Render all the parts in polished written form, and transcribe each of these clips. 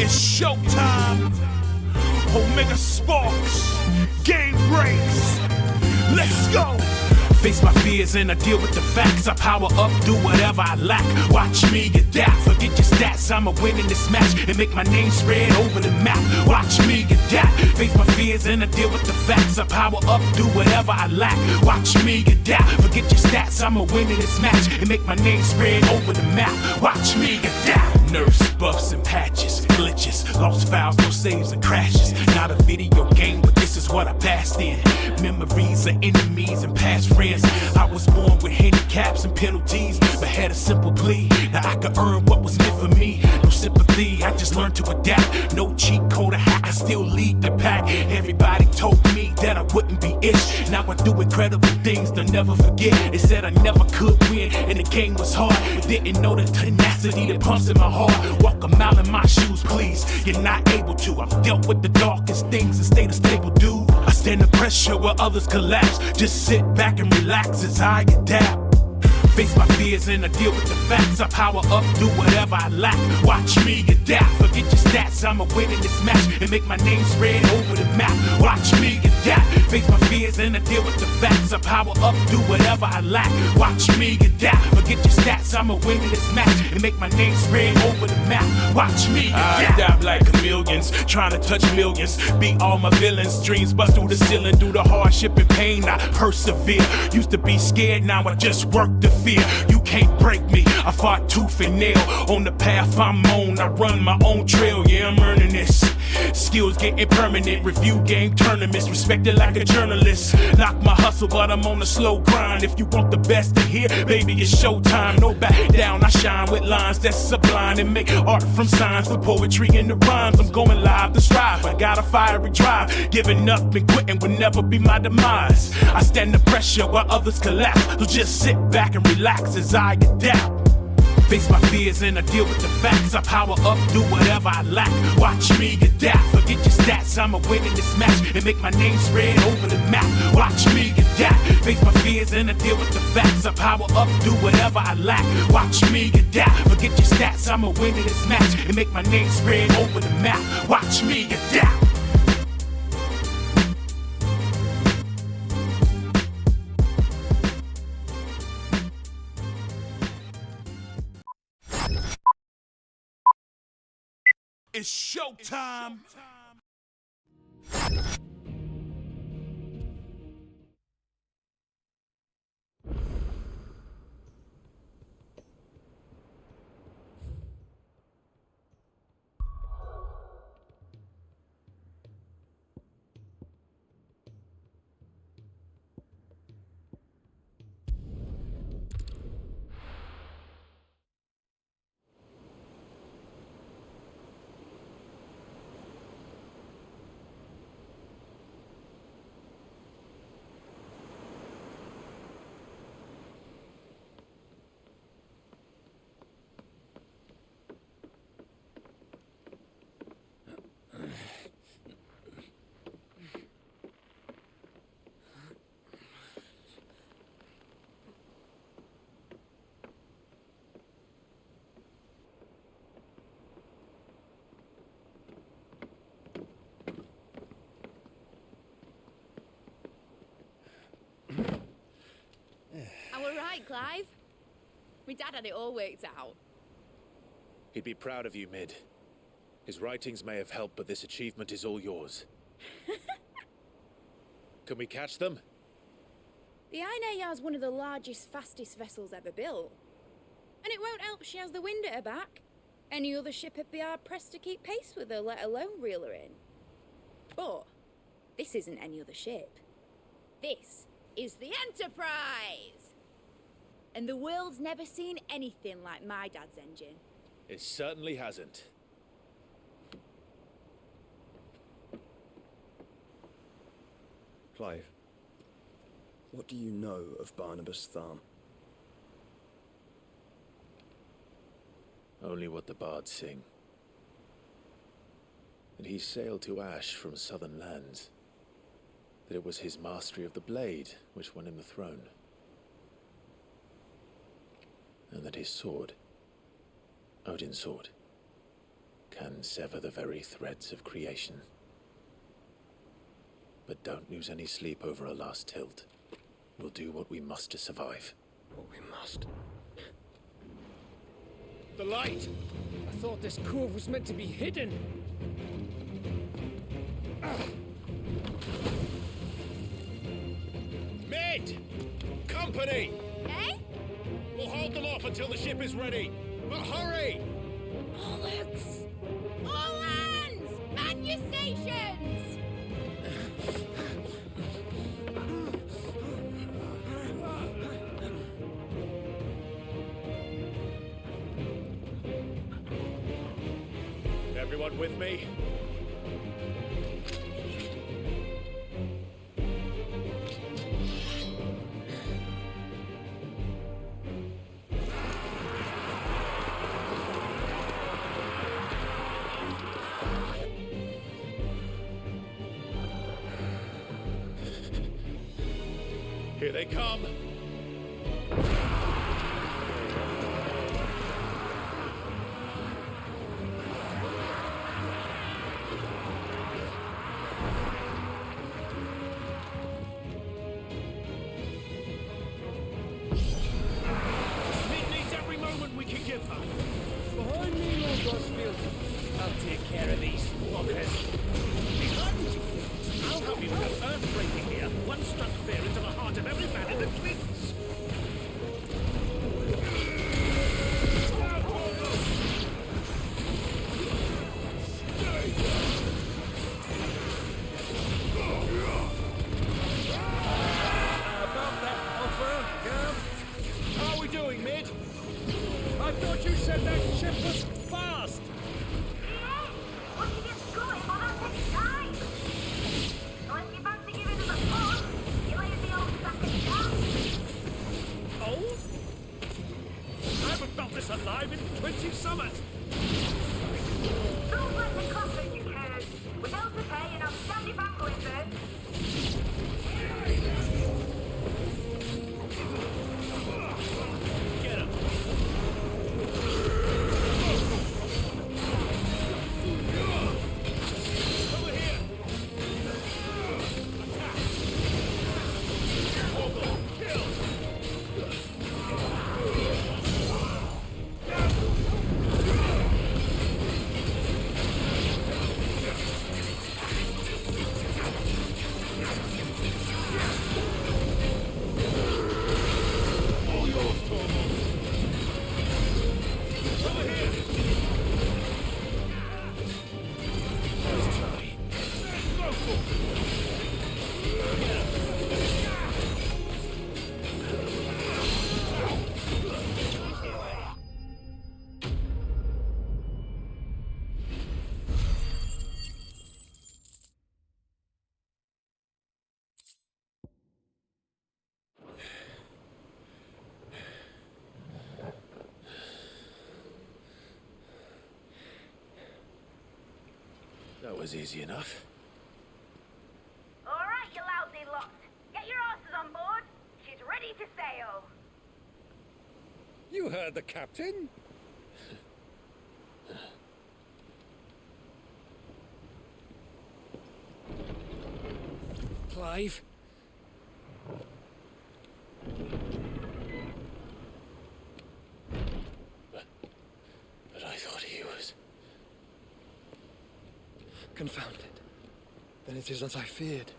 It's showtime. Omega sparks. Game breaks. Let's go. Face my fears and I deal with the facts. I power up, do whatever I lack. Watch me adapt, forget your stats. I'ma win in this match and make my name spread over the map. Watch me adapt, face my fears and I deal with the facts. I power up, do whatever I lack. Watch me adapt, forget your stats. I'ma win in this match and make my name spread over the map. Watch me adapt. Nerfs, buffs, and patches, glitches, lost files, no saves and crashes. Not a video game, but this is what I passed in. Memories of enemies and past friends. I was born with handicaps and penalties, but had a simple plea. Now I could earn what was meant for me. No sympathy, I just learned to adapt. No cheat code or hack, I still lead the pack. Everybody told me that I wouldn't be it. Now I do incredible things they'll never forget. They said I never could win and the game was hard, but didn't know the tenacity that pumps in my heart. Walk a mile in my shoes, please. You're not able to. I've dealt with the darkest things and stayed a stable dude. I stand the pressure where others collapse. Just sit back and relax as I adapt. Face my fears and I deal with the facts. I power up, do whatever I lack. Watch me adapt, forget your stats. I'ma win in this match and make my name spread over the map. Watch me adapt, face my fears and I deal with the facts. I power up, do whatever I lack. Watch me adapt, forget your stats. I'ma win in this match and make my name spread over the map. Watch me adapt. I adapt like chameleons, trying to touch millions. Beat all my villains, dreams bust through the ceiling. Through the hardship and pain, I persevere. Used to be scared, now I just work the fear. You can't break me, I fought tooth and nail. On the path I'm on, I run my own trail. Yeah, I'm earning this. Skills getting permanent, review game tournaments. Respected like a journalist. Knock my hustle, but I'm on a slow grind. If you want the best to hear, baby, it's showtime. No back down, I shine with lines that's sublime and make art from signs for poetry and the rhymes. I'm going live to strive, I got a fiery drive. Giving up and quitting will never be my demise. I stand the pressure while others collapse, so just sit back and relax as I adapt. Face my fears and I deal with the facts. I power up, do whatever I lack. Watch me adapt, forget your stats. I'ma win in this match and make my name spread over the map. Watch me adapt, face my fears and I deal with the facts. I power up, do whatever I lack. Watch me adapt, forget your stats. I'ma win in this match and make my name spread over the map. Watch me adapt. It's showtime. Right, Clive? My dad had it all worked out. He'd be proud of you, Mid. His writings may have helped, but this achievement is all yours. Can we catch them? The Aina Yar's one of the largest, fastest vessels ever built. And it won't help she has the wind at her back. Any other ship would be hard-pressed to keep pace with her, let alone reel her in. But this isn't any other ship. This is the Enterprise! And the world's never seen anything like my dad's engine. It certainly hasn't. Clive, what do you know of Barnabas Tharm? Only what the bards sing. That he sailed to Ash from southern lands. That it was his mastery of the blade which won him the throne. And that his sword, Odin's sword, can sever the very threads of creation. But don't lose any sleep over a last tilt. We'll do what we must to survive. What we must. The light! I thought this cove was meant to be hidden. Mid! Company! Eh? We'll hold them off until the ship is ready. But hurry! Bollocks! All hands! Man your stations! Everyone with me? Here they come. Mid needs every moment we can give her. Behind me, Lord Rosfield. I'll take care of these fuckers. Behind you! I'll help you with an earthbreaking here. One struck fear into the heart of every man in the twins. About that offer, girl. How are we doing, Mid? I thought you said that ship was fast. Once you get going, well, that takes time. Unless you fancy giving them a push, you lay the old sack of jam. Old? I haven't felt this alive in 20 summers. Don't let the coffin, you curse. We're hell to pay and I'll stand your back going first. Get him. Over here. Attack. Kill. All yours, Tormund. Over here. Let's try. Go for That was easy enough. All right, you lousy lot. Get your asses on board. She's ready to sail. You heard the captain. Clive. But I thought he was... Confounded. Then it is as I feared.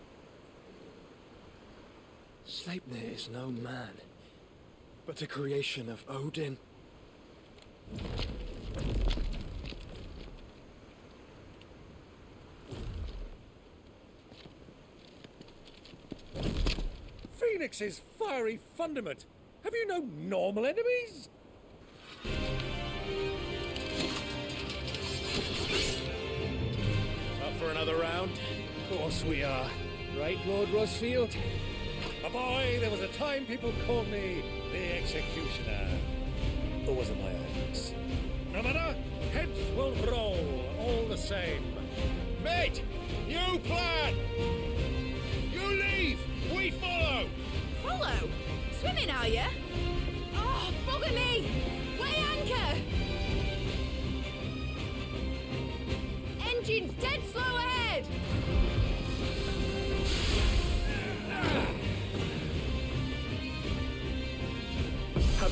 Sleipnir is no man, but a creation of Odin. Phoenix's fiery fundament. Have you no normal enemies? Up for another round? Of course we are. Right, Lord Rosfield? A boy, there was a time people called me the Executioner. Or was it my eyes? No matter, heads will roll, all the same. Mate! New plan! You leave! We follow! Follow? Swimming, are you? Oh, bugger me! Weigh anchor!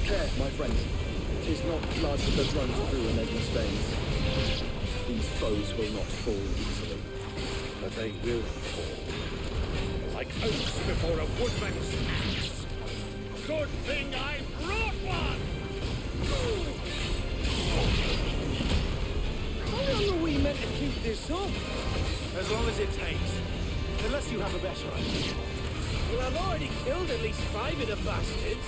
Care, my friend. 'Tis not blood that runs through an Eden's veins. These foes will not fall easily. But they will fall. Like oaks before a woodman's axe. Good thing I brought one! How long are we meant to keep this up? As long as it takes. Unless you have a better idea. Well, I've already killed at least 5 of the bastards.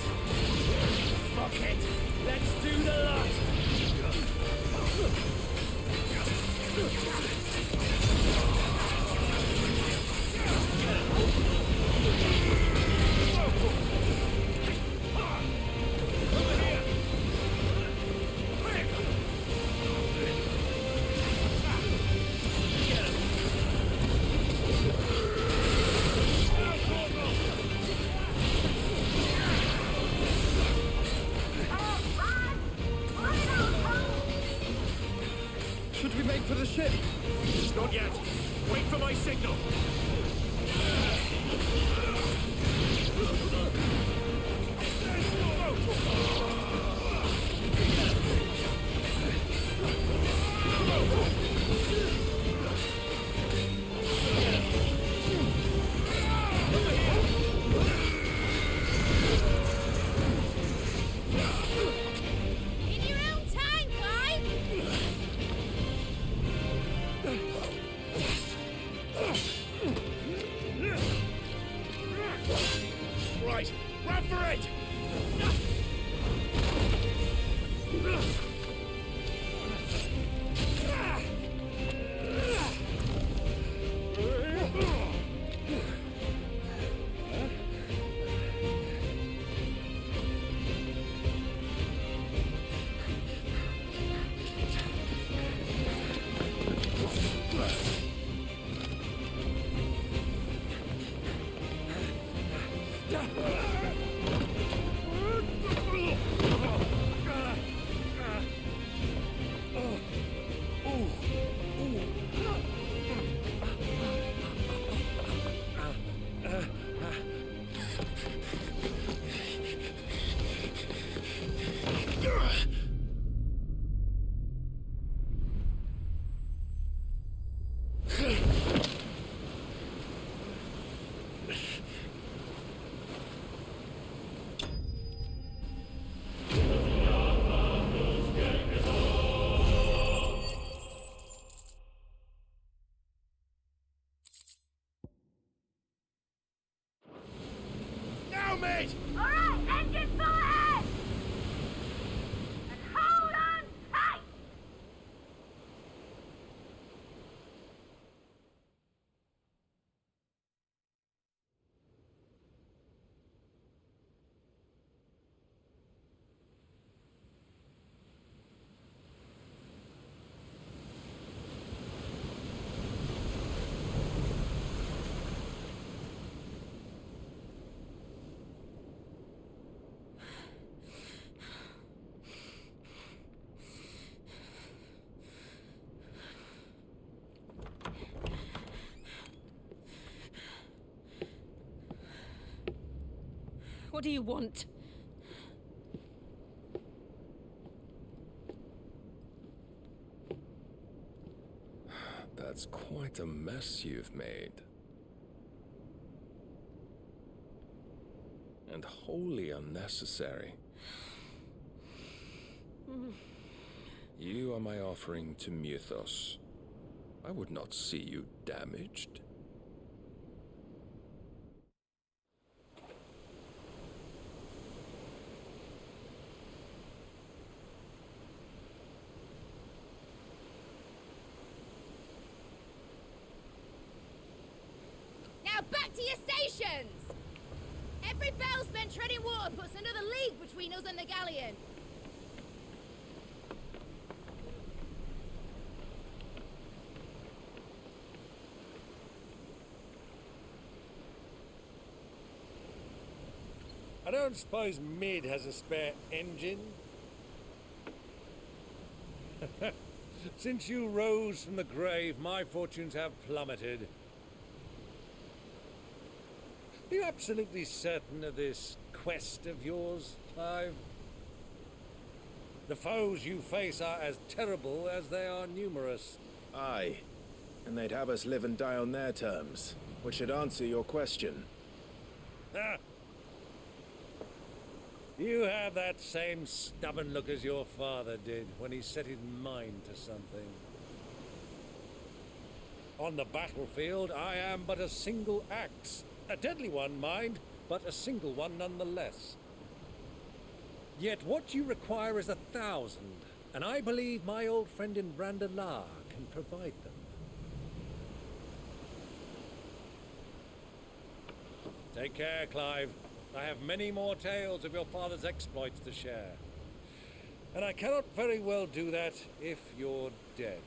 Fuck it. Let's do the lot. Should we make for the ship? Not yet. Wait for my signal. In your own time, Clive! Right. Run for it! Now, mate! Alright, engine full ahead! And hold on tight! What do you want? That's quite a mess you've made. And wholly unnecessary. You are my offering to Mythos. I would not see you damaged. Now back to your stations! Every bell spent treading water puts another league between us and the galleon. I don't suppose Mid has a spare engine? Since you rose from the grave, my fortunes have plummeted. Are you absolutely certain of this quest of yours, Clive? The foes you face are as terrible as they are numerous. Aye. And they'd have us live and die on their terms, which should answer your question. Ha! You have that same stubborn look as your father did when he set his mind to something. On the battlefield, I am but a single axe. A deadly one, mind, but a single one nonetheless. Yet what you require is 1,000, and I believe my old friend in Brandalar can provide them. Take care, Clive. I have many more tales of your father's exploits to share. And I cannot very well do that if you're dead.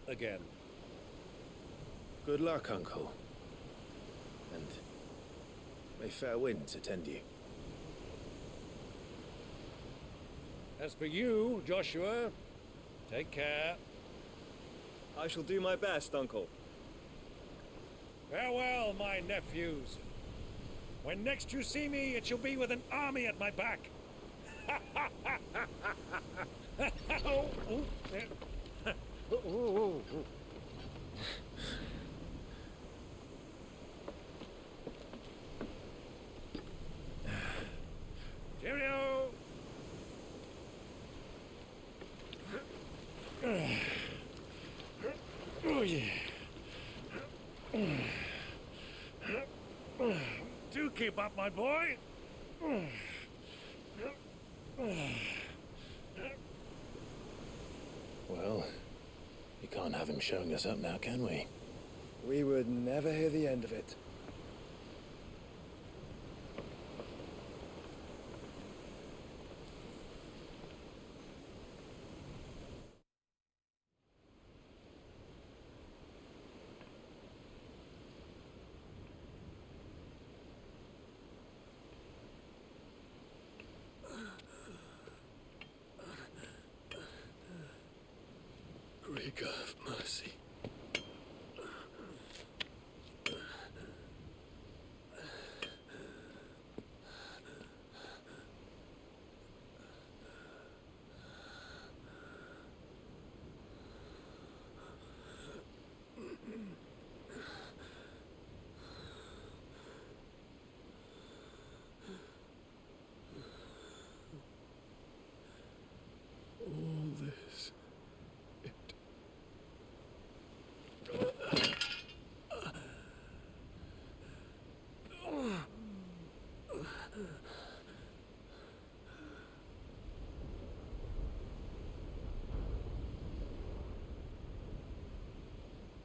Again. Good luck, Uncle. And may fair winds attend you. As for you, Joshua, take care. I shall do my best, Uncle. Farewell, my nephews. When next you see me, it shall be with an army at my back. Cheerio! Oh, yeah. Do keep up, my boy. Well, we can't have him showing us up now, can we? We would never hear the end of it. Great God of mercy. All this.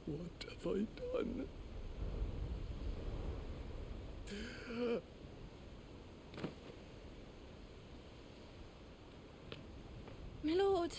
What have I done? My lord.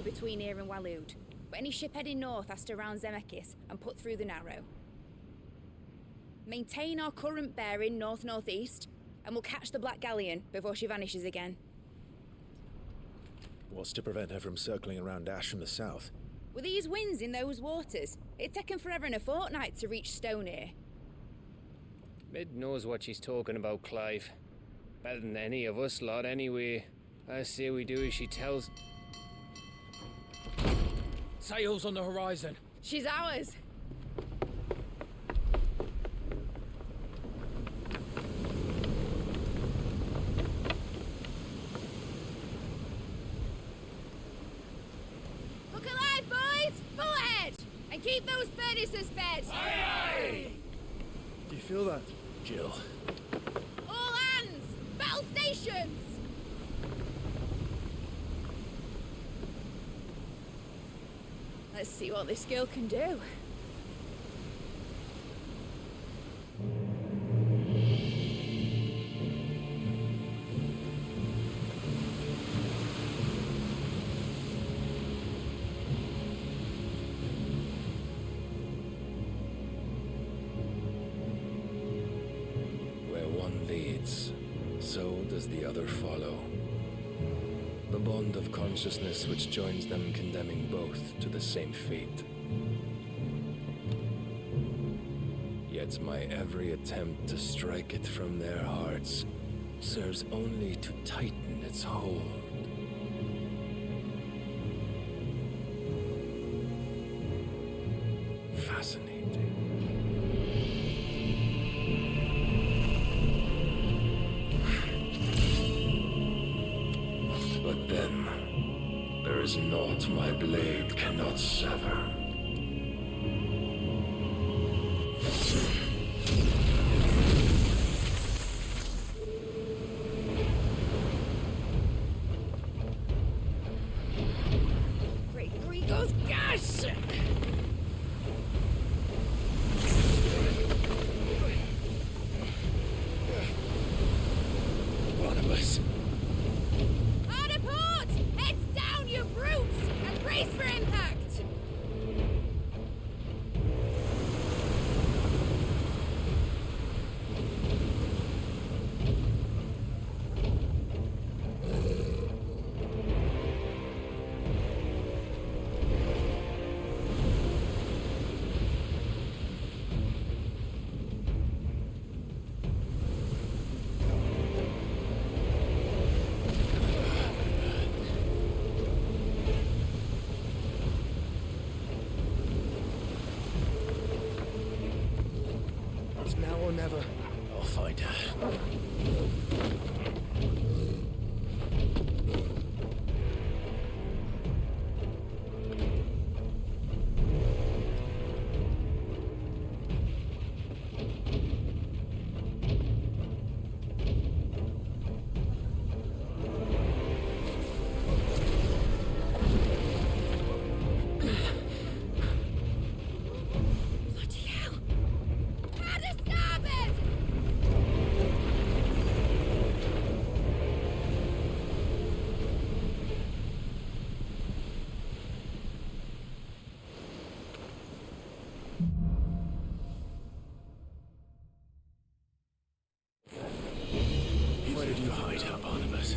Between here and Waloed, but any ship heading north has to round Zemeckis and put through the Narrow. Maintain our current bearing north-northeast, and we'll catch the Black Galleon before she vanishes again. What's to prevent her from circling around Ash from the south? With these winds in those waters, it'd taken forever and a fortnight to reach Stonehere. Mid knows what she's talking about, Clive. Better than any of us lot, anyway. I say we do as she tells. Sails on the horizon. She's ours. Look alive, boys! Full ahead! And keep those furnaces fed! Aye! Do you feel that? Jill. All hands! Battle stations! Let's see what this girl can do. the other follow. The bond of consciousness which joins them, condemning both to the same fate. Yet my every attempt to strike it from their hearts serves only to tighten its hold. Fascinating. But then, there is naught my blade cannot sever. Great Gregor's gas! Barnabas. Hard a port! Heads down, you brutes! And brace for impact! It's now or never. I'll find her. Bloody hell! How to stop it! Where did you hide her, Barnabas?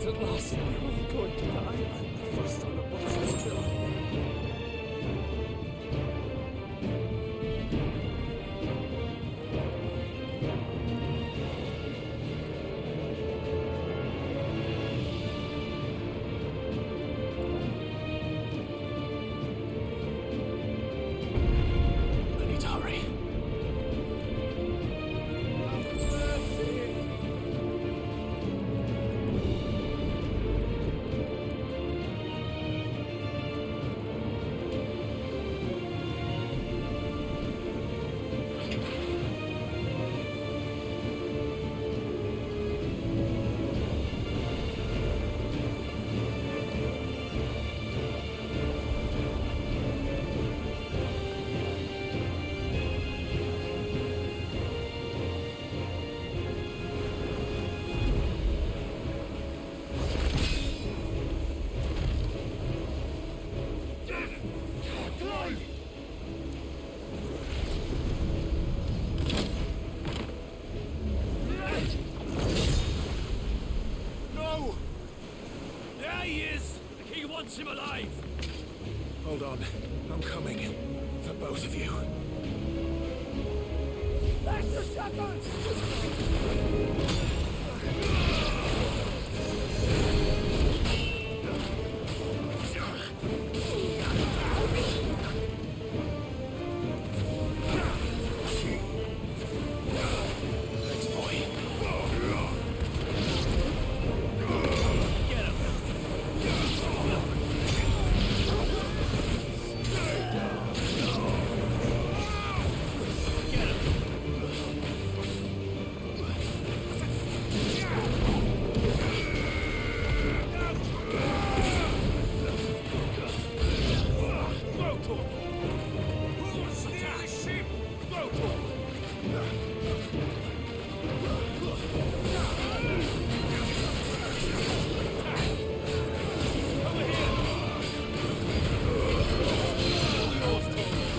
It's at last. I'm all going to die. I'm the first on the bottom of the hill. I need to hurry. No! There he is! The king wants him alive! Hold on. I'm coming. For both of you. That's the shotgun! Thanks, boy. Get him! Get him! Throw to him! Who will steal the ship? Throw to him! Over here! All yours, Torvald. All yours, Torvald.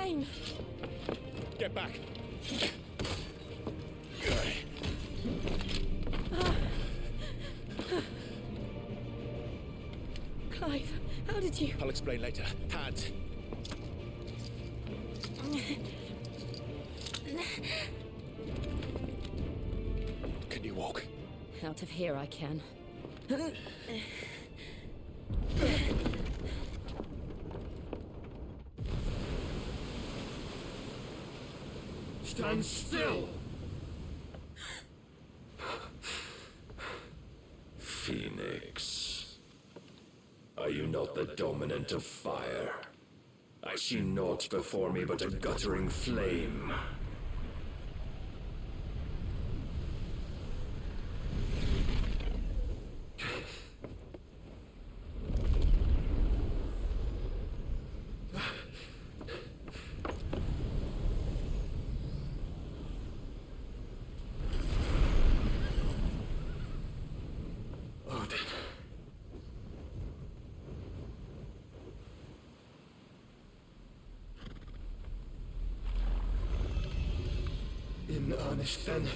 pain. Get back. Clive, how did you... I'll explain later. Hands. Can you walk? Out of here I can. Stand still! Phoenix. Are you not the dominant of fire? I see naught before me but a guttering flame. In earnest, then.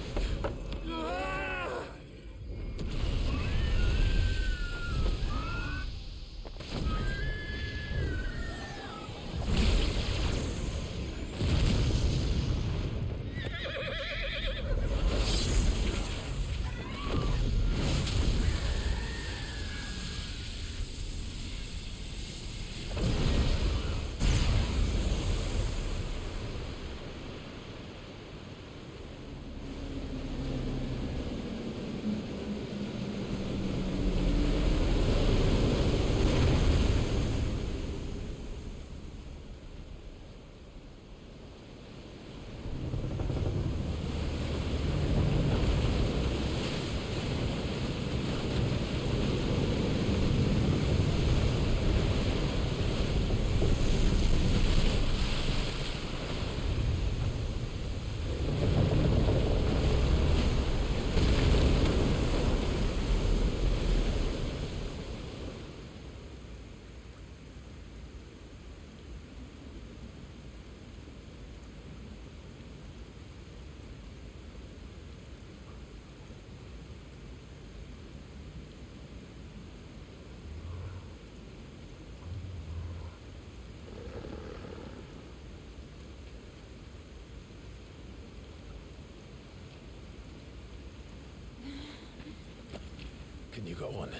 Can you go on?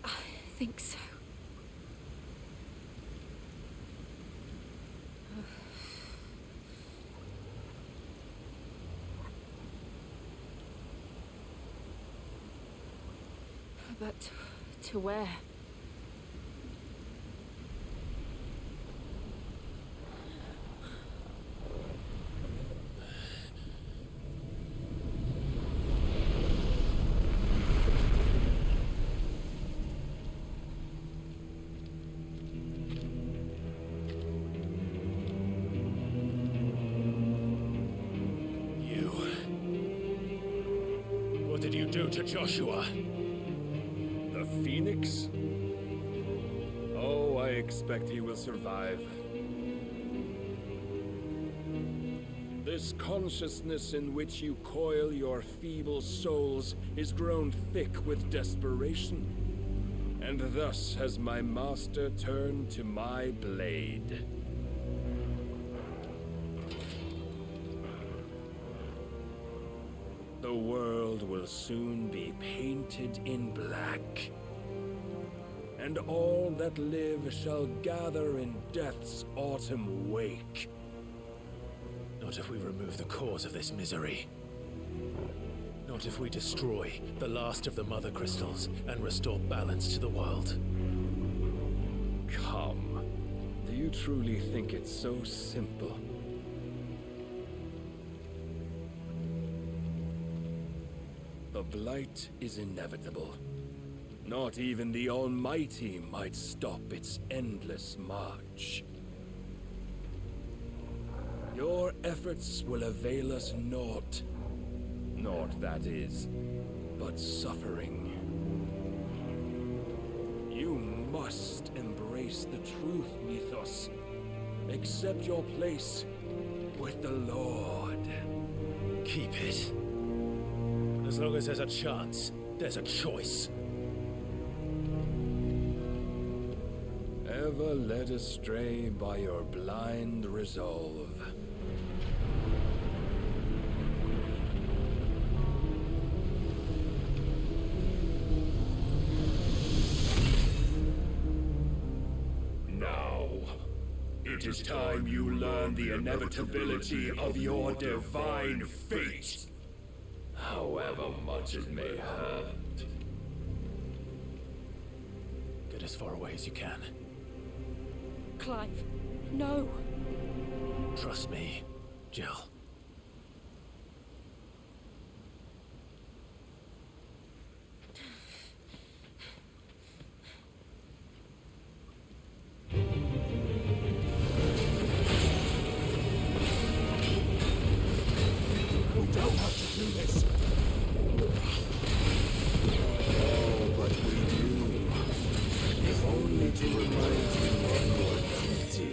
I think so. But to where? What did you do to Joshua? The Phoenix? Oh, I expect he will survive. This consciousness in which you coil your feeble souls is grown thick with desperation. And thus has my master turned to my blade. The world will soon be painted in black, and all that live shall gather in death's autumn wake. Not if we remove the cause of this misery. Not if we destroy the last of the Mother Crystals and restore balance to the world. Come, do you truly think it's so simple? The blight is inevitable. Not even the Almighty might stop its endless march. Your efforts will avail us naught. Naught, that is, but suffering. You must embrace the truth, Mythos. Accept your place with the Lord. Keep it. As long as there's a chance, there's a choice. Ever led astray by your blind resolve. Now, it is time you learn the inevitability of your divine fate. However much it may hurt. Get as far away as you can. Clive, no. Trust me, Jill. We don't have to do this. Oh, but we do. If only to remind you of your duty.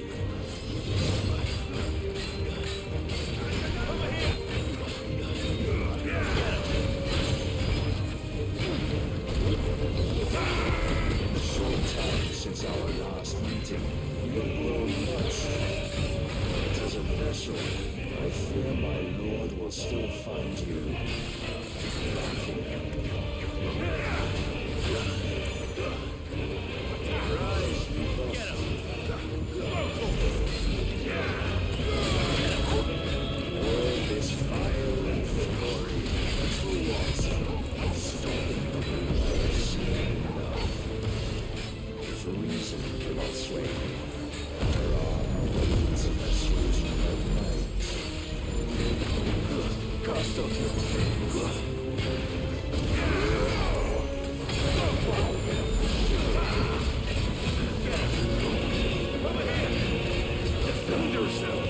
In the short time since our last meeting, you have grown much. But as a vessel, I fear my lord will still find you lacking. Rise, Mythos. All this fire and fury, for what? Stopping the blood is enough. If reason cannot sway me, there are ways of persuasion of might. Cast off your chains. Defend yourself.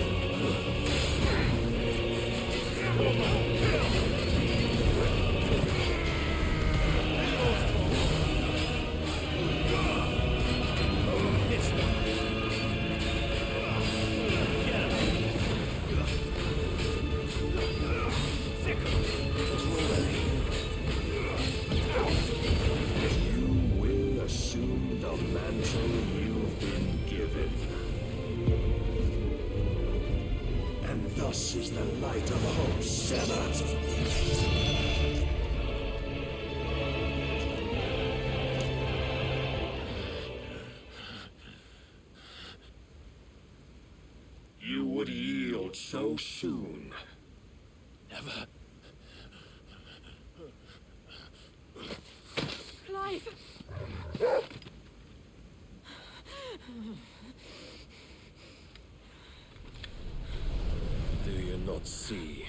You will assume the mantle you've been given. And thus is the light of hope severed. You would yield so soon. Never. Clive! Do you not see?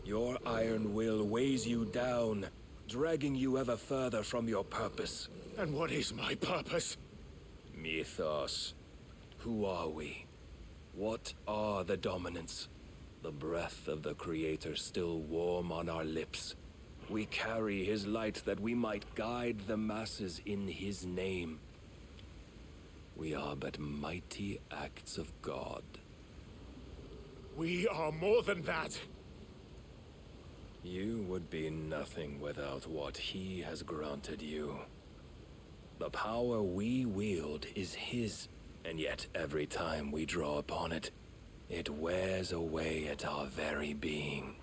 Your iron will weighs you down, dragging you ever further from your purpose. And what is my purpose? Mythos. Who are we? What are the dominants? The breath of the Creator still warm on our lips. We carry his light that we might guide the masses in his name. We are but mighty acts of God. We are more than that. You would be nothing without what he has granted you. The power we wield is his, and yet every time we draw upon it, it wears away at our very being.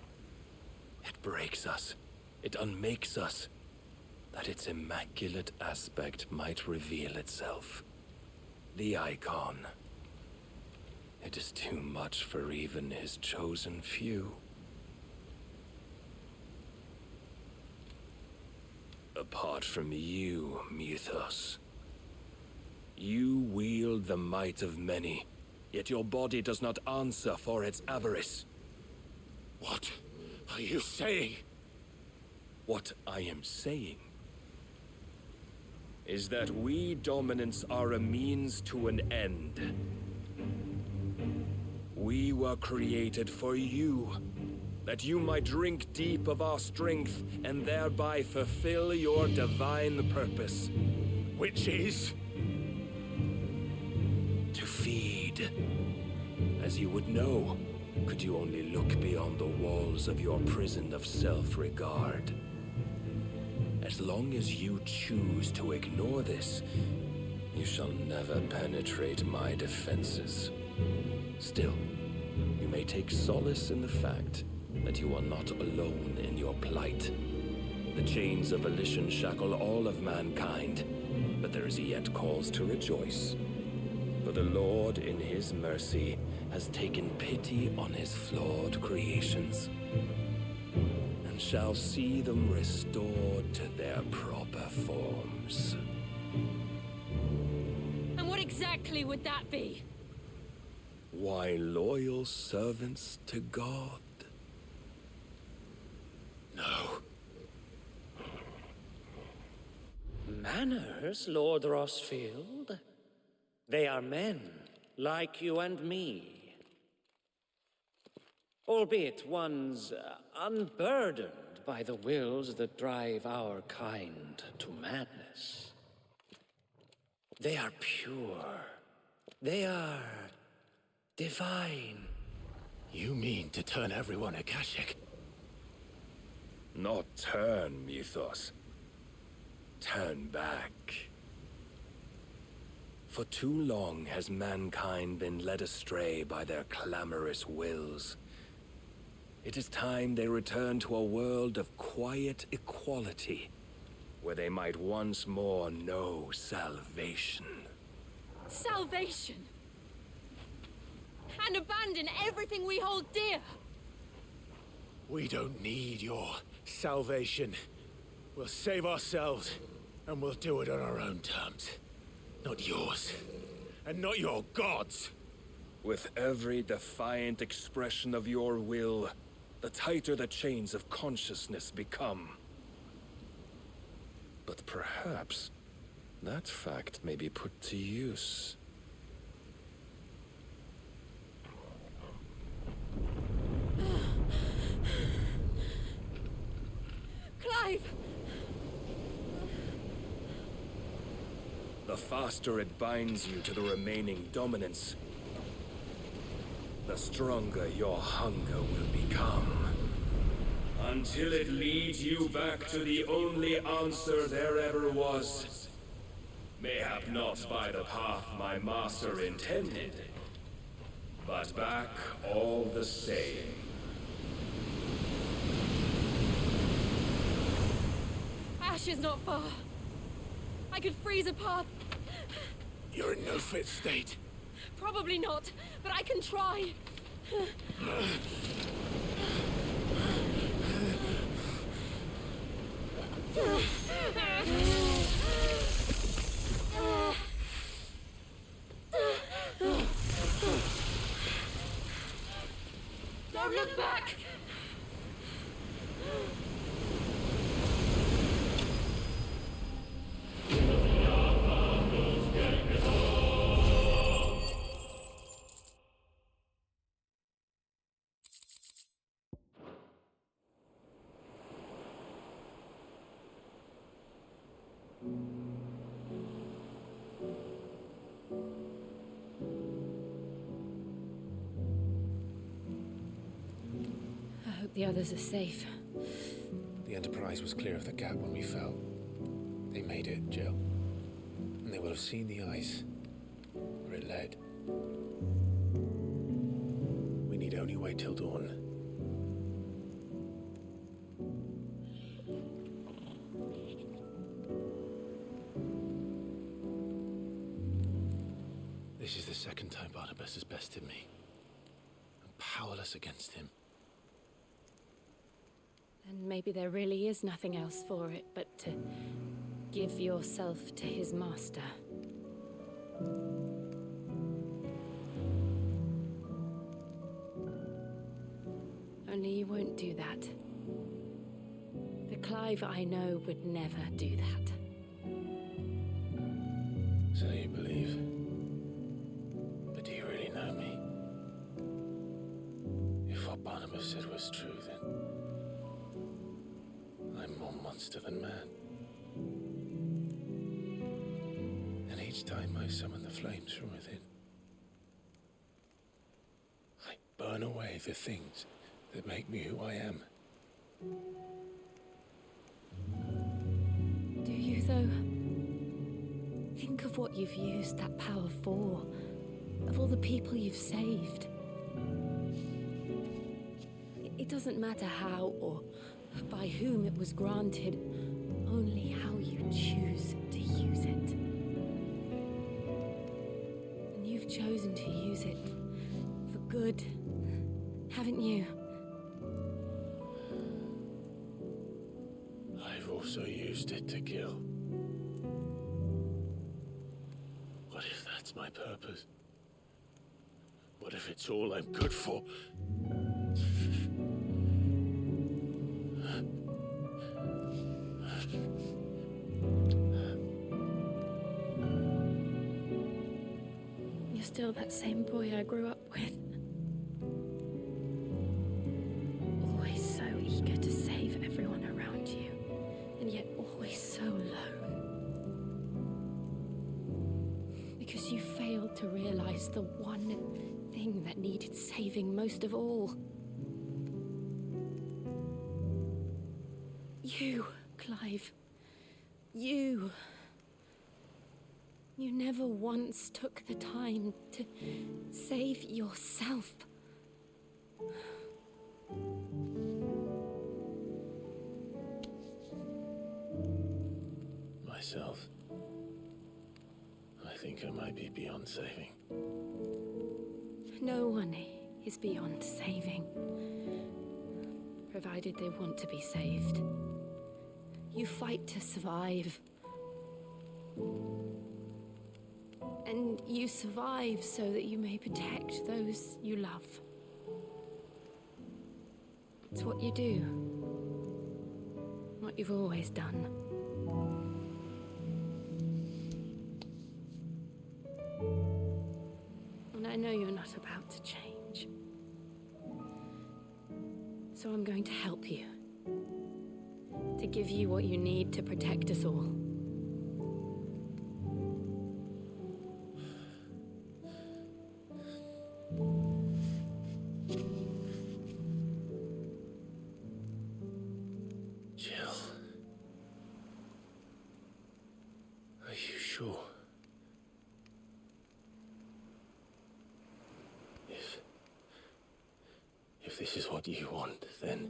It breaks us. It unmakes us, that its immaculate aspect might reveal itself. The icon. It is too much for even his chosen few. Apart from you, Mythos, you wield the might of many, yet your body does not answer for its avarice. What are you saying? What I am saying is that we dominants are a means to an end. We were created for you, that you might drink deep of our strength and thereby fulfill your divine purpose. Which is? To feed. As you would know, could you only look beyond the walls of your prison of self-regard. As long as you choose to ignore this, you shall never penetrate my defenses. Still, you may take solace in the fact that you are not alone in your plight. The chains of volition shackle all of mankind, but there is yet cause to rejoice. For the Lord, in his mercy, has taken pity on his flawed creations, and shall see them restored to their proper forms. And what exactly would that be? Why, loyal servants to God. No. Manners, Lord Rossfield? They are men, like you and me. Albeit ones unburdened by the wills that drive our kind to madness. They are pure. They are divine. You mean to turn everyone Akashic? Not turn, Mythos. Turn back. For too long has mankind been led astray by their clamorous wills. It is time they return to a world of quiet equality, where they might once more know salvation. Salvation! And abandon everything we hold dear! We don't need your salvation. We'll save ourselves, and we'll do it on our own terms. Not yours. And not your gods. With every defiant expression of your will, the tighter the chains of consciousness become. But perhaps that fact may be put to use. Clive! The faster it binds you to the remaining dominance, the stronger your hunger will become. Until it leads you back to the only answer there ever was. Mayhap not by the path my master intended, but back all the same. Ash is not far. I could freeze a path. You're in no fit state. Probably not, but I can try. Don't look back! I hope the others are safe. The Enterprise was clear of the gap when we fell. They made it, Jill. And they will have seen the ice, where it led. We need only wait till dawn. This is the second time Barnabas has bested me. I'm powerless against him. And maybe there really is nothing else for it but to give yourself to his master. Only you won't do that. The Clive I know would never do that. So you believe? But do you really know me? If what Barnabas said was true, then I'm more monster than man. Each time I summon the flames from within, I burn away the things that make me who I am. Do you, though? Think of what you've used that power for, of all the people you've saved. It doesn't matter how or by whom it was granted, only how you choose to use it. And you've chosen to use it for good, haven't you? I've also used it to kill. What if that's my purpose? What if it's all I'm good for? You're still that same boy I grew up with. Always so eager to save everyone around you, and yet always so alone. Because you failed to realize the one thing that needed saving most of all. You, Clive. You. You never once took the time to save yourself. Myself. I think I might be beyond saving. No one is beyond saving, provided they want to be saved. You fight to survive. And you survive so that you may protect those you love. It's what you do. What you've always done. And I know you're not about to change. So I'm going to help you. To give you what you need to protect us all. Jill. Are you sure? If this is what you want, then...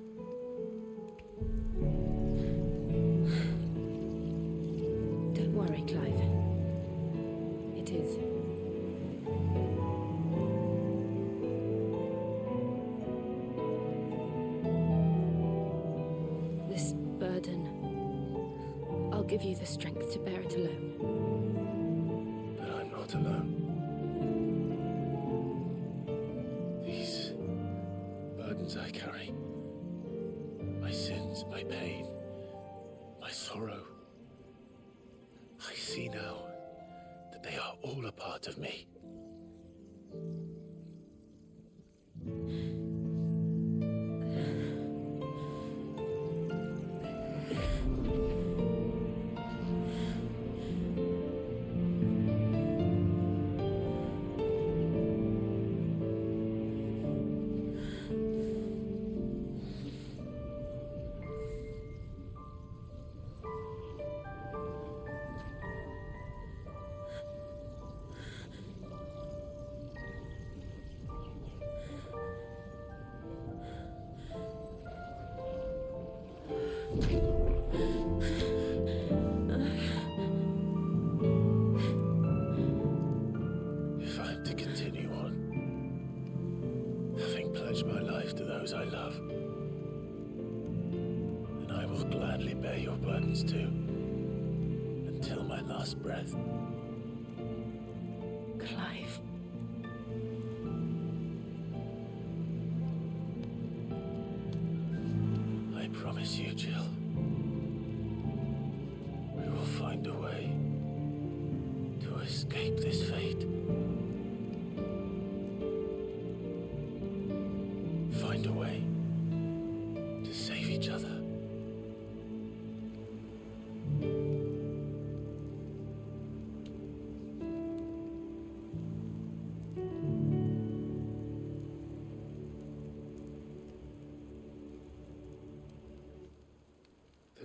Don't worry, Clive. It is. This burden, I'll give you the strength to bear it alone. But I'm not alone. These burdens I carry, my sins, my pain, my sorrow, I see now that they are all a part of me. If I'm to continue on, having pledged my life to those I love, then I will gladly bear your burdens too, until my last breath. Clive. I promise you, Jill, we will find a way to escape this fate. Find a way to save each other.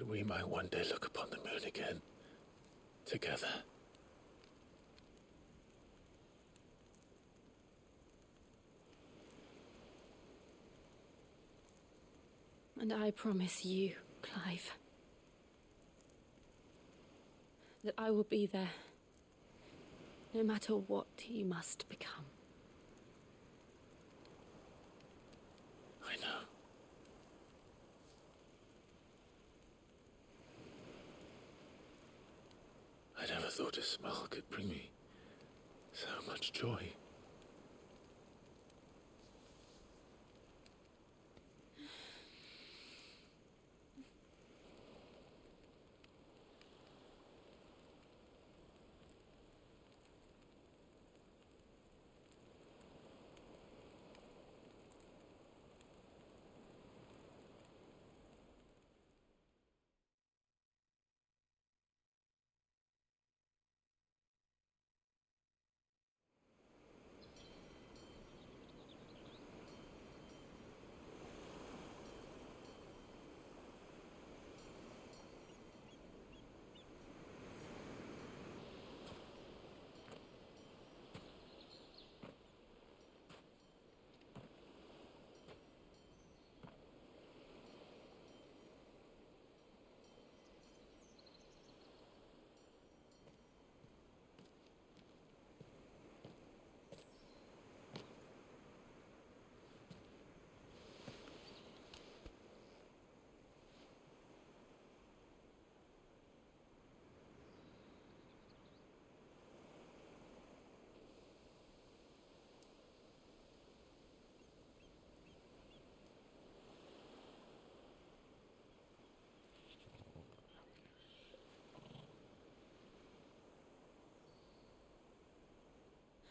that we might one day look upon the moon again, together. And I promise you, Clive, that I will be there, no matter what you must become. I know. I never thought a smile could bring me so much joy.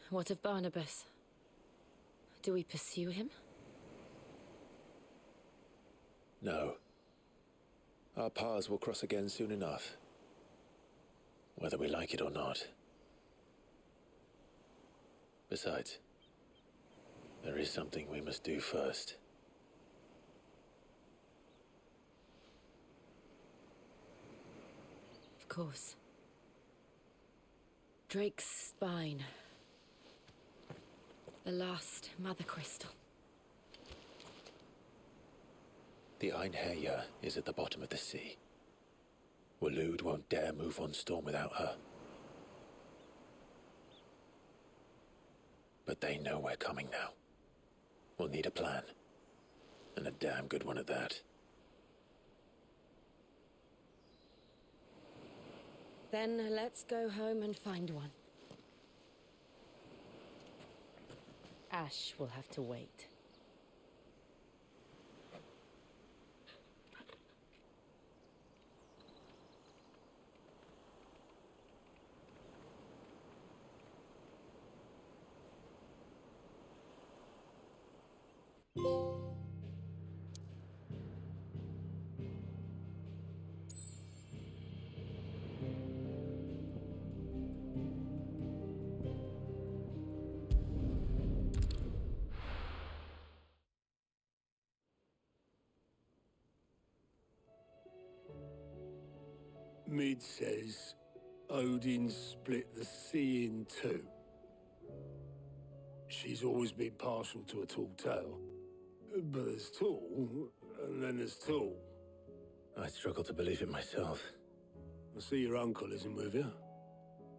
What of Barnabas? Do we pursue him? No. Our paths will cross again soon enough. Whether we like it or not. Besides, there is something we must do first. Of course. Drake's spine. The last Mother Crystal. The Einherjar is at the bottom of the sea. Waloed won't dare move on Storm without her. But they know we're coming now. We'll need a plan. And a damn good one at that. Then let's go home and find one. Ash will have to wait. Mid says Odin split the sea in two. She's always been partial to a tall tale. But there's tall, and then there's tall. I struggle to believe it myself. I see your uncle isn't with you.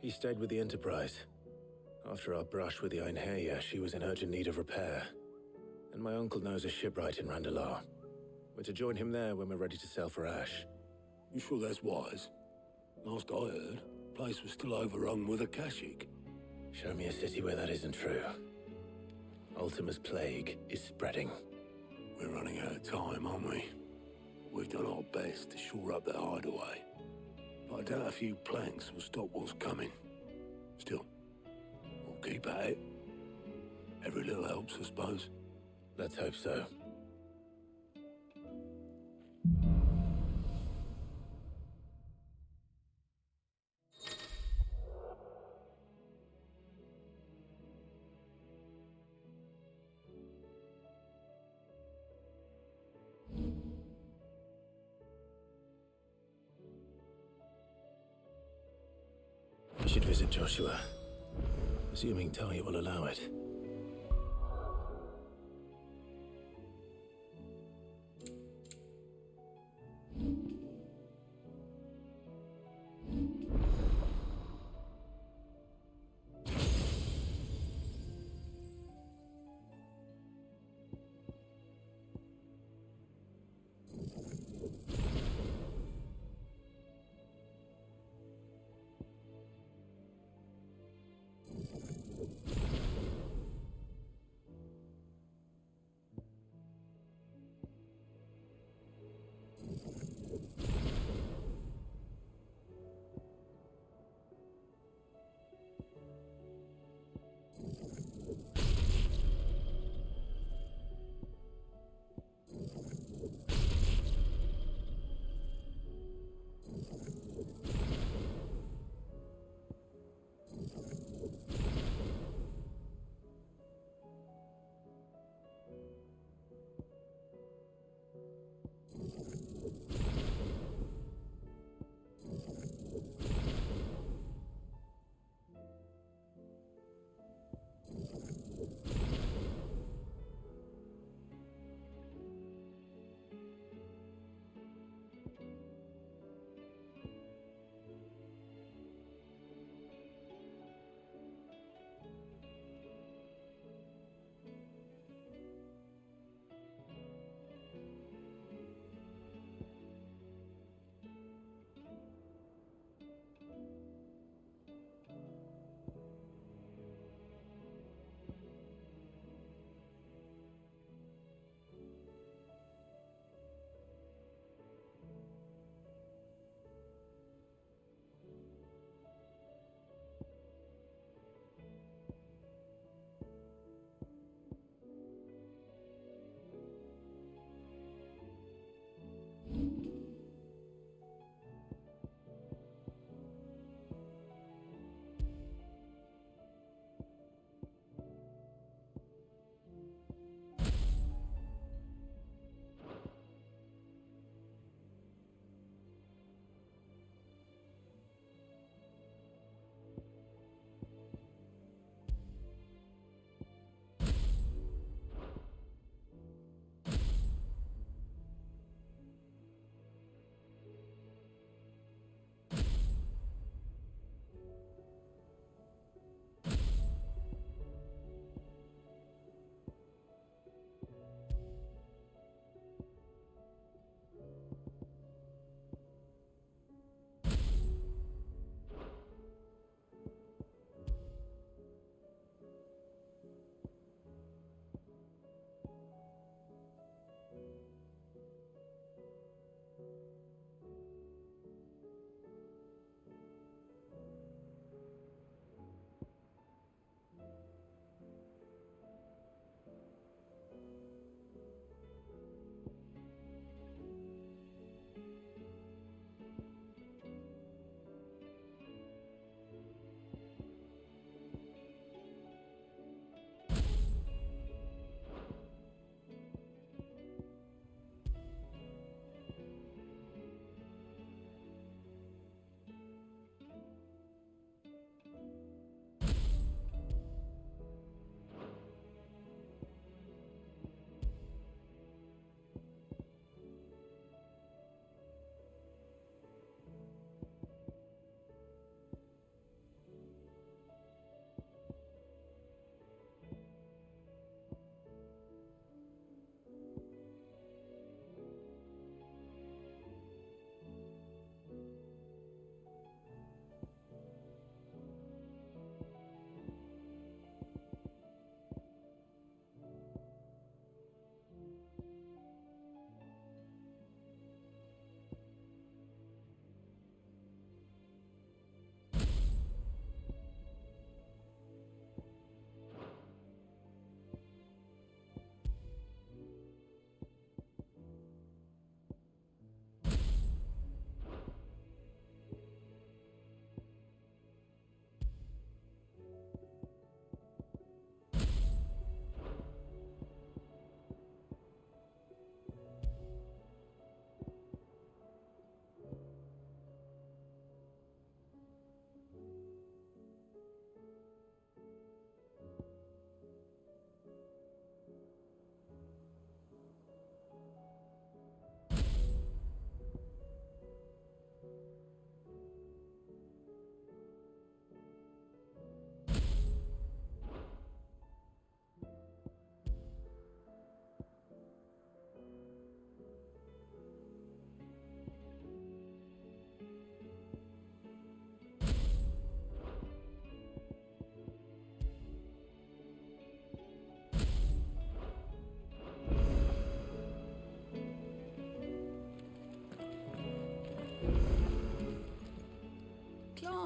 He stayed with the Enterprise. After our brush with the Einherjar, she was in urgent need of repair. And my uncle knows a shipwright in Randalar. We're to join him there when we're ready to sail for Ash. You sure that's wise? Last I heard, the place was still overrun with Akashic. Show me a city where that isn't true. Ultima's plague is spreading. We're running out of time, aren't we? We've done our best to shore up their hideaway. But I doubt a few planks will stop what's coming. Still, we'll keep at it. Every little helps, I suppose. Let's hope so. should visit Joshua. Assuming Talia will allow it.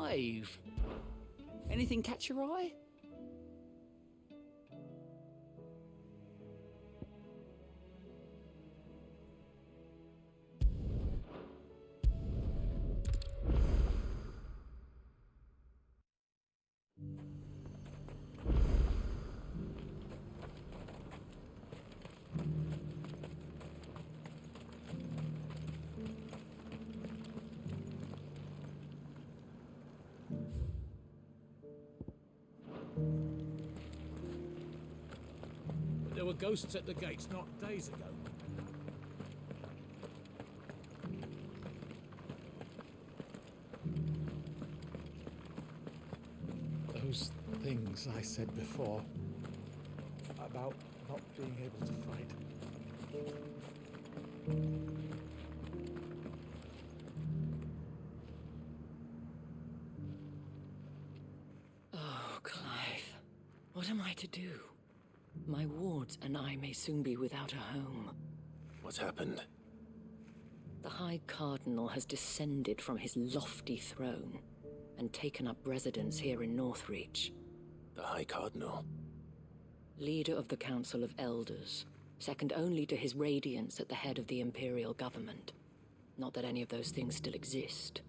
Clive! Anything catch your eye? There were ghosts at the gates not days ago. Those things I said before about not being able to fight. Oh, Clive. What am I to do? My wards and I may soon be without a home. What's happened? The High Cardinal has descended from his lofty throne and taken up residence here in Northreach. The High Cardinal? Leader of the Council of Elders, second only to his Radiance at the head of the Imperial government. Not that any of those things still exist.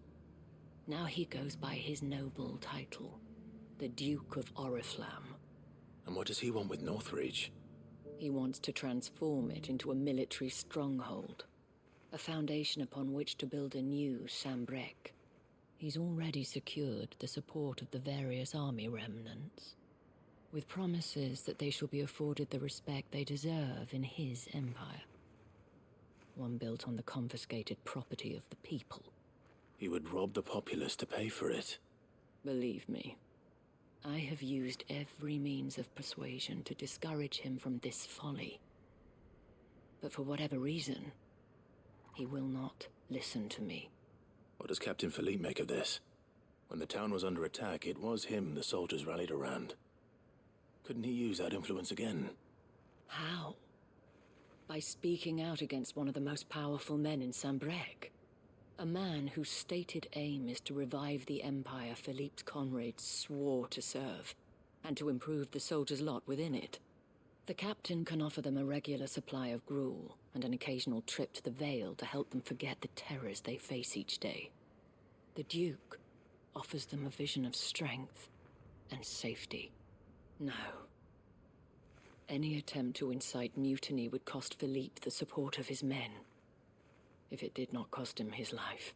Now he goes by his noble title, the Duke of Oriflamme. And what does he want with Northreach? He wants to transform it into a military stronghold, a foundation upon which to build a new Sambrec. He's already secured the support of the various army remnants, with promises that they shall be afforded the respect they deserve in his empire. One built on the confiscated property of the people. He would rob the populace to pay for it. Believe me, I have used every means of persuasion to discourage him from this folly. But for whatever reason, he will not listen to me. What does Captain Philippe make of this? When the town was under attack, it was him the soldiers rallied around. Couldn't he use that influence again? How? By speaking out against one of the most powerful men in Sambrec. A man whose stated aim is to revive the empire Philippe's comrades swore to serve, and to improve the soldiers' lot within it. The captain can offer them a regular supply of gruel, and an occasional trip to the Vale to help them forget the terrors they face each day. The Duke offers them a vision of strength and safety. No. Any attempt to incite mutiny would cost Philippe the support of his men, if it did not cost him his life.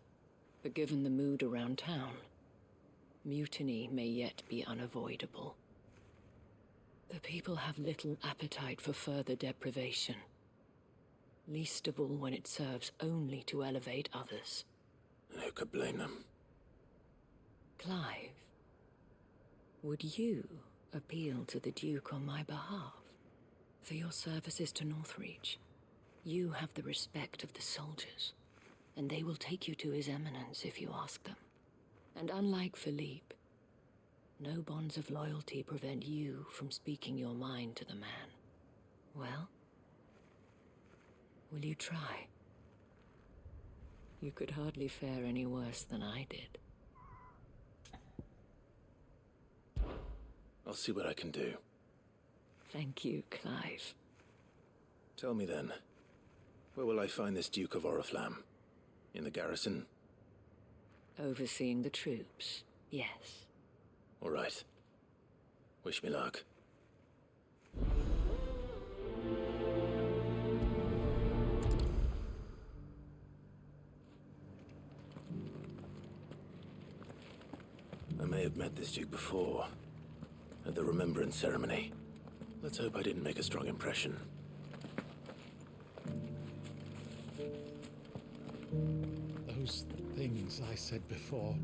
But given the mood around town, mutiny may yet be unavoidable. The people have little appetite for further deprivation, least of all when it serves only to elevate others. And who could blame them? Clive, would you appeal to the Duke on my behalf? For your services to Northreach, you have the respect of the soldiers, and they will take you to His Eminence if you ask them. And unlike Philippe, no bonds of loyalty prevent you from speaking your mind to the man. Well, will you try? You could hardly fare any worse than I did. I'll see what I can do. Thank you, Clive. Tell me then, where will I find this Duke of Oriflamme? In the garrison? Overseeing the troops, yes. All right. Wish me luck. I may have met this Duke before, at the Remembrance Ceremony. Let's hope I didn't make a strong impression. Those things I said before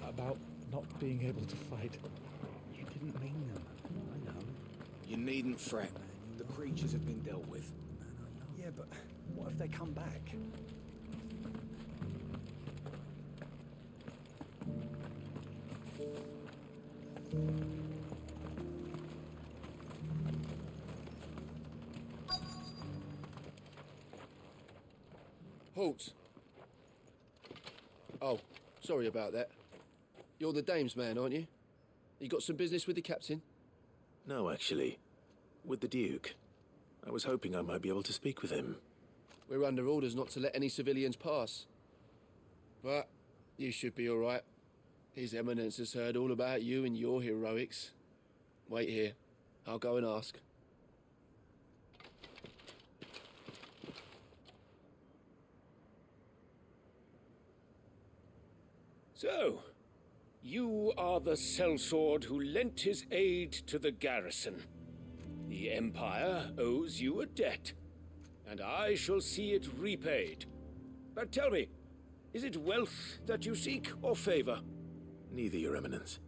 about not being able to fight. You didn't mean them. I know. You needn't fret, man. The creatures have been dealt with. Yeah, but what if they come back? Halt! Oh, sorry about that. You're the dame's man, aren't you? You got some business with the captain? No, actually. With the Duke. I was hoping I might be able to speak with him. We're under orders not to let any civilians pass. But you should be all right. His Eminence has heard all about you and your heroics. Wait here. I'll go and ask. So, you are the sellsword who lent his aid to the garrison. The Empire owes you a debt, and I shall see it repaid. But tell me, is it wealth that you seek, or favor? Neither, Your Eminence.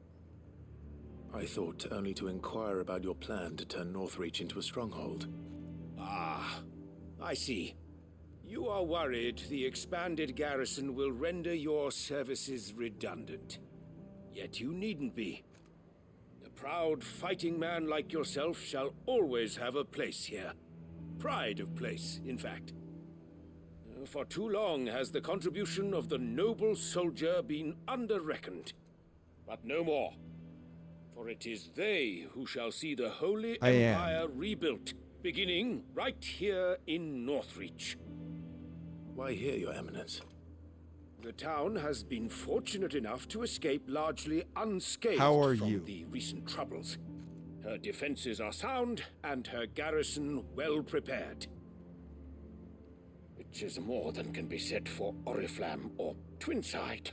I thought only to inquire about your plan to turn Northreach into a stronghold. Ah, I see. You are worried the expanded garrison will render your services redundant. Yet you needn't be. A proud fighting man like yourself shall always have a place here. Pride of place, in fact. For too long has the contribution of the noble soldier been under-reckoned. But no more. For it is they who shall see the Holy Empire rebuilt, beginning right here in Northreach. Why here, Your Eminence? The town has been fortunate enough to escape largely unscathed from the recent troubles. Her defenses are sound, and her garrison well prepared. Which is more than can be said for Oriflamme or Twinside.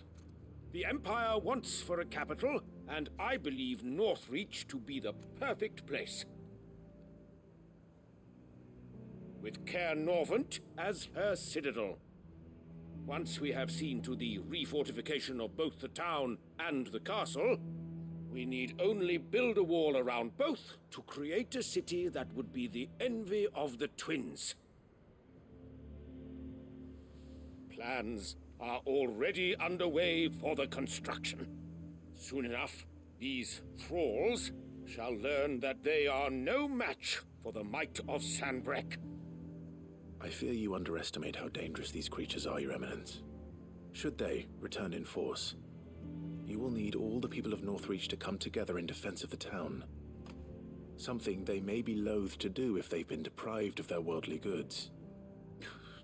The Empire wants for a capital, and I believe Northreach to be the perfect place. With Caer Norvent as her citadel. Once we have seen to the refortification of both the town and the castle, we need only build a wall around both to create a city that would be the envy of the twins. Plans are already underway for the construction. Soon enough, these thralls shall learn that they are no match for the might of Sanbreque. I fear you underestimate how dangerous these creatures are, Your Eminence. Should they return in force, you will need all the people of Northreach to come together in defense of the town. Something they may be loath to do if they've been deprived of their worldly goods.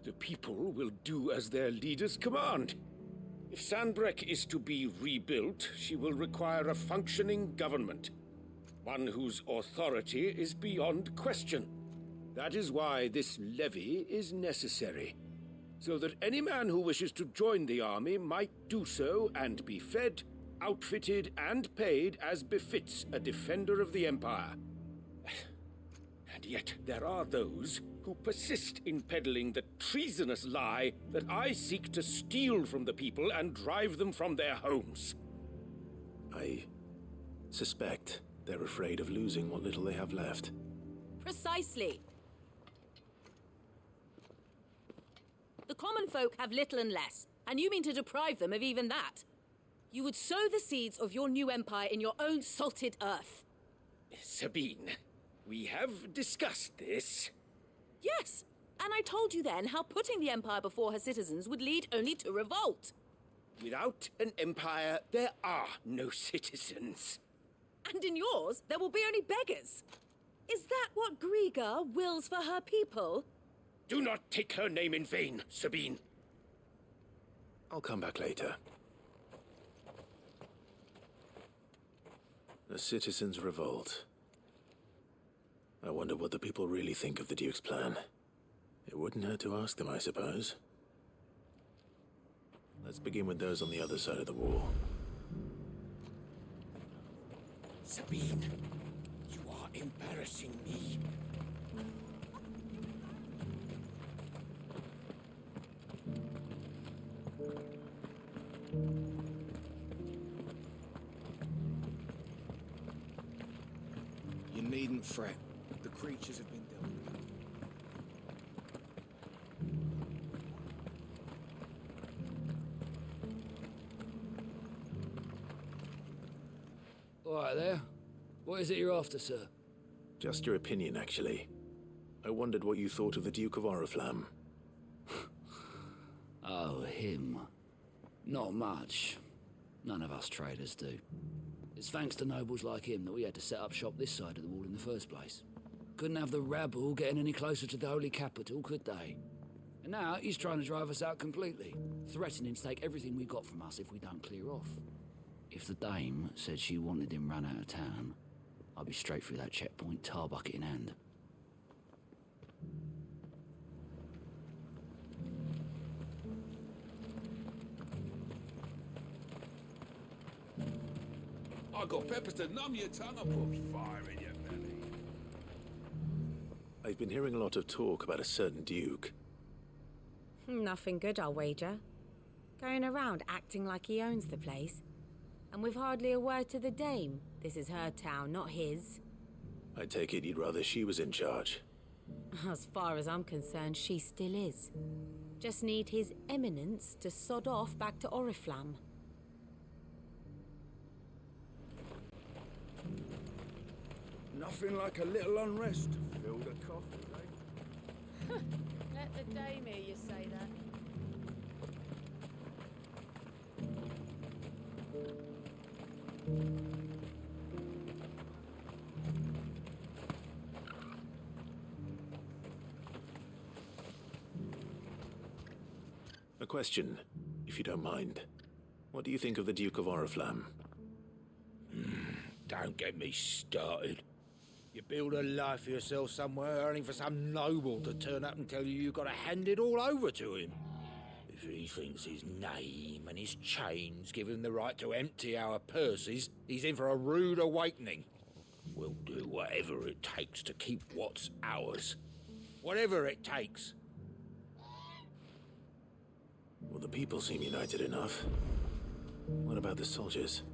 The people will do as their leaders command. If Sanbreque is to be rebuilt, she will require a functioning government. One whose authority is beyond question. That is why this levy is necessary. So that any man who wishes to join the army might do so and be fed, outfitted, and paid as befits a defender of the Empire. And yet there are those who persist in peddling the treasonous lie that I seek to steal from the people and drive them from their homes. I suspect they're afraid of losing what little they have left. Precisely. The common folk have little and less, and you mean to deprive them of even that. You would sow the seeds of your new empire in your own salted earth. Sabine, we have discussed this. Yes, and I told you then how putting the empire before her citizens would lead only to revolt. Without an empire, there are no citizens. And in yours, there will be only beggars. Is that what Griga wills for her people? Do not take her name in vain, Sabine. I'll come back later. The citizens revolt. I wonder what the people really think of the Duke's plan. It wouldn't hurt to ask them, I suppose. Let's begin with those on the other side of the wall. Sabine, you are embarrassing me. You needn't fret. The creatures have been dealt with. All right there. What is it you're after, sir? Just your opinion, actually. I wondered what you thought of the Duke of Oriflamme. Oh, him. Not much. None of us traders do. It's thanks to nobles like him that we had to set up shop this side of the wall in the first place. Couldn't have the rabble getting any closer to the holy capital, could they? And now he's trying to drive us out completely, threatening to take everything we got from us if we don't clear off. If the dame said she wanted him run out of town, I'd be straight through that checkpoint, tar bucket in hand. I got peppers to numb your tongue and put fire in your belly. I've been hearing a lot of talk about a certain duke. Nothing good, I'll wager. Going around acting like he owns the place. And with hardly a word to the dame. This is her town, not his. I take it you'd rather she was in charge. As far as I'm concerned, she still is. Just need his eminence to sod off back to Oriflamme. Nothing like a little unrest to fill the coffin, eh? Let the dame hear you say that. A question, if you don't mind. What do you think of the Duke of Oriflamme? Don't get me started. You build a life for yourself somewhere, only for some noble to turn up and tell you you've got to hand it all over to him. If he thinks his name and his chains give him the right to empty our purses, he's in for a rude awakening. We'll do whatever it takes to keep what's ours. Whatever it takes. Well, the people seem united enough. What about the soldiers?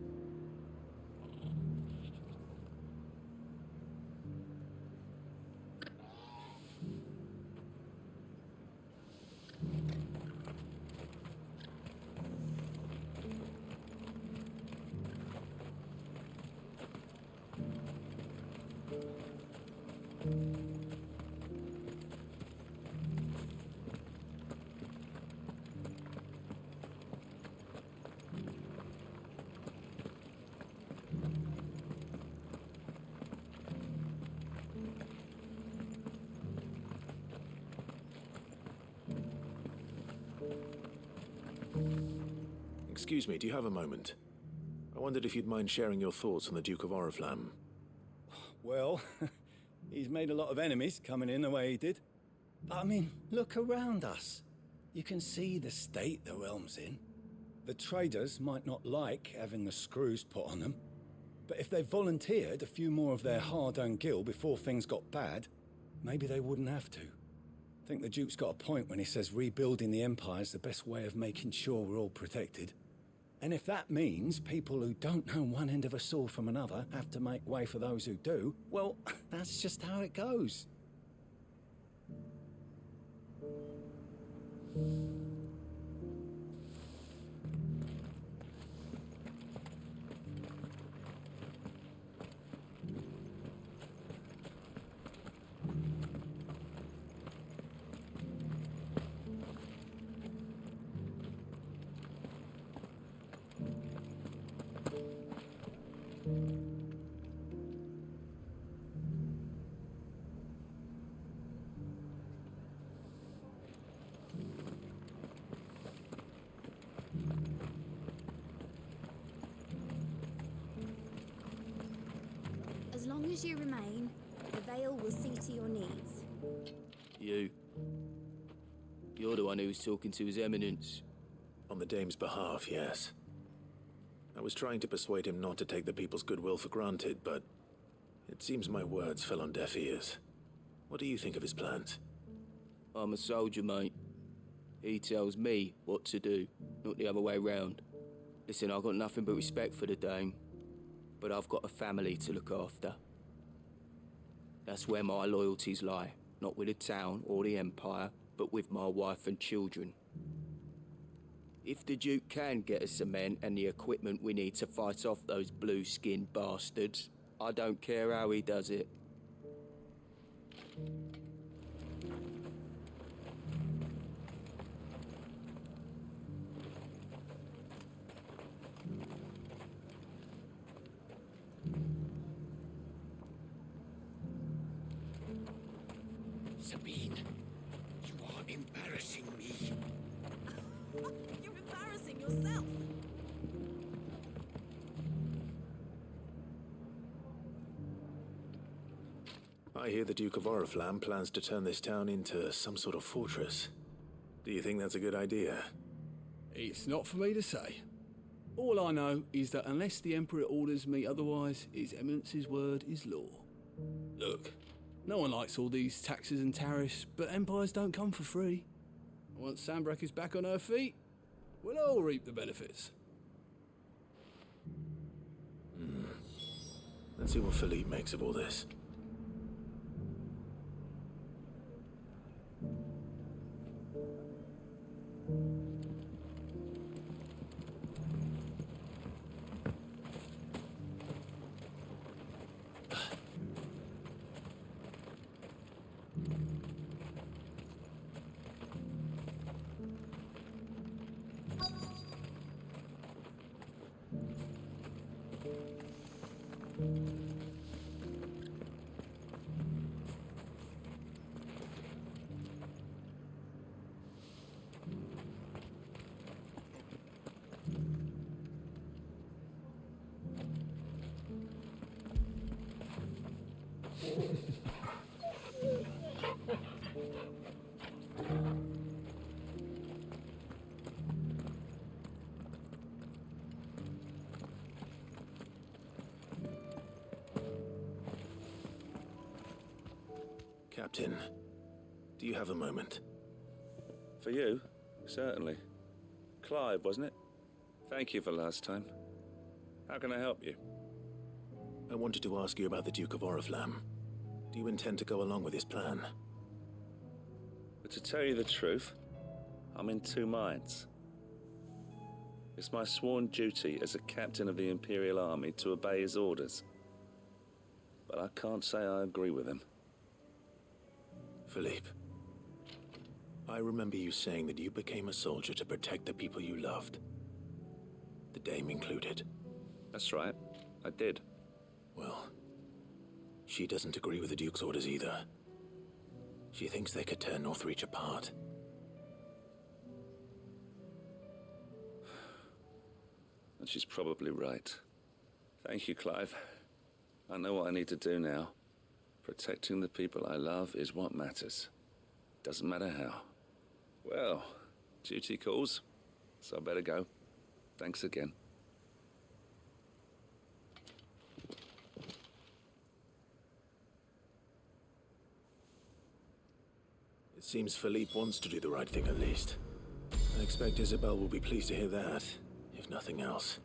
Excuse me, do you have a moment? I wondered if you'd mind sharing your thoughts on the Duke of Oriflamme. Well, he's made a lot of enemies coming in the way he did. But I mean, look around us. You can see the state the realm's in. The traders might not like having the screws put on them, but if they volunteered a few more of their hard-earned gil before things got bad, maybe they wouldn't have to. I think the Duke's got a point when he says rebuilding the Empire's the best way of making sure we're all protected. And if that means people who don't know one end of a sword from another have to make way for those who do, well, that's just how it goes. As long as you remain, the Veil will see to your needs. You're the one who was talking to His Eminence. On the dame's behalf, yes. I was trying to persuade him not to take the people's goodwill for granted, but it seems my words fell on deaf ears. What do you think of his plans? I'm a soldier, mate. He tells me what to do, not the other way round. Listen, I've got nothing but respect for the dame, but I've got a family to look after. That's where my loyalties lie, not with the town or the Empire, but with my wife and children. If the Duke can get us the men and the equipment we need to fight off those blue-skinned bastards, I don't care how he does it. Sabine. You are embarrassing me. You're embarrassing yourself. I hear the Duke of Oriflamme plans to turn this town into some sort of fortress. Do you think that's a good idea? It's not for me to say. All I know is that unless the Emperor orders me otherwise, His Eminence's word is law. Look, no one likes all these taxes and tariffs, but empires don't come for free. Once Sanbreque is back on her feet, we'll all reap the benefits. Let's see what Philippe makes of all this. Captain, do you have a moment? For you? Certainly. Clive, wasn't it? Thank you for last time. How can I help you? I wanted to ask you about the Duke of Oriflamme. Do you intend to go along with his plan? But to tell you the truth, I'm in two minds. It's my sworn duty as a captain of the Imperial Army to obey his orders. But I can't say I agree with him. Philippe, I remember you saying that you became a soldier to protect the people you loved. The Dame included. That's right, I did. Well, she doesn't agree with the Duke's orders either. She thinks they could tear Northreach apart. And she's probably right. Thank you, Clive. I know what I need to do now. Protecting the people I love is what matters. Doesn't matter how. Well, duty calls, so I better go. Thanks again. It seems Philippe wants to do the right thing at least. I expect Isabel will be pleased to hear that, if nothing else.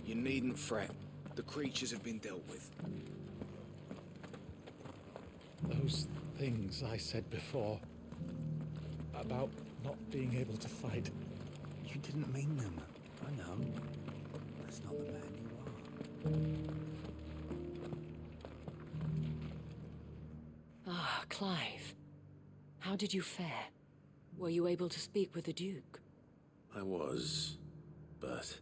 You needn't fret. The creatures have been dealt with. Those things I said before about not being able to fight. You didn't mean them. I know. That's not the man you are. Ah, Clive. How did you fare? Were you able to speak with the Duke? I was, but...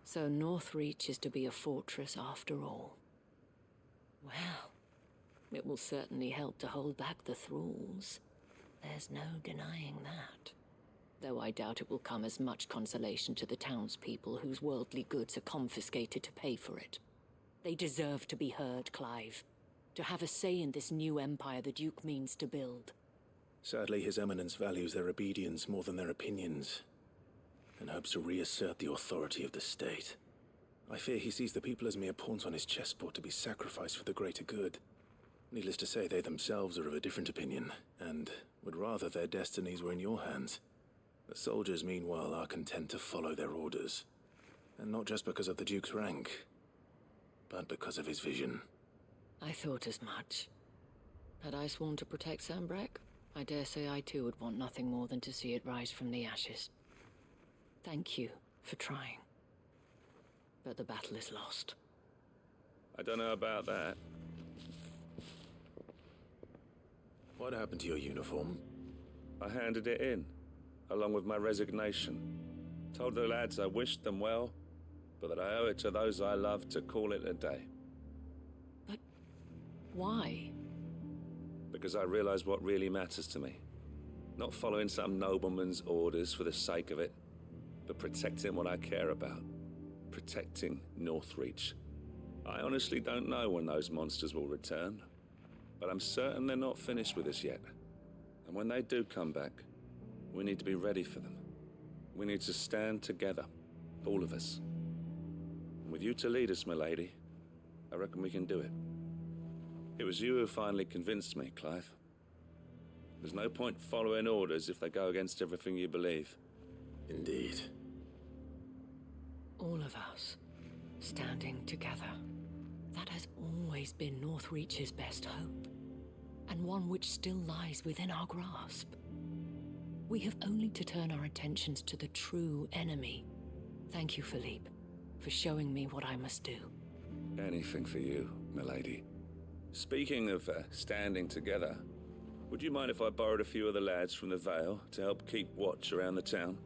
So Northreach is to be a fortress after all. Well, it will certainly help to hold back the thralls. There's no denying that. Though I doubt it will come as much consolation to the townspeople whose worldly goods are confiscated to pay for it. They deserve to be heard, Clive. To have a say in this new empire the Duke means to build. Sadly, His Eminence values their obedience more than their opinions, and hopes to reassert the authority of the state. I fear he sees the people as mere pawns on his chessboard to be sacrificed for the greater good. Needless to say, they themselves are of a different opinion, and would rather their destinies were in your hands. The soldiers, meanwhile, are content to follow their orders. And not just because of the Duke's rank, but because of his vision. I thought as much. Had I sworn to protect Sambrek, I dare say I too would want nothing more than to see it rise from the ashes. Thank you for trying. But the battle is lost. I don't know about that. What happened to your uniform? I handed it in, along with my resignation. Told the lads I wished them well, but that I owe it to those I love to call it a day. But why? Because I realize what really matters to me. Not following some nobleman's orders for the sake of it, but protecting what I care about. Protecting Northreach. I honestly don't know when those monsters will return, but I'm certain they're not finished with us yet. And when they do come back, we need to be ready for them. We need to stand together, all of us. And with you to lead us, milady, I reckon we can do it. It was you who finally convinced me, Clive. There's no point following orders if they go against everything you believe. Indeed. All of us, standing together. That has always been Northreach's best hope, and one which still lies within our grasp. We have only to turn our attentions to the true enemy. Thank you, Philippe, for showing me what I must do. Anything for you, milady. Speaking of standing together, would you mind if I borrowed a few of the lads from the Vale to help keep watch around the town?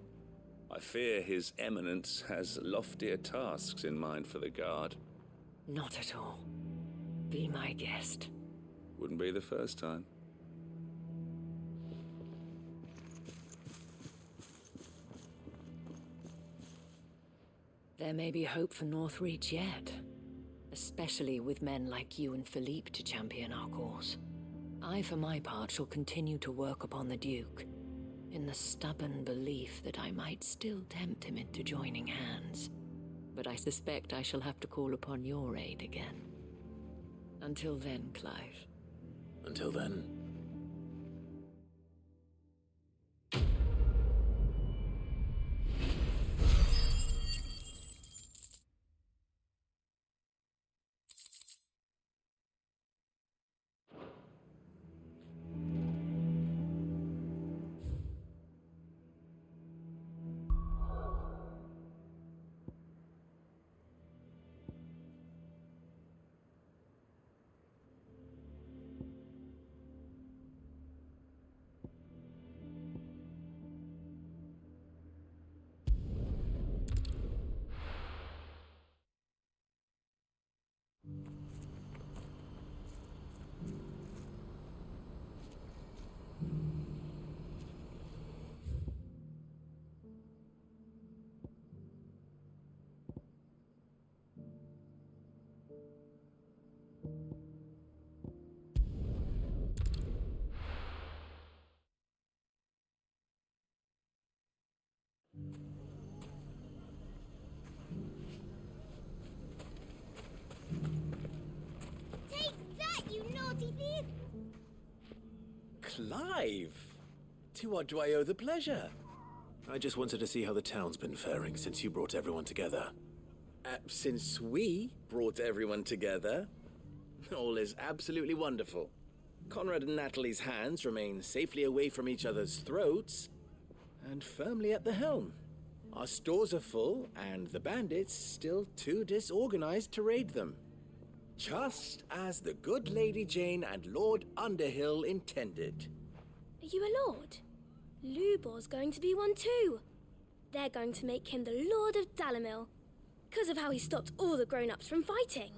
I fear His Eminence has loftier tasks in mind for the guard. Not at all. Be my guest. Wouldn't be the first time. There may be hope for Northreach yet, especially with men like you and Philippe to champion our cause. I, for my part, shall continue to work upon the Duke, in the stubborn belief that I might still tempt him into joining hands. But I suspect I shall have to call upon your aid again. Until then, Clive. Until then. Clive! To what do I owe the pleasure? I just wanted to see how the town's been faring since you brought everyone together. Since we brought everyone together, all is absolutely wonderful. Conrad and Natalie's hands remain safely away from each other's throats, and firmly at the helm. Our stores are full, and the bandits still too disorganized to raid them. Just as the good Lady Jane and Lord Underhill intended. Are you a lord? Lubor's going to be one too. They're going to make him the Lord of Dalimil, because of how he stopped all the grown-ups from fighting.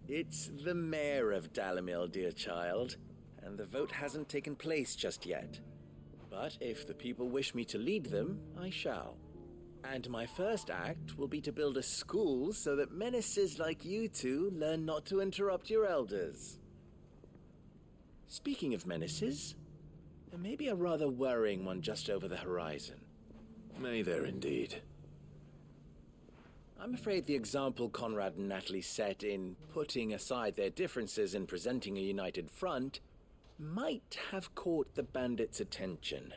It's the mayor of Dalimil, dear child, and the vote hasn't taken place just yet. But if the people wish me to lead them, I shall. And my first act will be to build a school so that menaces like you two learn not to interrupt your elders. Speaking of menaces, there may be a rather worrying one just over the horizon. May there indeed. I'm afraid the example Conrad and Natalie set in putting aside their differences and presenting a united front might have caught the bandits' attention.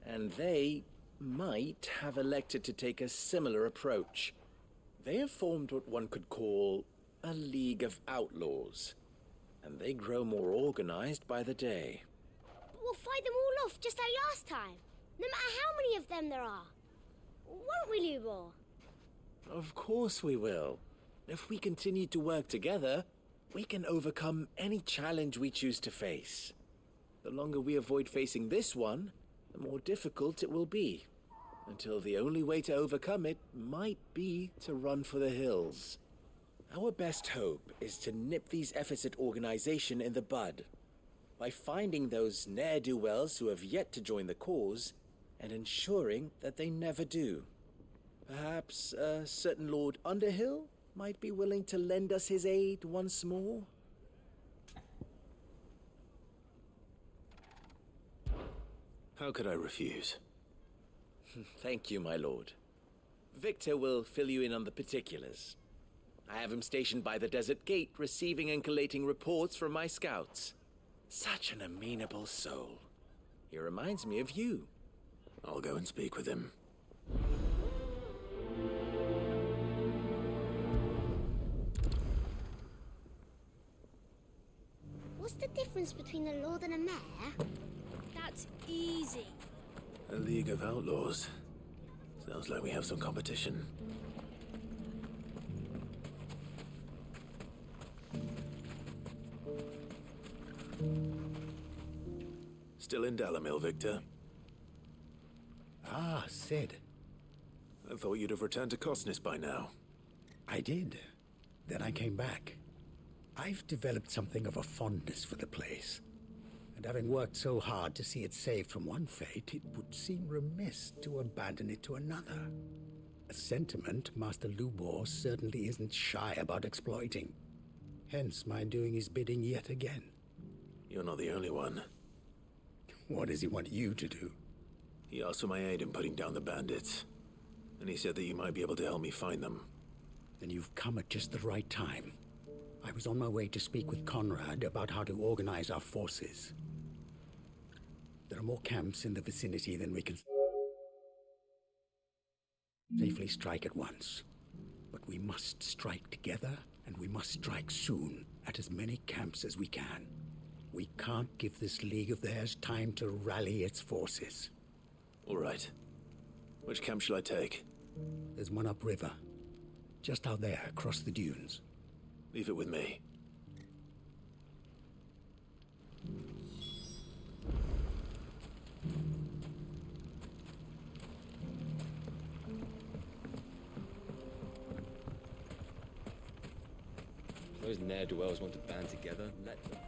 And they might have elected to take a similar approach. They have formed what one could call a League of Outlaws, and they grow more organized by the day. We'll fight them all off just like last time, no matter how many of them there are. Won't we, Lubor? Of course we will. If we continue to work together, we can overcome any challenge we choose to face. The longer we avoid facing this one, the more difficult it will be, until the only way to overcome it might be to run for the hills. Our best hope is to nip these efforts at organization in the bud, by finding those ne'er-do-wells who have yet to join the cause, and ensuring that they never do. Perhaps a certain Lord Underhill might be willing to lend us his aid once more? How could I refuse? Thank you, my lord. Victor will fill you in on the particulars. I have him stationed by the desert gate, receiving and collating reports from my scouts. Such an amenable soul. He reminds me of you. I'll go and speak with him. What's the difference between a lord and a mayor? That's easy. A League of Outlaws. Sounds like we have some competition. Still in Dalamil, Victor? Ah, Sid. I thought you'd have returned to Cosnis by now. I did. Then I came back. I've developed something of a fondness for the place. And having worked so hard to see it saved from one fate, it would seem remiss to abandon it to another. A sentiment Master Lubor certainly isn't shy about exploiting. Hence my doing his bidding yet again. You're not the only one. What does he want you to do? He asked for my aid in putting down the bandits. And he said that you might be able to help me find them. Then you've come at just the right time. I was on my way to speak with Conrad about how to organize our forces. There are more camps in the vicinity than we can safely strike at once. But we must strike together, and we must strike soon at as many camps as we can. We can't give this league of theirs time to rally its forces. All right. Which camp shall I take? There's one upriver. Just out there, across the dunes. Leave it with me. Those ne'er-do-wells want to band together. Let them.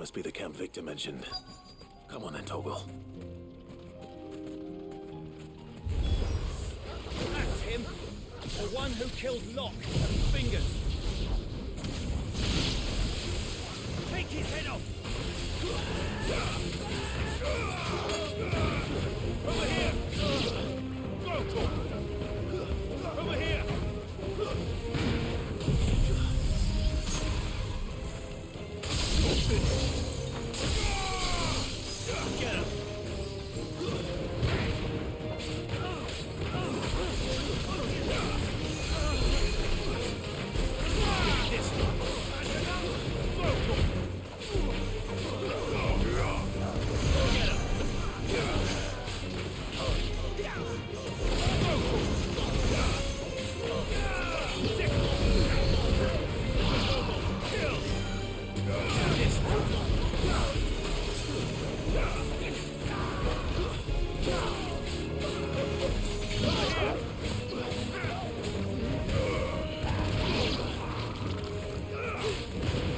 must be the camp Victor mentioned. Come on then, Toggle. That's him! The one who killed Locke and Fingers! Take his head off! Over here! Go, Toggle! Over here!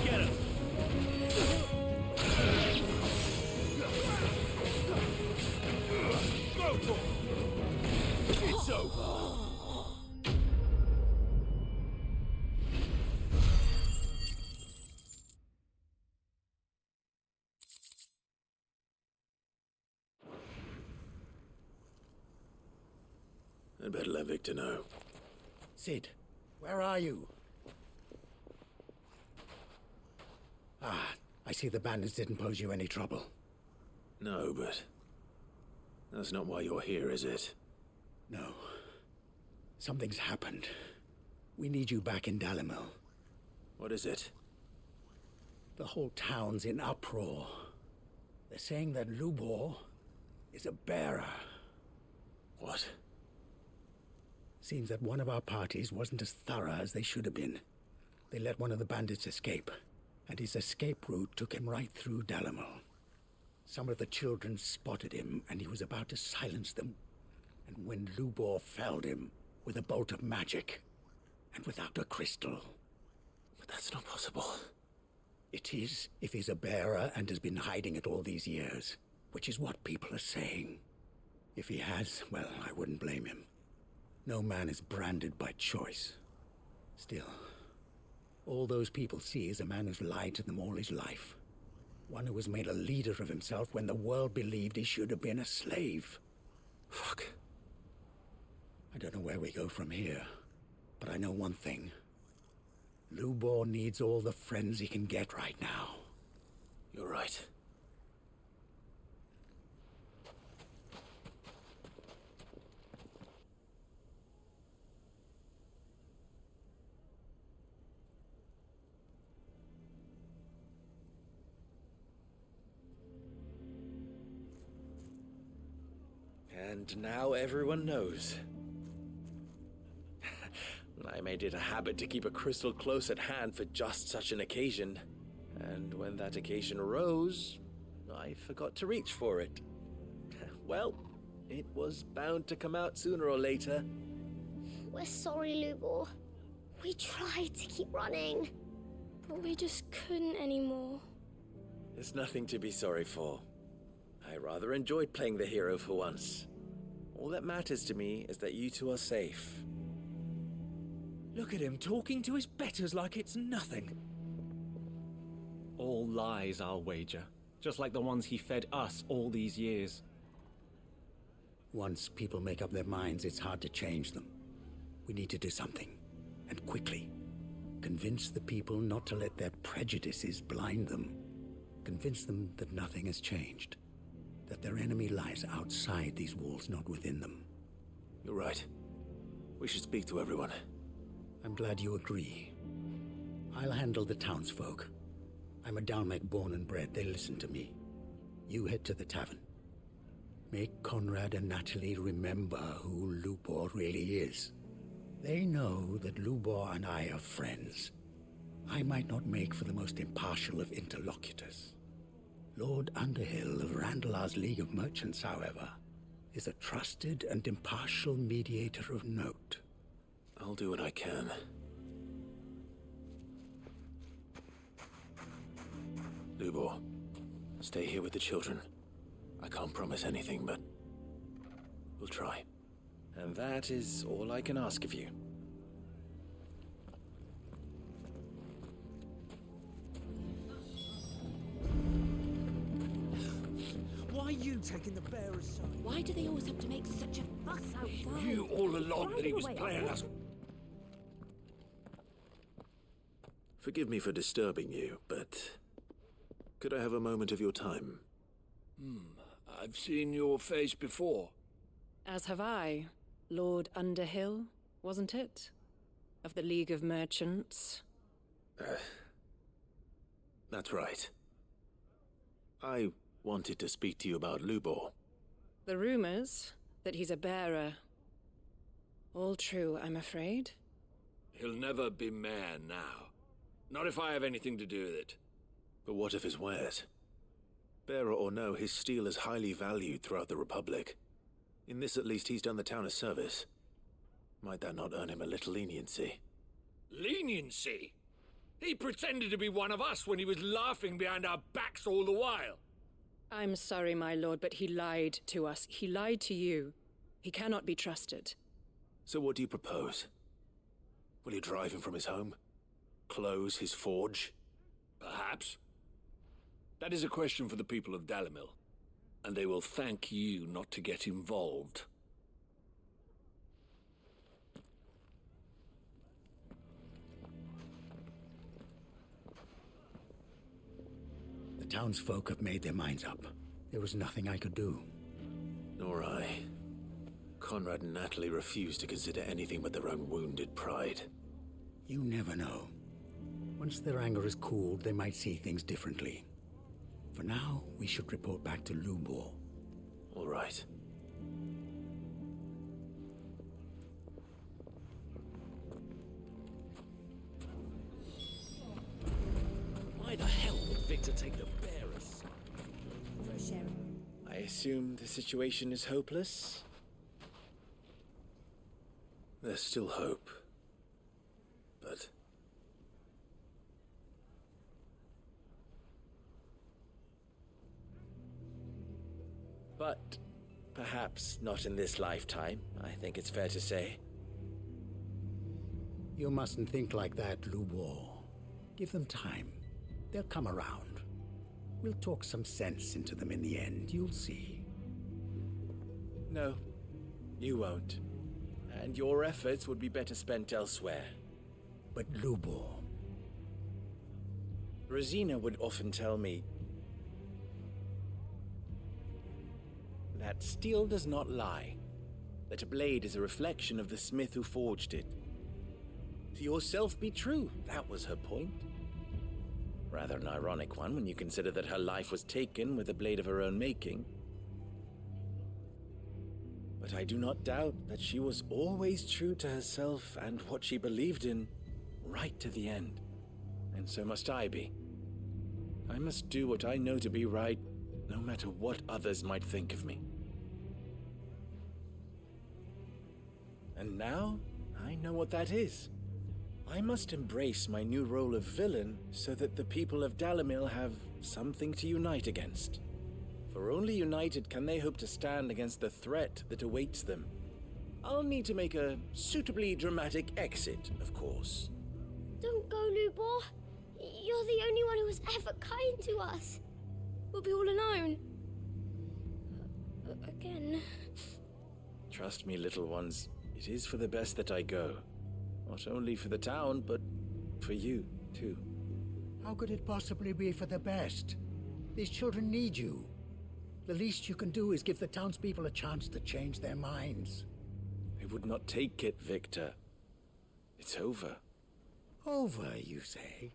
Get him! It's over. I'd better let Victor know. Sid, where are you? Ah, I see the bandits didn't pose you any trouble. No, but that's not why you're here, is it? No. Something's happened. We need you back in Dalimil. What is it? The whole town's in uproar. They're saying that Lubor is a bearer. What? Seems that one of our parties wasn't as thorough as they should have been. They let one of the bandits escape, and his escape route took him right through Dalimil. Some of the children spotted him, and he was about to silence them. And when Lubor felled him with a bolt of magic, and without a crystal. But that's not possible. It is, if he's a bearer and has been hiding it all these years, which is what people are saying. If he has, well, I wouldn't blame him. No man is branded by choice. Still, all those people see is a man who's lied to them all his life. One who has made a leader of himself when the world believed he should have been a slave. Fuck. I don't know where we go from here, but I know one thing. Lubor needs all the friends he can get right now. You're right. And now everyone knows. I made it a habit to keep a crystal close at hand for just such an occasion. And when that occasion arose, I forgot to reach for it. Well, it was bound to come out sooner or later. We're sorry, Lubor. We tried to keep running, but we just couldn't anymore. There's nothing to be sorry for. I rather enjoyed playing the hero for once. All that matters to me is that you two are safe. Look at him talking to his betters like it's nothing. All lies, I'll wager. Just like the ones he fed us all these years. Once people make up their minds, it's hard to change them. We need to do something, and quickly. Convince the people not to let their prejudices blind them. Convince them that nothing has changed. That their enemy lies outside these walls, not within them. You're right. We should speak to everyone. I'm glad you agree. I'll handle the townsfolk. I'm a Dalmec born and bred. They listen to me. You head to the tavern. Make Conrad and Natalie remember who Lubor really is. They know that Lubor and I are friends. I might not make for the most impartial of interlocutors. Lord Underhill of Randalar's League of Merchants, however, is a trusted and impartial mediator of note. I'll do what I can. Stay here with the children. I can't promise anything, but we'll try. And that is all I can ask of you. Why are you taking the bearer's side? Why do they always have to make such a fuss outside? You all along that he was playing us. Forgive me for disturbing you, but could I have a moment of your time? I've seen your face before. As have I. Lord Underhill, wasn't it? Of the League of Merchants. That's right. I wanted to speak to you about Lubor. The rumors that he's a bearer. All true, I'm afraid. He'll never be mayor now. Not if I have anything to do with it. But what of his wares? Bearer or no, his steel is highly valued throughout the Republic. In this at least, he's done the town a service. Might that not earn him a little leniency? Leniency? He pretended to be one of us when he was laughing behind our backs all the while. I'm sorry, my lord, but he lied to us. He lied to you. He cannot be trusted. So what do you propose? Will you drive him from his home? Close his forge? Perhaps. That is a question for the people of Dalimil, and they will thank you not to get involved. The townsfolk have made their minds up. There was nothing I could do. Nor I. Conrad and Natalie refused to consider anything but their own wounded pride. You never know. Once their anger is cooled, they might see things differently. For now, we should report back to Lubor. All right. Why the hell would Victor take the bearers? For a sheriff. I assume the situation is hopeless? There's still hope. But But perhaps not in this lifetime, I think it's fair to say. You mustn't think like that, Lubor. Give them time. They'll come around. We'll talk some sense into them in the end, you'll see. No, you won't. And your efforts would be better spent elsewhere. But Lubor... Rosina would often tell me that steel does not lie, that a blade is a reflection of the smith who forged it. To yourself be true, that was her point. Rather an ironic one when you consider that her life was taken with a blade of her own making. But I do not doubt that she was always true to herself and what she believed in, right to the end. And so must I be. I must do what I know to be right, no matter what others might think of me. And now, I know what that is. I must embrace my new role of villain so that the people of Dalimil have something to unite against. For only united can they hope to stand against the threat that awaits them. I'll need to make a suitably dramatic exit, of course. Don't go, Lubor. You're the only one who was ever kind to us. We'll be all alone. Again. Trust me, little ones. It is for the best that I go. Not only for the town, but for you, too. How could it possibly be for the best? These children need you. The least you can do is give the townspeople a chance to change their minds. They would not take it, Victor. It's over. Over, you say?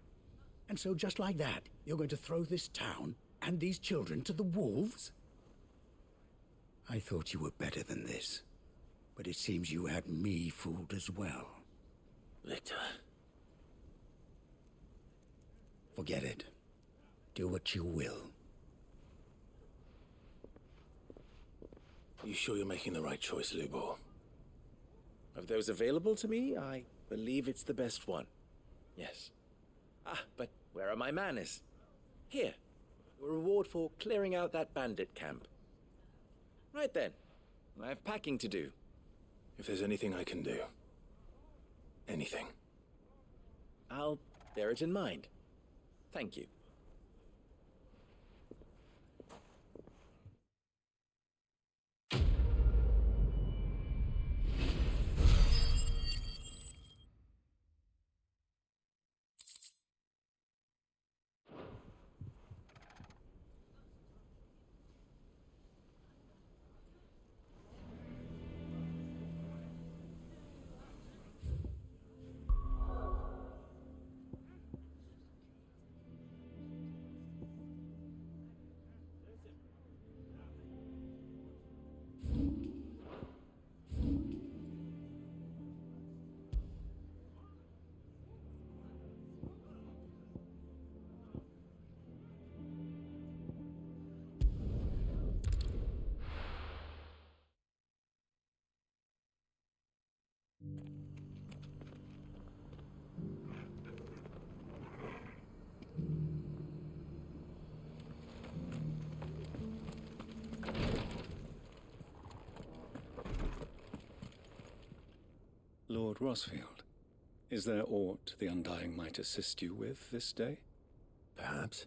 And so just like that, you're going to throw this town and these children to the wolves? I thought you were better than this. But it seems you had me fooled as well. Victor. Forget it. Do what you will. You sure you're making the right choice, Lubor? Of those available to me, I believe it's the best one. Yes. Ah, but where are my manners? Here. A reward for clearing out that bandit camp. Right then. I have packing to do. If there's anything I can do. Anything. I'll bear it in mind. Thank you. Lord Rosfield, is there aught the Undying might assist you with this day? Perhaps.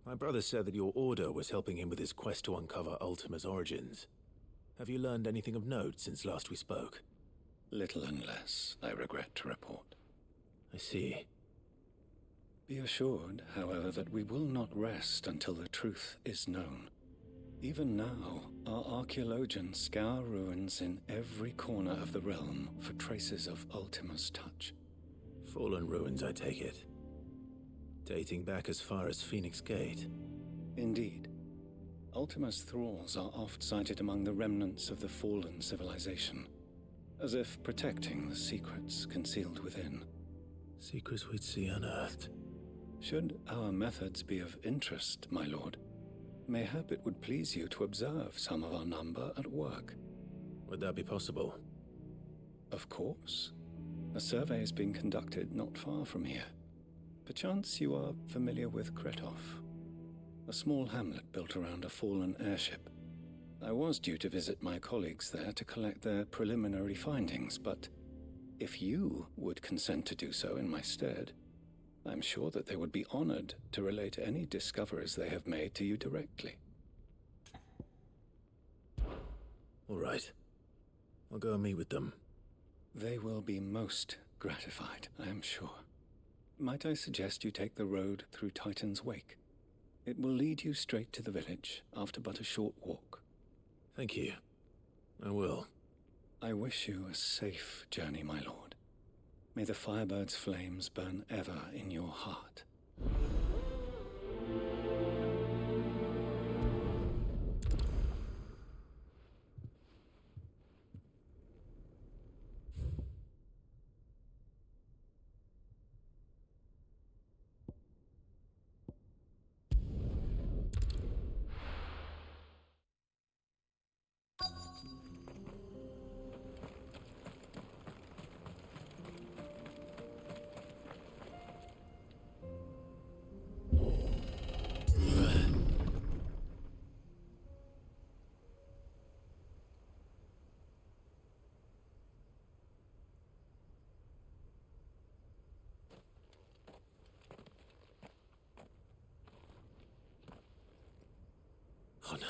My brother said that your order was helping him with his quest to uncover Ultima's origins. Have you learned anything of note since last we spoke? Little and less, I regret to report. I see. Be assured, however, that we will not rest until the truth is known. Even now, our archaeologians scour ruins in every corner of the realm for traces of Ultima's touch. Fallen ruins, I take it. Dating back as far as Phoenix Gate. Indeed. Ultima's thralls are oft sighted among the remnants of the fallen civilization, as if protecting the secrets concealed within. Secrets we'd see unearthed. Should our methods be of interest, my lord, mayhap it would please you to observe some of our number at work. Would that be possible? Of course. A survey is being conducted not far from here. Perchance you are familiar with Kretov, a small hamlet built around a fallen airship. I was due to visit my colleagues there to collect their preliminary findings, but if you would consent to do so in my stead, I'm sure that they would be honored to relate any discoveries they have made to you directly. All right. I'll go and meet with them. They will be most gratified, I am sure. Might I suggest you take the road through Titan's Wake? It will lead you straight to the village after but a short walk. Thank you. I will. I wish you a safe journey, my lord. May the Firebird's flames burn ever in your heart. Oh no.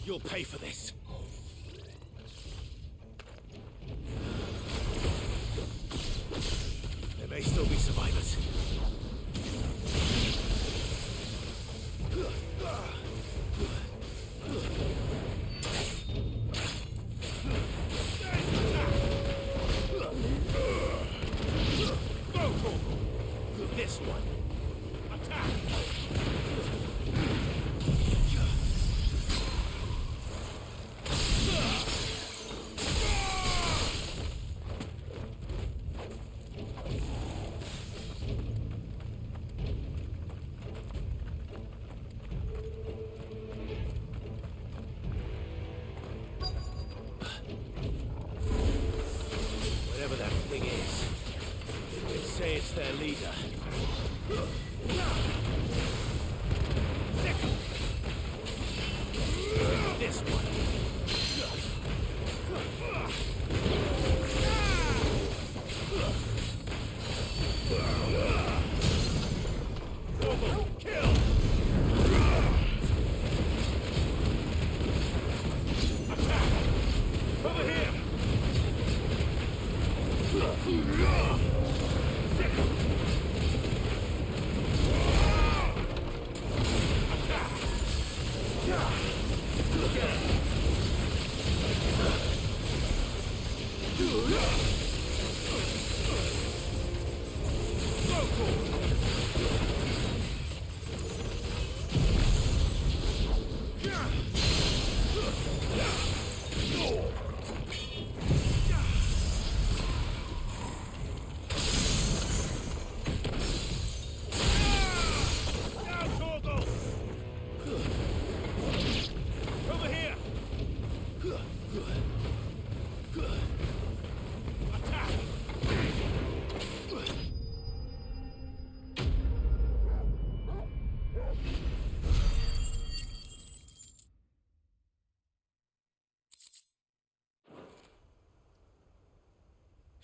You'll pay for this. There may still be survivors. This one. Attack! Whatever that thing is.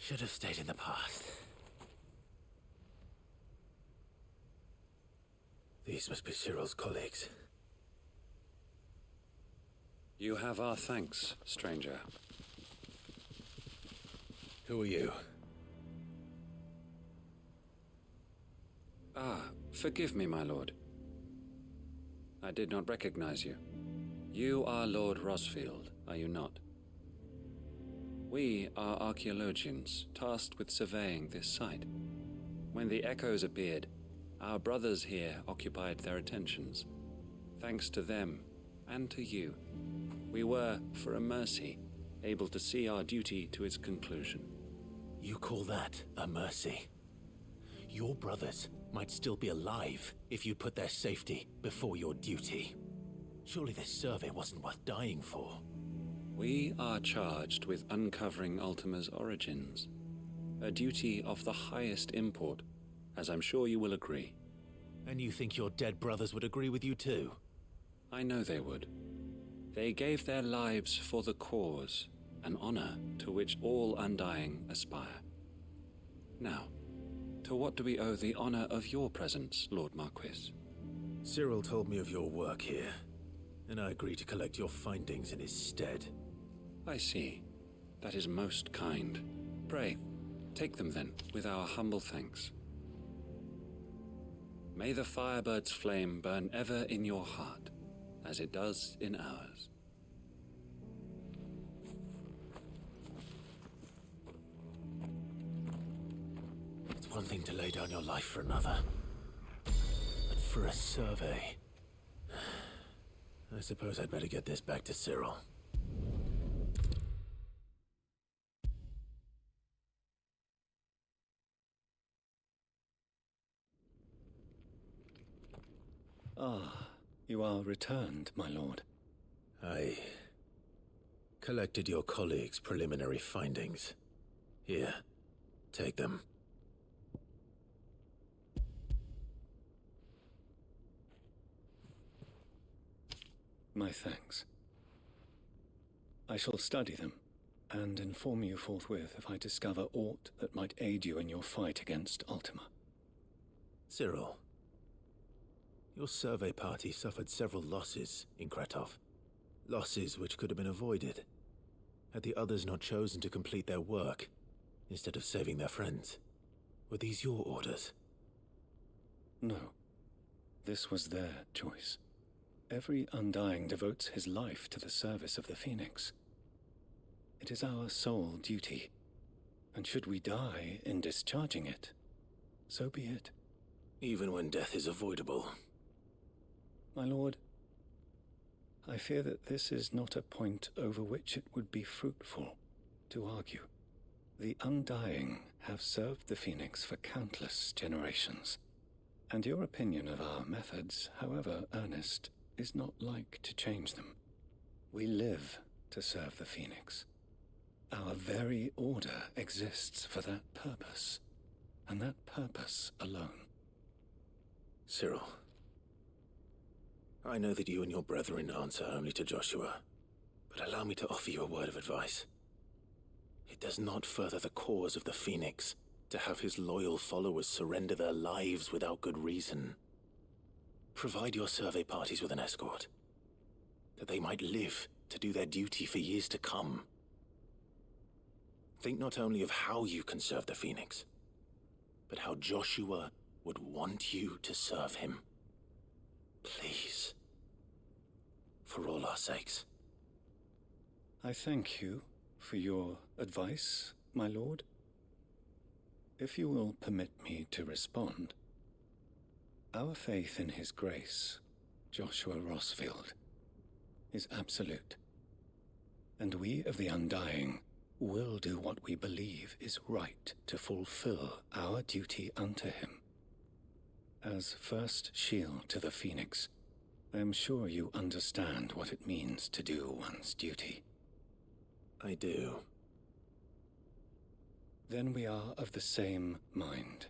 Should have stayed in the past. These must be Cyril's colleagues. You have our thanks, stranger. Who are you? Ah, forgive me, my lord. I did not recognize you. You are Lord Rosfield, are you not? We are archaeologians tasked with surveying this site. When the echoes appeared, our brothers here occupied their attentions. Thanks to them, and to you, we were, for a mercy, able to see our duty to its conclusion. You call that a mercy? Your brothers might still be alive if you put their safety before your duty. Surely this survey wasn't worth dying for. We are charged with uncovering Ultima's origins. A duty of the highest import, as I'm sure you will agree. And you think your dead brothers would agree with you too? I know they would. They gave their lives for the cause, an honor to which all Undying aspire. Now, to what do we owe the honor of your presence, Lord Marquis? Cyril told me of your work here, and I agreed to collect your findings in his stead. I see. That is most kind. Pray, take them then, with our humble thanks. May the Firebird's flame burn ever in your heart, as it does in ours. It's one thing to lay down your life for another, but for a survey... I suppose I'd better get this back to Cyril. Ah, you are returned, my lord. I collected your colleagues' preliminary findings. Here, take them. My thanks. I shall study them, and inform you forthwith if I discover aught that might aid you in your fight against Ultima. Cyril, your survey party suffered several losses in Kretov. Losses which could have been avoided, had the others not chosen to complete their work, instead of saving their friends. Were these your orders? No. This was their choice. Every Undying devotes his life to the service of the Phoenix. It is our sole duty, and should we die in discharging it, so be it. Even when death is avoidable. My lord, I fear that this is not a point over which it would be fruitful to argue. The Undying have served the Phoenix for countless generations, and your opinion of our methods, however earnest, is not like to change them. We live to serve the Phoenix. Our very order exists for that purpose, and that purpose alone. Cyril, I know that you and your brethren answer only to Joshua, but allow me to offer you a word of advice. It does not further the cause of the Phoenix to have his loyal followers surrender their lives without good reason. Provide your survey parties with an escort, that they might live to do their duty for years to come. Think not only of how you can serve the Phoenix, but how Joshua would want you to serve him. Please. For all our sakes. I thank you for your advice, my lord. If you will permit me to respond, our faith in his grace, Joshua Rosfield, is absolute, and we of the Undying will do what we believe is right to fulfill our duty unto him. As first shield to the Phoenix, I am sure you understand what it means to do one's duty. I do. Then we are of the same mind,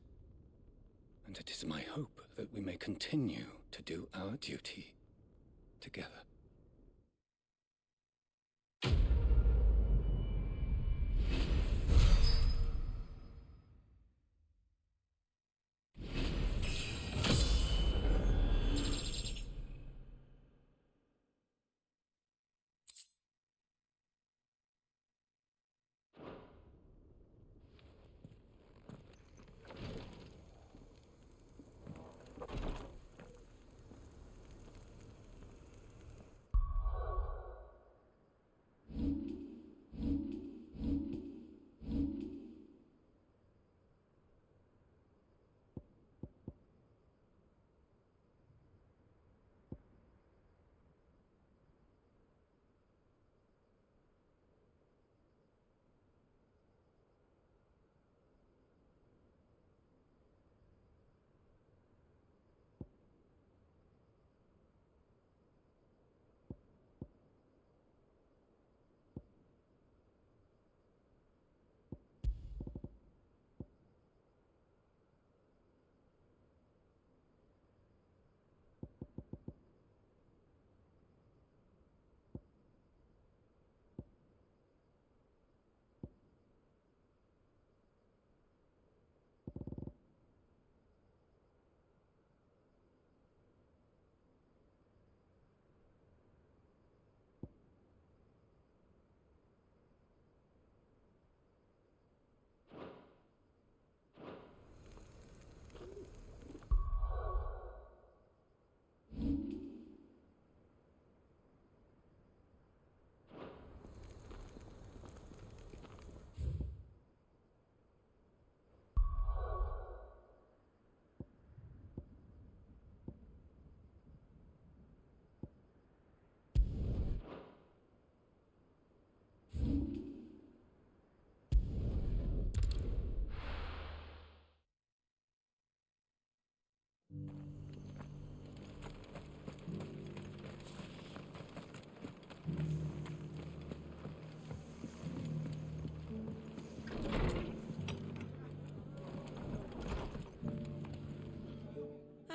and it is my hope that we may continue to do our duty together.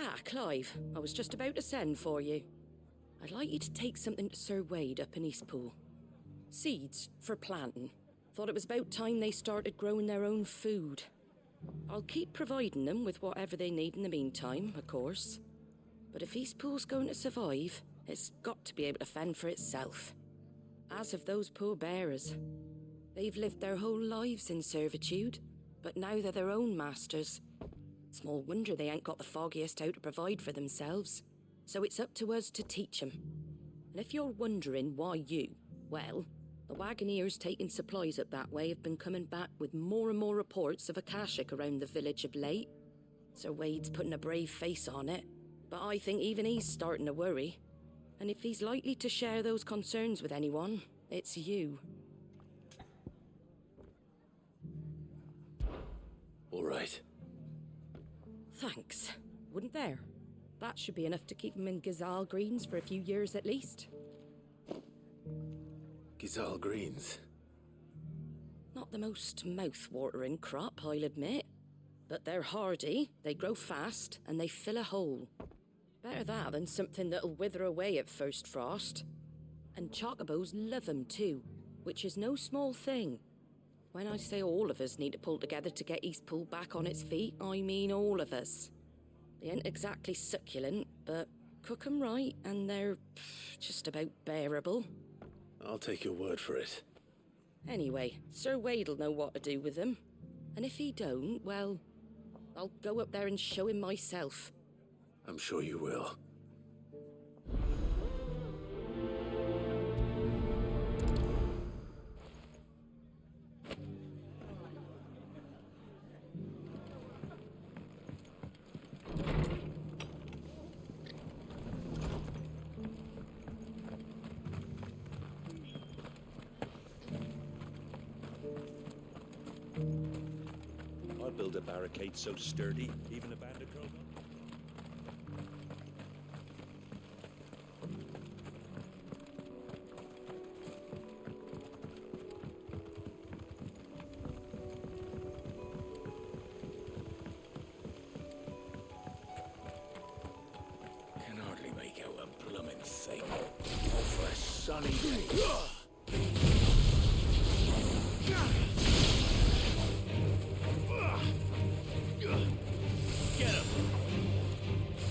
Ah, Clive, I was just about to send for you. I'd like you to take something to Sir Wade up in Eastpool. Seeds for planting. Thought it was about time they started growing their own food. I'll keep providing them with whatever they need in the meantime, of course. But if Eastpool's going to survive, it's got to be able to fend for itself. As have those poor bearers. They've lived their whole lives in servitude, but now they're their own masters. Small wonder they ain't got the foggiest how to provide for themselves. So it's up to us to teach them. And if you're wondering why you, well, the Wagoneers taking supplies up that way have been coming back with more and more reports of Akashic around the village of late. Sir Wade's putting a brave face on it, but I think even he's starting to worry. And if he's likely to share those concerns with anyone, it's you. All right. Thanks. Wouldn't there? That should be enough to keep him in Gazal Greens for a few years at least. Gazal Greens? Not the most mouth-watering crop, I'll admit. But they're hardy, they grow fast, and they fill a hole. Better that than something that'll wither away at first frost. And chocobos love 'em too, which is no small thing. When I say all of us need to pull together to get Eastpool back on its feet, I mean all of us. They ain't exactly succulent, but cook 'em right and they're just about bearable. I'll take your word for it. Anyway, Sir Wade'll know what to do with them. And if he don't, well, I'll go up there and show him myself. I'm sure you will. I'd build a barricade so sturdy, even a bandicoot. Can hardly make out a bloomin' thing. Oh, for a sunny day. Get him!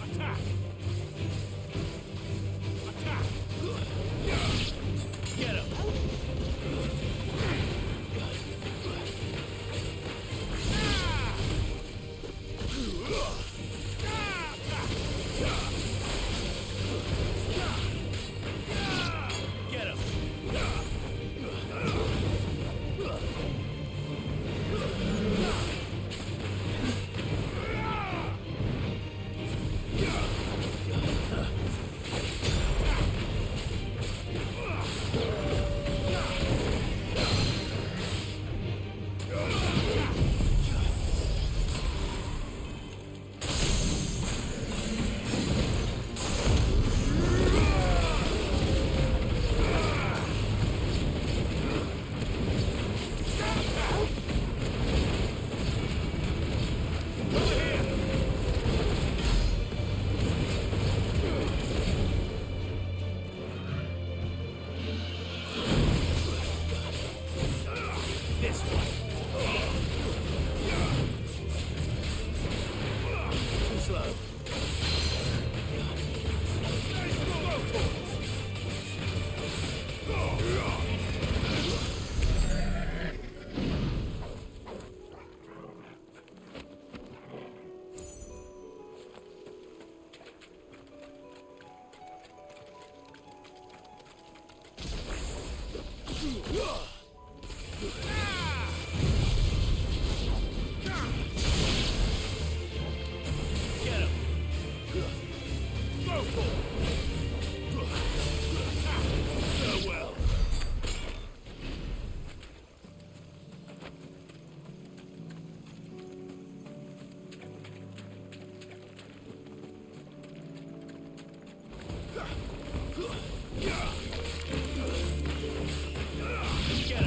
Attack! Attack! Get him! Get him! Get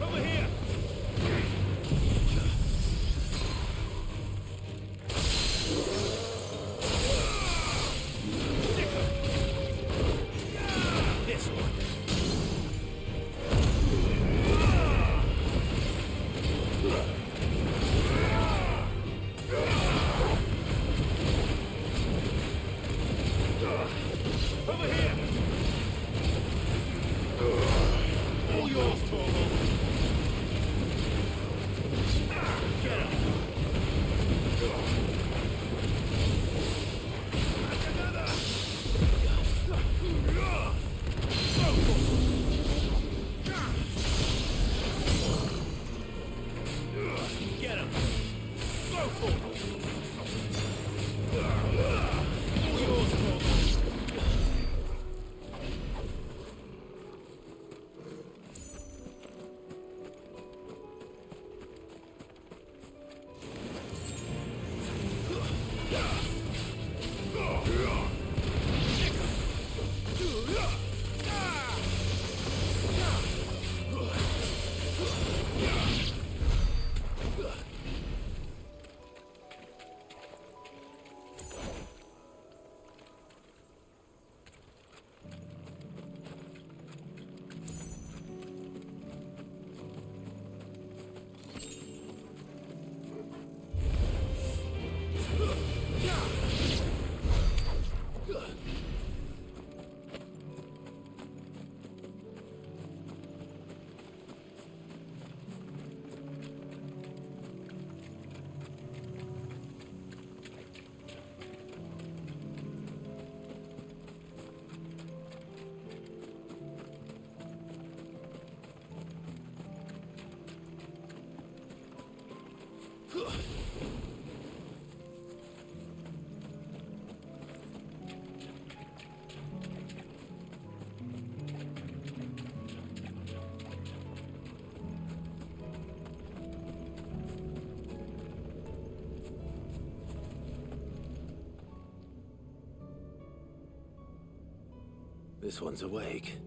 Over here! This one. Over here! All yours, Torvald! Get him! Another! Get him! Go for it! All yours, Torvald! This one's awake.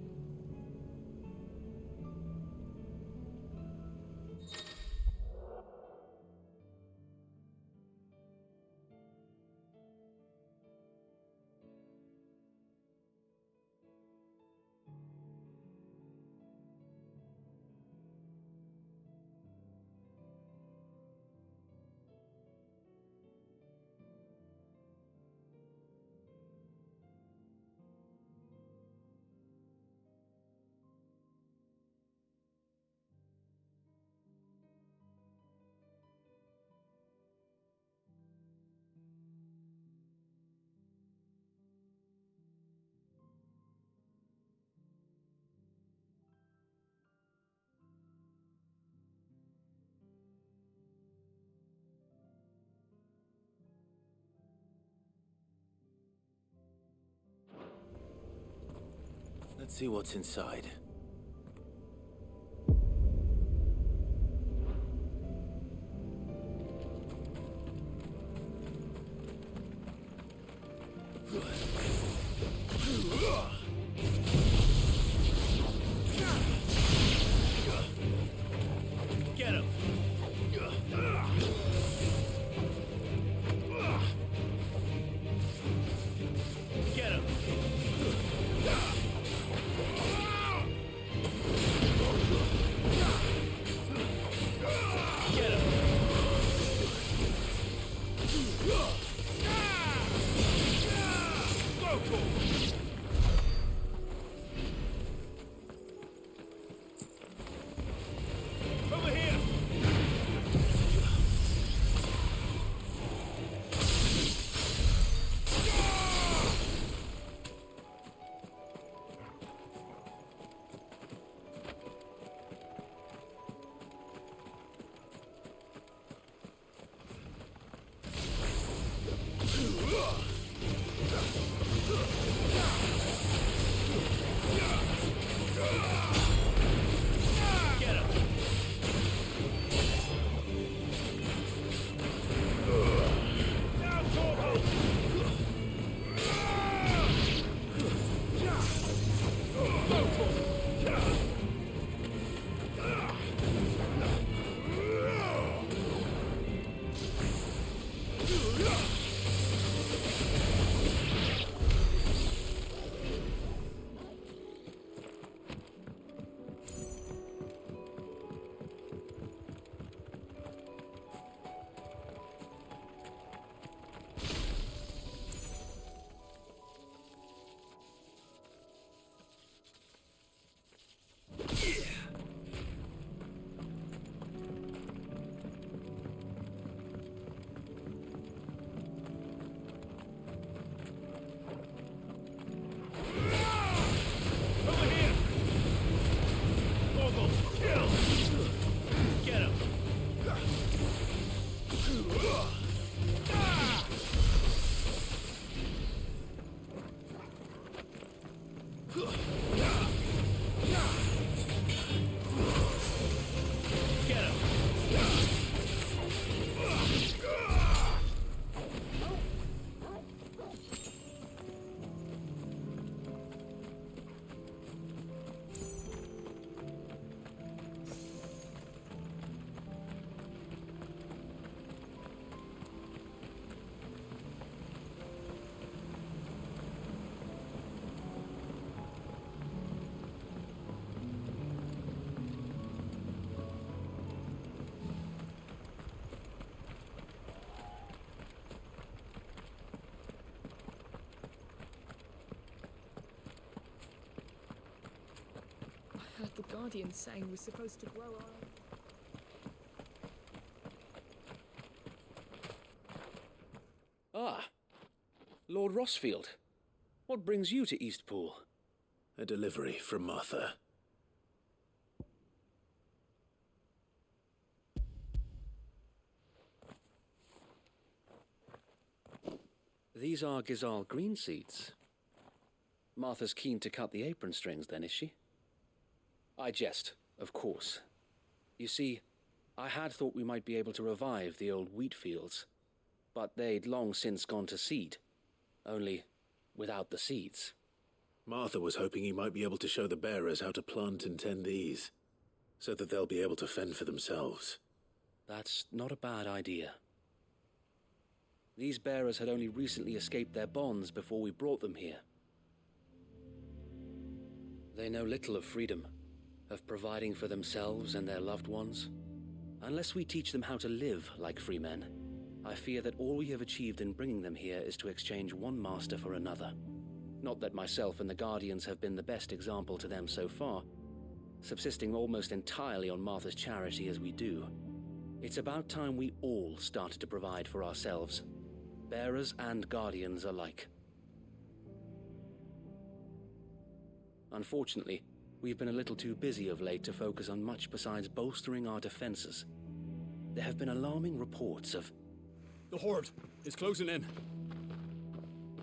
Let's see what's inside. Get him! Get him! I heard the Guardian saying we're supposed to grow our own. Ah, Lord Rossfield. What brings you to Eastpool? A delivery from Martha. These are Gizal green seeds. Martha's keen to cut the apron strings, then, is she? I jest, of course. You see, I had thought we might be able to revive the old wheat fields, but they'd long since gone to seed, only without the seeds. Martha was hoping he might be able to show the bearers how to plant and tend these, so that they'll be able to fend for themselves. That's not a bad idea. These bearers had only recently escaped their bonds before we brought them here. They know little of freedom, of providing for themselves and their loved ones. Unless we teach them how to live like free men, I fear that all we have achieved in bringing them here is to exchange one master for another. Not that myself and the Guardians have been the best example to them so far, subsisting almost entirely on Martha's charity as we do. It's about time we all started to provide for ourselves, bearers and Guardians alike. Unfortunately, we've been a little too busy of late to focus on much besides bolstering our defenses. There have been alarming reports of... The Horde is closing in.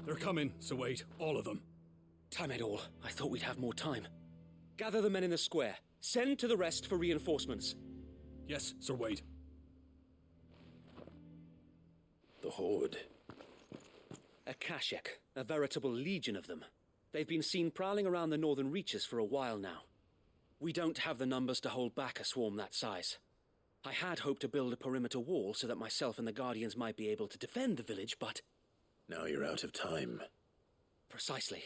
They're coming, so wait, all of them. Damn it all, I thought we'd have more time. Gather the men in the square. Send to the rest for reinforcements. Yes, Sir Wade. The Horde. A Kashek, a veritable legion of them. They've been seen prowling around the northern reaches for a while now. We don't have the numbers to hold back a swarm that size. I had hoped to build a perimeter wall so that myself and the Guardians might be able to defend the village, but... Now you're out of time. Precisely.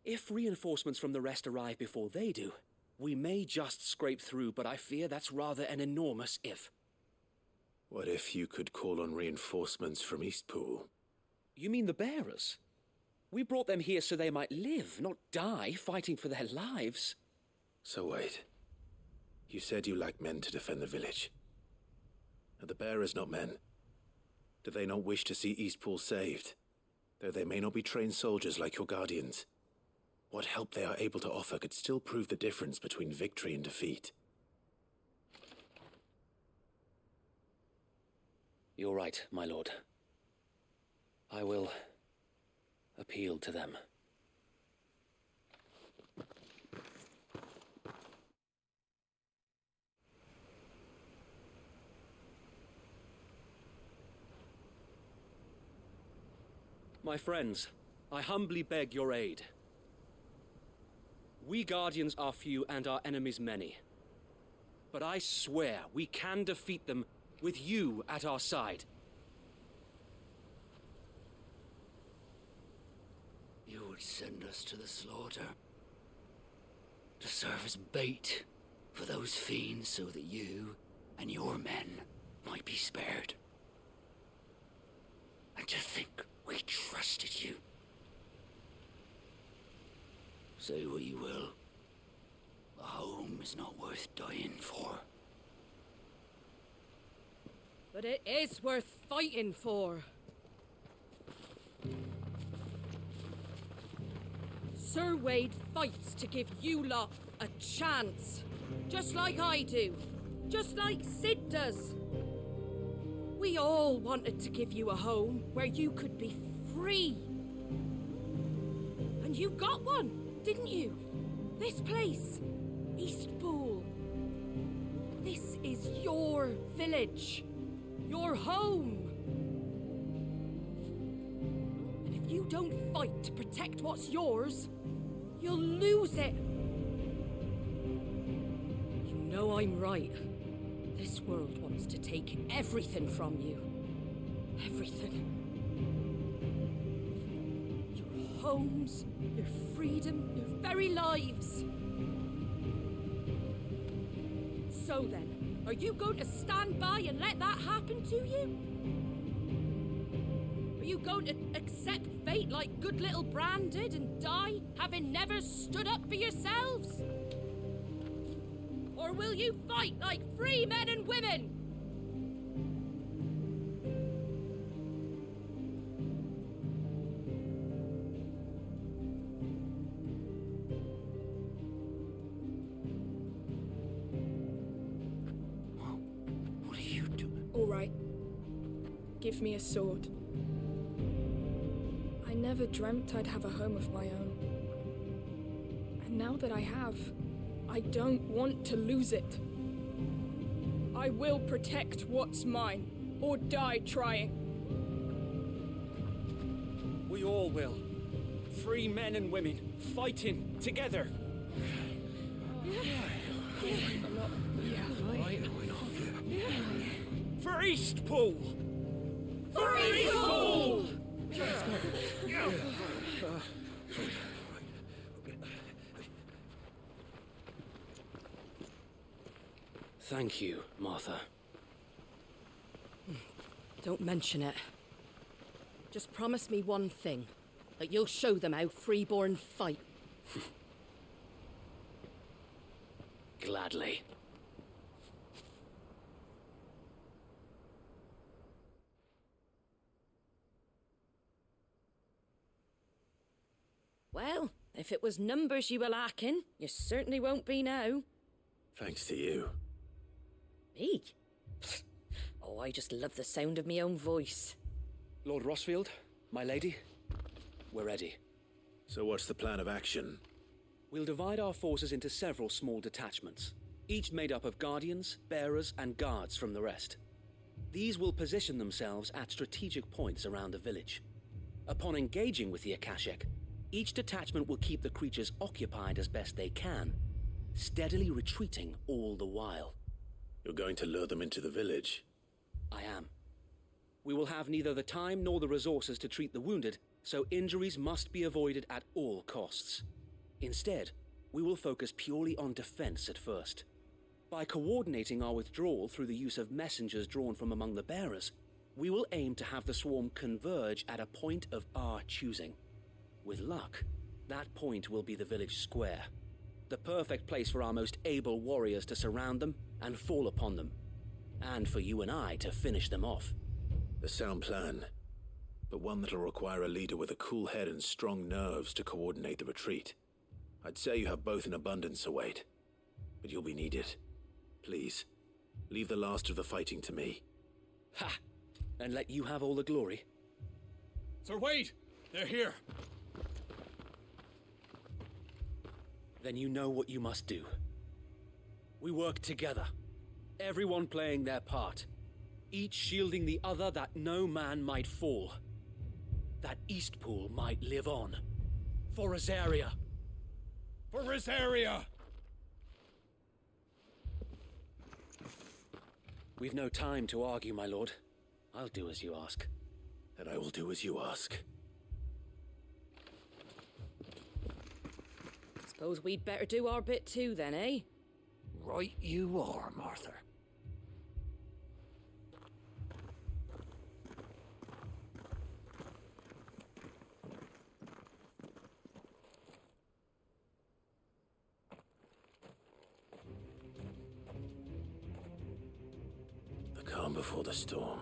If reinforcements from the rest arrive before they do, we may just scrape through, but I fear that's rather an enormous if. What if you could call on reinforcements from Eastpool? You mean the bearers? We brought them here so they might live, not die, fighting for their lives. So wait. You said you lack men to defend the village. Are the bearers not men? Do they not wish to see Eastpool saved? Though they may not be trained soldiers like your Guardians. What help they are able to offer could still prove the difference between victory and defeat. You're right, my lord. I will appeal to them. My friends, I humbly beg your aid. We Guardians are few and our enemies many. But I swear we can defeat them with you at our side. You would send us to the slaughter, to serve as bait for those fiends so that you and your men might be spared. And to think we trusted you. Say what you will, a home is not worth dying for. But it is worth fighting for. Sir Wade fights to give you lot a chance. Just like I do. Just like Sid does. We all wanted to give you a home where you could be free. And you got one, didn't you? This place, Eastpool. This is your village. Your home. And if you don't fight to protect what's yours, you'll lose it. You know I'm right. This world wants to take everything from you. Everything. Your homes, your freedom, your very lives. So then, are you going to stand by and let that happen to you? Are you going to accept fate like good little Bran did and die, having never stood up for yourselves? Or will you fight like free men and women? What are you doing? All right. Give me a sword. I never dreamt I'd have a home of my own. And now that I have, I don't want to lose it. I will protect what's mine, or die trying. We all will. Free men and women, fighting together. For Eastpool! For Eastpool! Thank you, Martha. Don't mention it. Just promise me one thing. That you'll show them how freeborn fight. Gladly. Well, if it was numbers you were lacking, you certainly won't be now. Thanks to you. Me? Oh, I just love the sound of my own voice. Lord Rossfield, my lady, we're ready. So what's the plan of action? We'll divide our forces into several small detachments, each made up of guardians, bearers, and guards from the rest. These will position themselves at strategic points around the village. Upon engaging with the Akashic, each detachment will keep the creatures occupied as best they can, steadily retreating all the while. You're going to lure them into the village? I am. We will have neither the time nor the resources to treat the wounded, so injuries must be avoided at all costs. Instead, we will focus purely on defense at first. By coordinating our withdrawal through the use of messengers drawn from among the bearers, we will aim to have the swarm converge at a point of our choosing. With luck, that point will be the village square. The perfect place for our most able warriors to surround them and fall upon them. And for you and I to finish them off. A sound plan, but one that'll require a leader with a cool head and strong nerves to coordinate the retreat. I'd say you have both in abundance, Sir Wade, but you'll be needed. Please, leave the last of the fighting to me. Ha! And let you have all the glory. Sir Wade, they're here. Then you know what you must do. We work together, everyone playing their part, each shielding the other that no man might fall. that Eastpool might live on. For Rosaria. For Rosaria! We've no time to argue, my lord. I'll do as you ask. And I will do as you ask. Suppose we'd better do our bit too then, eh? Right you are, Martha. The calm before the storm.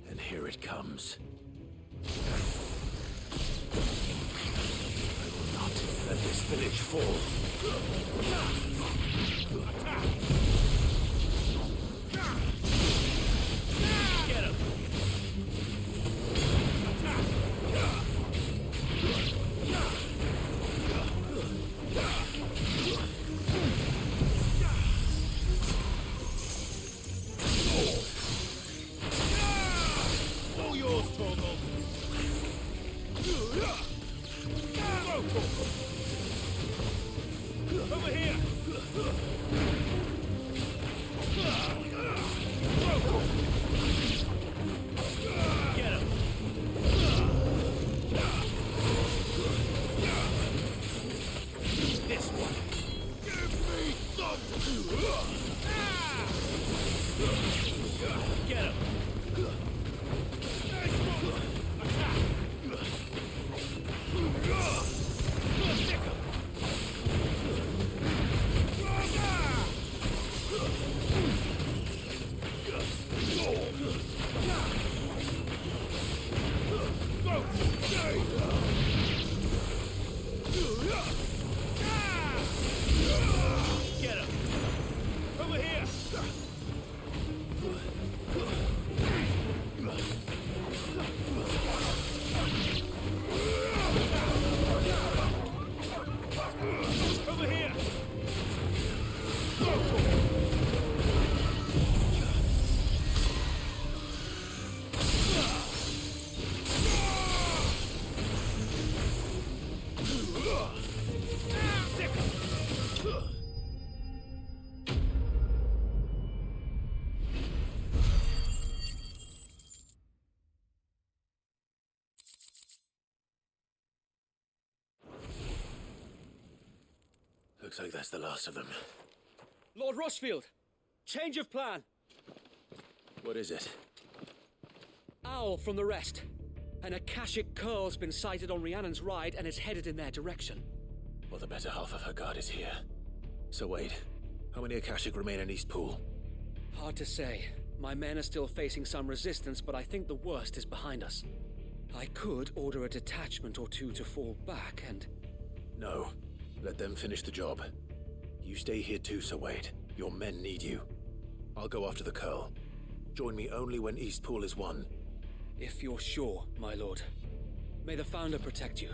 And here it comes. I will not let this village fall. Get him! All yours, Torgal. Over here! Get him! This one. Give me some! Get him! Nice one! Attack! Stick him! Get him! Over here! Over here! Looks like that's the last of them. Lord Rossfield! Change of plan! What is it? Owl from the rest. An Akashic curl's been sighted on Rhiannon's ride and is headed in their direction. Well, the better half of her guard is here. So Wade, how many Akashic remain in Eastpool? Hard to say. My men are still facing some resistance, but I think the worst is behind us. I could order a detachment or two to fall back and... No. Let them finish the job. You stay here too, Sir Wade. Your men need you. I'll go after the Curl. Join me only when Eastpool is won. If you're sure, my lord. May the Founder protect you.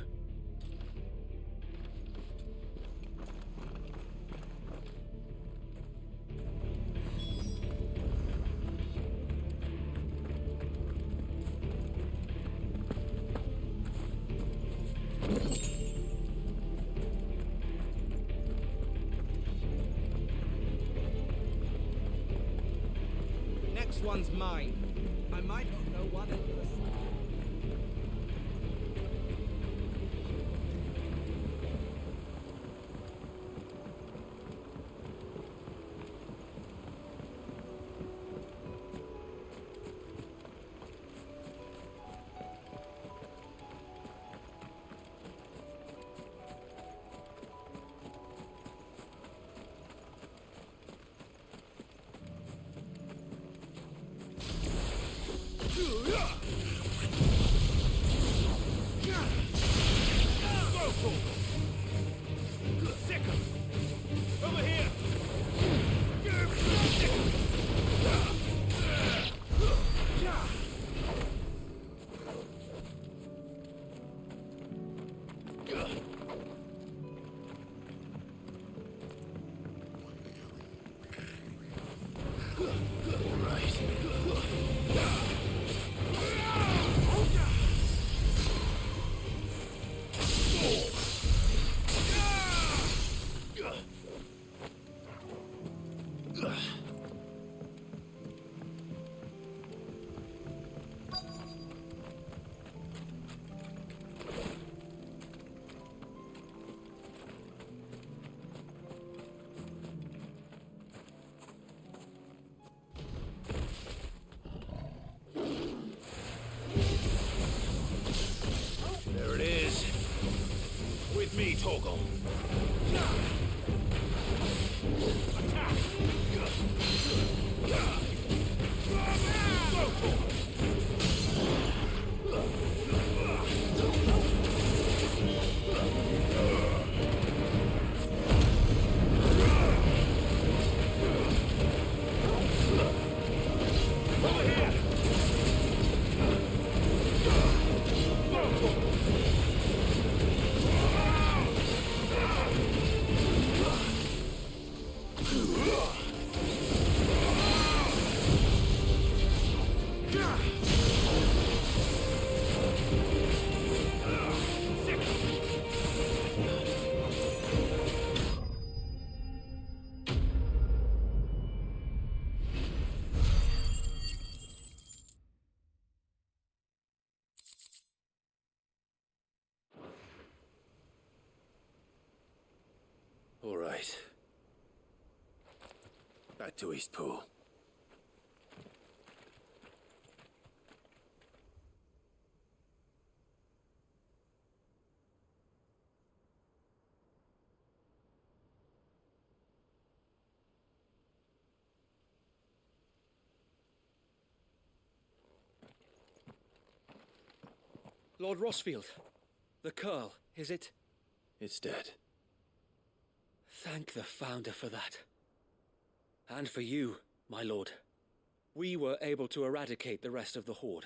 Next one's mine. I might not know one end of the There it is. With me, Torgal. Attack! All right. Back to Eastpool. Lord Rossfield, the Curl, is it? It's dead. Thank the Founder for that. And for you, my lord. We were able to eradicate the rest of the Horde.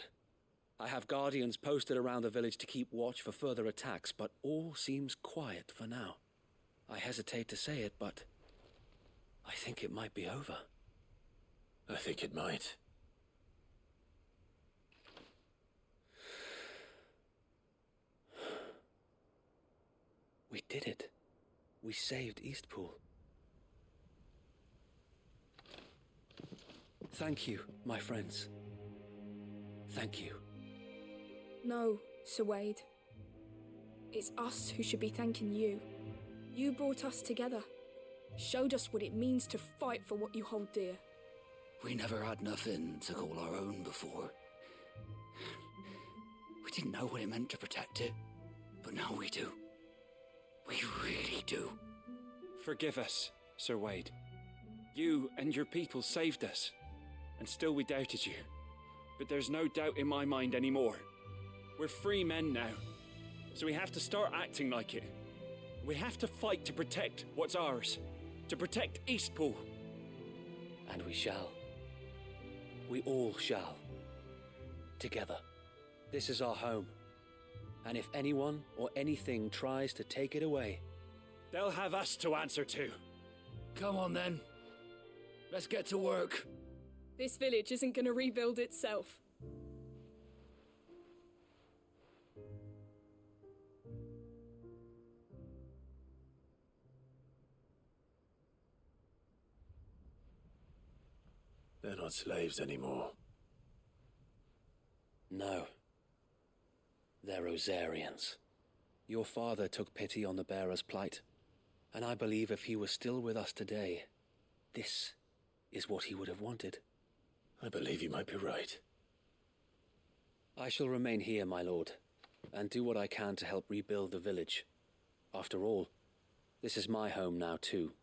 I have guardians posted around the village to keep watch for further attacks, but all seems quiet for now. I hesitate to say it, but I think it might be over. I think it might. We did it. We saved Eastpool. Thank you, my friends. Thank you. No, Sir Wade. It's us who should be thanking you. You brought us together. Showed us what it means to fight for what you hold dear. We never had nothing to call our own before. We didn't know what it meant to protect it, but now we do. We really do. Forgive us, Sir Wade. You and your people saved us, and still we doubted you. But there's no doubt in my mind anymore. We're free men now, so we have to start acting like it. We have to fight to protect what's ours, to protect Eastpool. And we shall. We all shall. Together. This is our home. And if anyone or anything tries to take it away, they'll have us to answer to. Come on then. Let's get to work. This village isn't going to rebuild itself. They're not slaves anymore. no. They're Rosarians. Your father took pity on the bearer's plight, and I believe if he was still with us today, this is what he would have wanted. I believe you might be right. I shall remain here, my lord, and do what I can to help rebuild the village. After all, this is my home now too,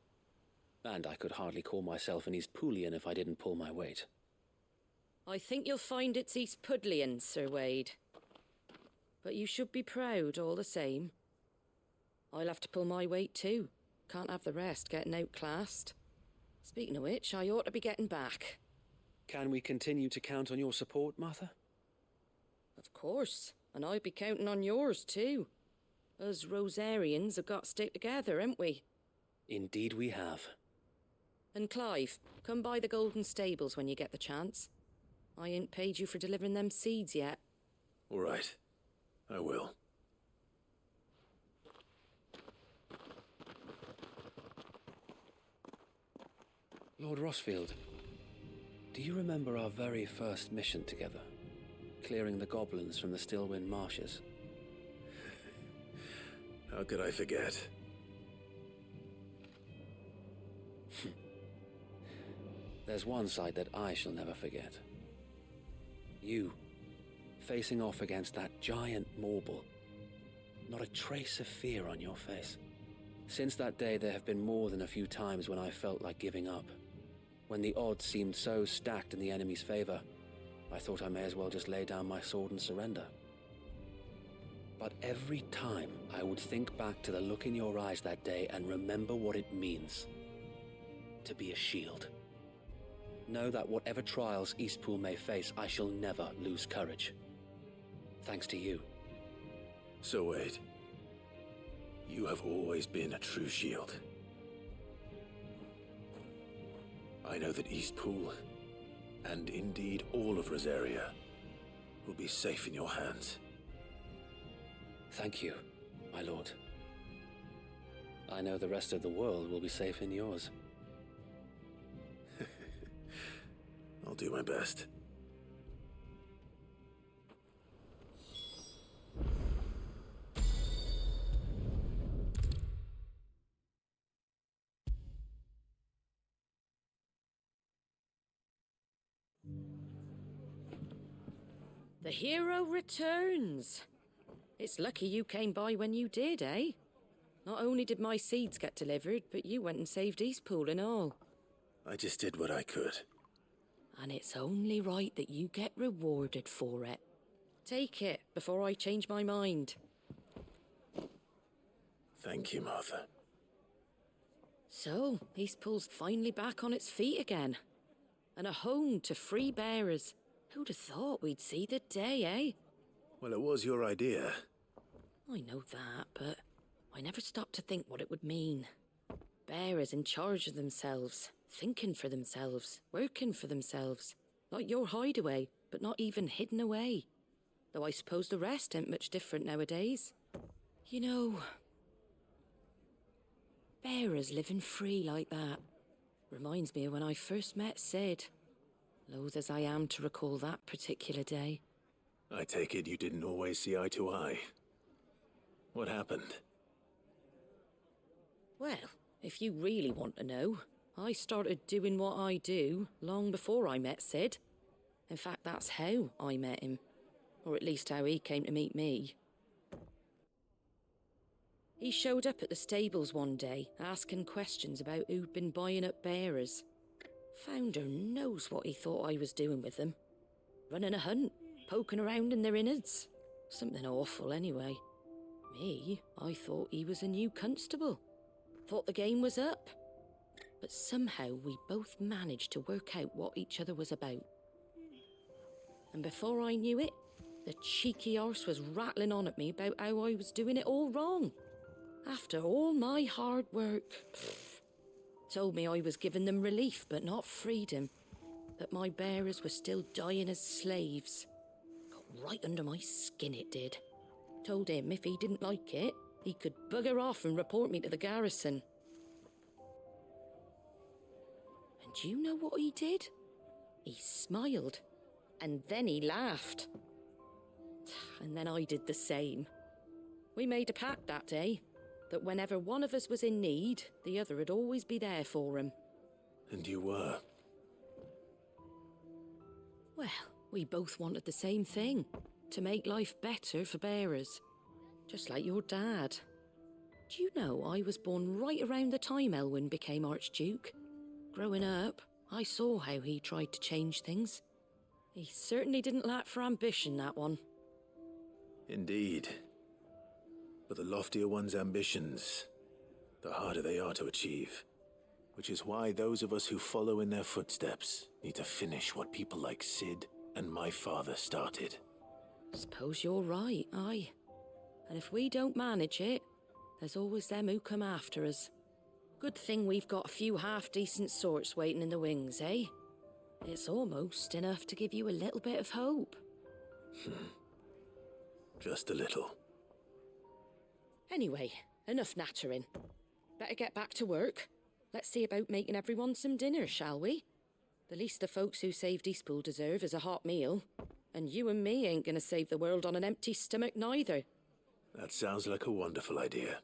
and I could hardly call myself an Eastpoolian if I didn't pull my weight. I think you'll find it's Eastpudlian, Sir Wade. But you should be proud all the same. I'll have to pull my weight too. Can't have the rest getting outclassed. Speaking of which, I ought to be getting back. Can we continue to count on your support, Martha? Of course, and I'd be counting on yours too. Us Rosarians have got to stick together, haven't we? Indeed we have. And Clive, come by the Golden Stables when you get the chance. I ain't paid you for delivering them seeds yet. All right. I will. Lord Rossfield, do you remember our very first mission together? Clearing the goblins from the Stillwind marshes? How could I forget? There's one sight that I shall never forget. You, facing off against that giant Morble. Not a trace of fear on your face. Since that day, there have been more than a few times when I felt like giving up. When the odds seemed so stacked in the enemy's favor, I thought I may as well just lay down my sword and surrender. But every time I would think back to the look in your eyes that day and remember what it means to be a shield. Know that whatever trials Eastpool may face, I shall never lose courage. Thanks to you. So Wade, you have always been a true shield. I know that Eastpool, and indeed all of Rosaria, will be safe in your hands. Thank you, my lord. I know the rest of the world will be safe in yours. I'll do my best. The hero returns. It's lucky you came by when you did, eh? Not only did my seeds get delivered, but you went and saved Eastpool and all. I just did what I could. And it's only right that you get rewarded for it. Take it before I change my mind. Thank you, Martha. So, Eastpool's finally back on its feet again. And a home to free bearers. Who'd have thought we'd see the day, eh? Well, it was your idea. I know that, but I never stopped to think what it would mean. Bearers in charge of themselves, thinking for themselves, working for themselves. Not your hideaway, but not even hidden away. Though I suppose the rest ain't much different nowadays. You know, bearers living free like that reminds me of when I first met Sid. Loath as I am to recall that particular day. I take it you didn't always see eye to eye. What happened? Well, if you really want to know, I started doing what I do long before I met Sid. In fact, that's how I met him. Or at least how he came to meet me. He showed up at the stables one day, asking questions about who'd been buying up bearers. Founder knows what he thought I was doing with them. Running a hunt, poking around in their innards. Something awful anyway. Me, I thought he was a new constable. Thought the game was up. But somehow we both managed to work out what each other was about. And before I knew it, the cheeky arse was rattling on at me about how I was doing it all wrong. After all my hard work. Told me I was giving them relief, but not freedom. That my bearers were still dying as slaves. Got right under my skin, it did. Told him if he didn't like it, he could bugger off and report me to the garrison. And do you know what he did? He smiled. And then he laughed. And then I did the same. We made a pact that day. That whenever one of us was in need, the other would always be there for him. And you were? Well, we both wanted the same thing. To make life better for bearers. Just like your dad. Do you know I was born right around the time Elwyn became Archduke? Growing up, I saw how he tried to change things. He certainly didn't lack for ambition, that one. Indeed. But the loftier one's ambitions, the harder they are to achieve. Which is why those of us who follow in their footsteps need to finish what people like Sid and my father started. Suppose you're right, aye. And if we don't manage it, there's always them who come after us. Good thing we've got a few half-decent sorts waiting in the wings, eh? It's almost enough to give you a little bit of hope. Just a little. Anyway, enough nattering. Better get back to work. Let's see about making everyone some dinner, shall we? The least the folks who saved Eastpool deserve is a hot meal. And you and me ain't gonna save the world on an empty stomach neither. That sounds like a wonderful idea.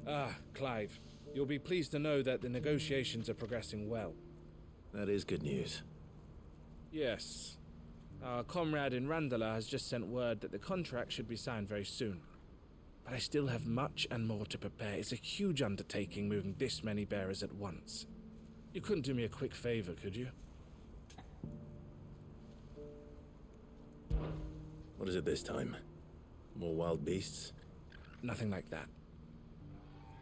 Ah, Clive. You'll be pleased to know that the negotiations are progressing well. That is good news. Yes. Our comrade in Randala has just sent word that the contract should be signed very soon. But I still have much and more to prepare. It's a huge undertaking moving this many bearers at once. You couldn't do me a quick favor, could you? What is it this time? More wild beasts? Nothing like that.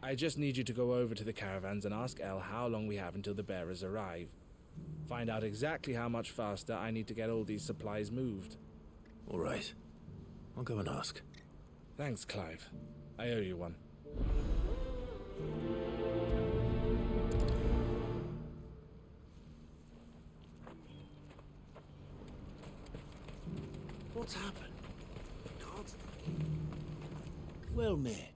I just need you to go over to the caravans and ask El how long we have until the bearers arrive. Find out exactly how much faster I need to get all these supplies moved. All right. I'll go and ask. Thanks, Clive. I owe you one. What's happened? Well met.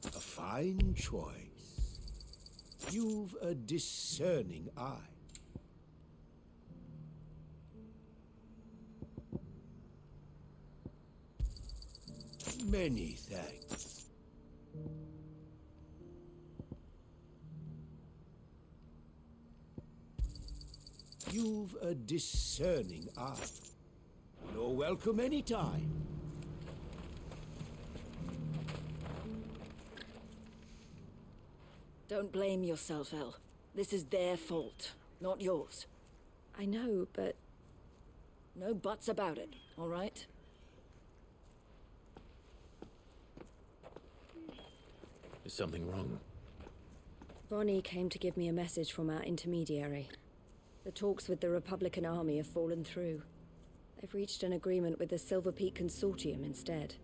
A fine choice. You've a discerning eye. Many thanks. You've a discerning eye. You're welcome anytime. Don't blame yourself, El. This is their fault, not yours. I know, but... No buts about it, all right? Is something wrong? Vonnie came to give me a message from our intermediary. The talks with the Republican army have fallen through. They've reached an agreement with the Silver Peak Consortium instead.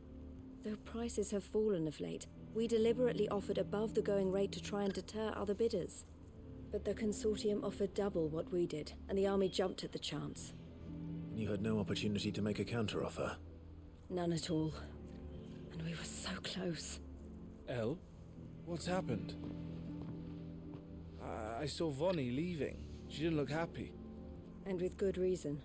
Though prices have fallen of late, we deliberately offered above the going rate to try and deter other bidders. But the Consortium offered double what we did, and the army jumped at the chance. And you had no opportunity to make a counteroffer? None at all. And we were so close. El? What's happened? I saw Vonnie leaving. She didn't look happy. And with good reason.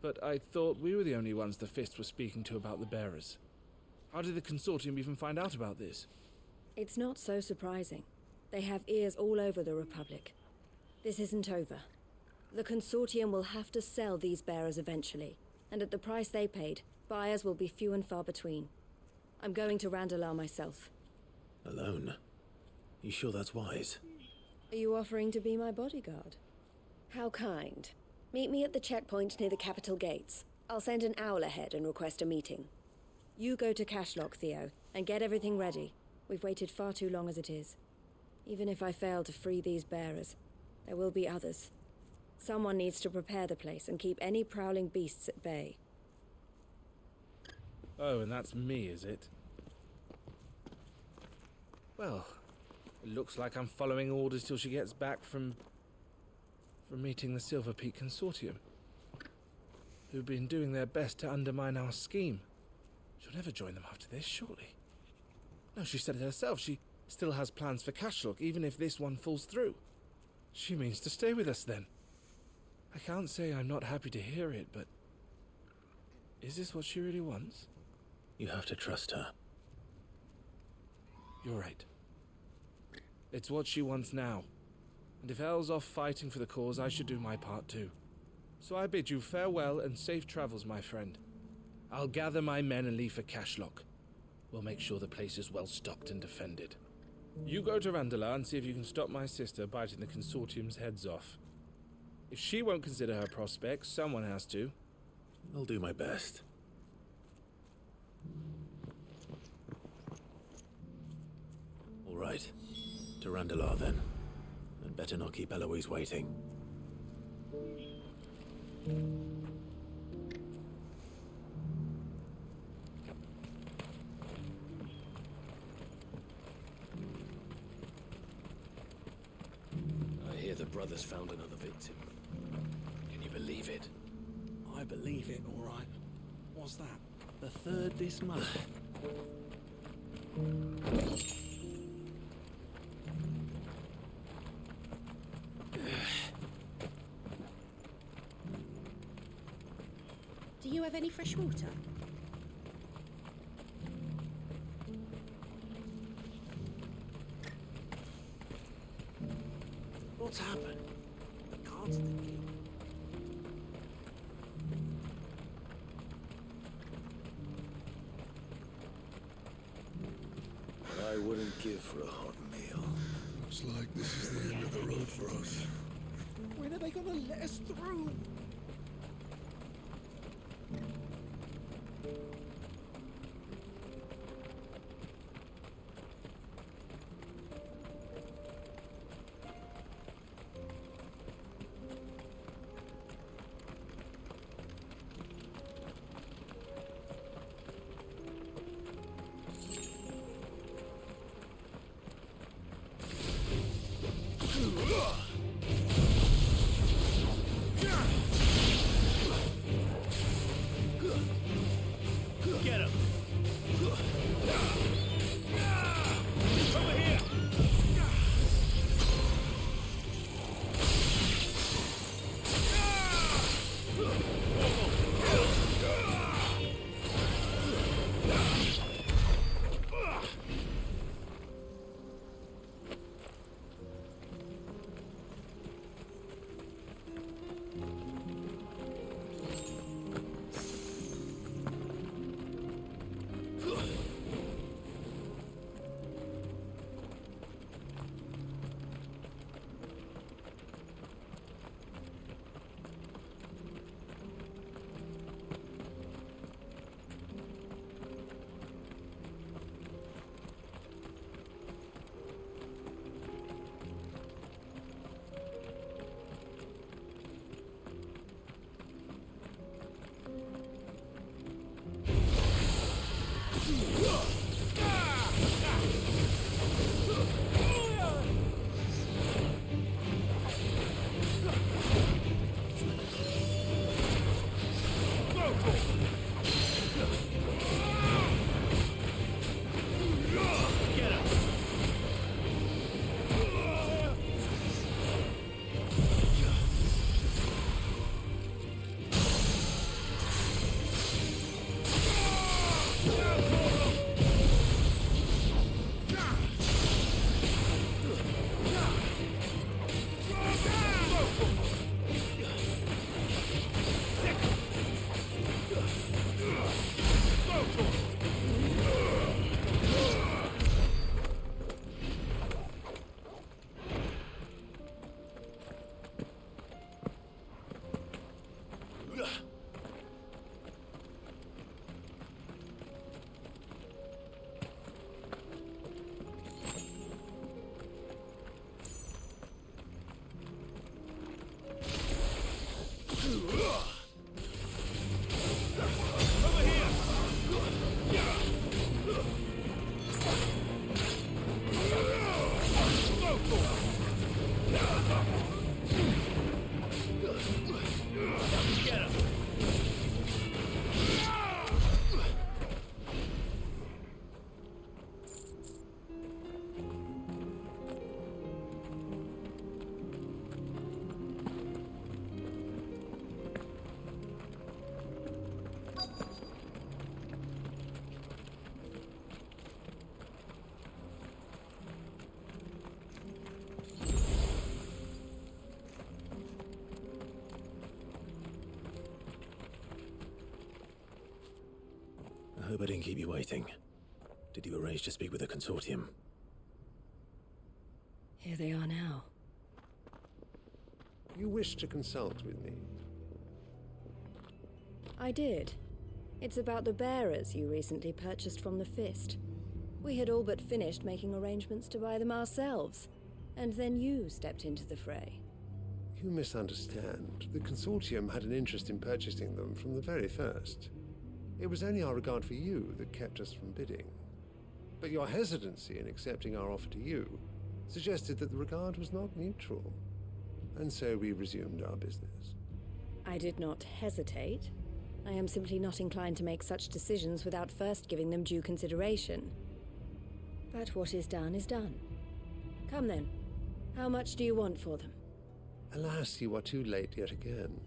But I thought we were the only ones the Fist were speaking to about the bearers. How did the Consortium even find out about this? It's not so surprising. They have ears all over the Republic. This isn't over. The Consortium will have to sell these bearers eventually, and at the price they paid, buyers will be few and far between. I'm going to Randalar myself. Alone? You sure that's wise? Are you offering to be my bodyguard? How kind. Meet me at the checkpoint near the capital gates. I'll send an owl ahead and request a meeting. You go to Cashlock, Theo, and get everything ready. We've waited far too long as it is. Even if I fail to free these bearers, there will be others. Someone needs to prepare the place and keep any prowling beasts at bay. Oh, and that's me, is it? Well, it looks like I'm following orders till she gets back from meeting the Silver Peak Consortium, who've been doing their best to undermine our scheme. She'll never join them after this, surely. No, she said it herself. She still has plans for Cashlock, even if this one falls through. She means to stay with us, then. I can't say I'm not happy to hear it, but... is this what she really wants? You have to trust her. You're right. It's what she wants now. And if Elle's off fighting for the cause, I should do my part too. So I bid you farewell and safe travels, my friend. I'll gather my men and leave for Cashlock. We'll make sure the place is well stocked and defended. You go to Randala and see if you can stop my sister biting the Consortium's heads off. If she won't consider her prospects, someone has to. I'll do my best. All right. To Randala, then. And better not keep Eloise waiting. I hear the brothers found another victim. Can you believe it? I believe it, all right. What's that? The third this month? Do you have any fresh water? What's happened? The cards in the deal. What I wouldn't give for a hot meal. Looks like this is the end of the road for us. When are they gonna let us through? Get him! Over here! Hope I didn't keep you waiting. Did you arrange to speak with the consortium? Here they are now. You wish to consult with me? I did. It's about the bearers you recently purchased from the Fist. We had all but finished making arrangements to buy them ourselves, and then you stepped into the fray. You misunderstand. The consortium had an interest in purchasing them from the very first. It was only our regard for you that kept us from bidding. But your hesitancy in accepting our offer to you suggested that the regard was not mutual. And so we resumed our business. I did not hesitate. I am simply not inclined to make such decisions without first giving them due consideration. But what is done is done. Come then. How much do you want for them? Alas, you are too late yet again.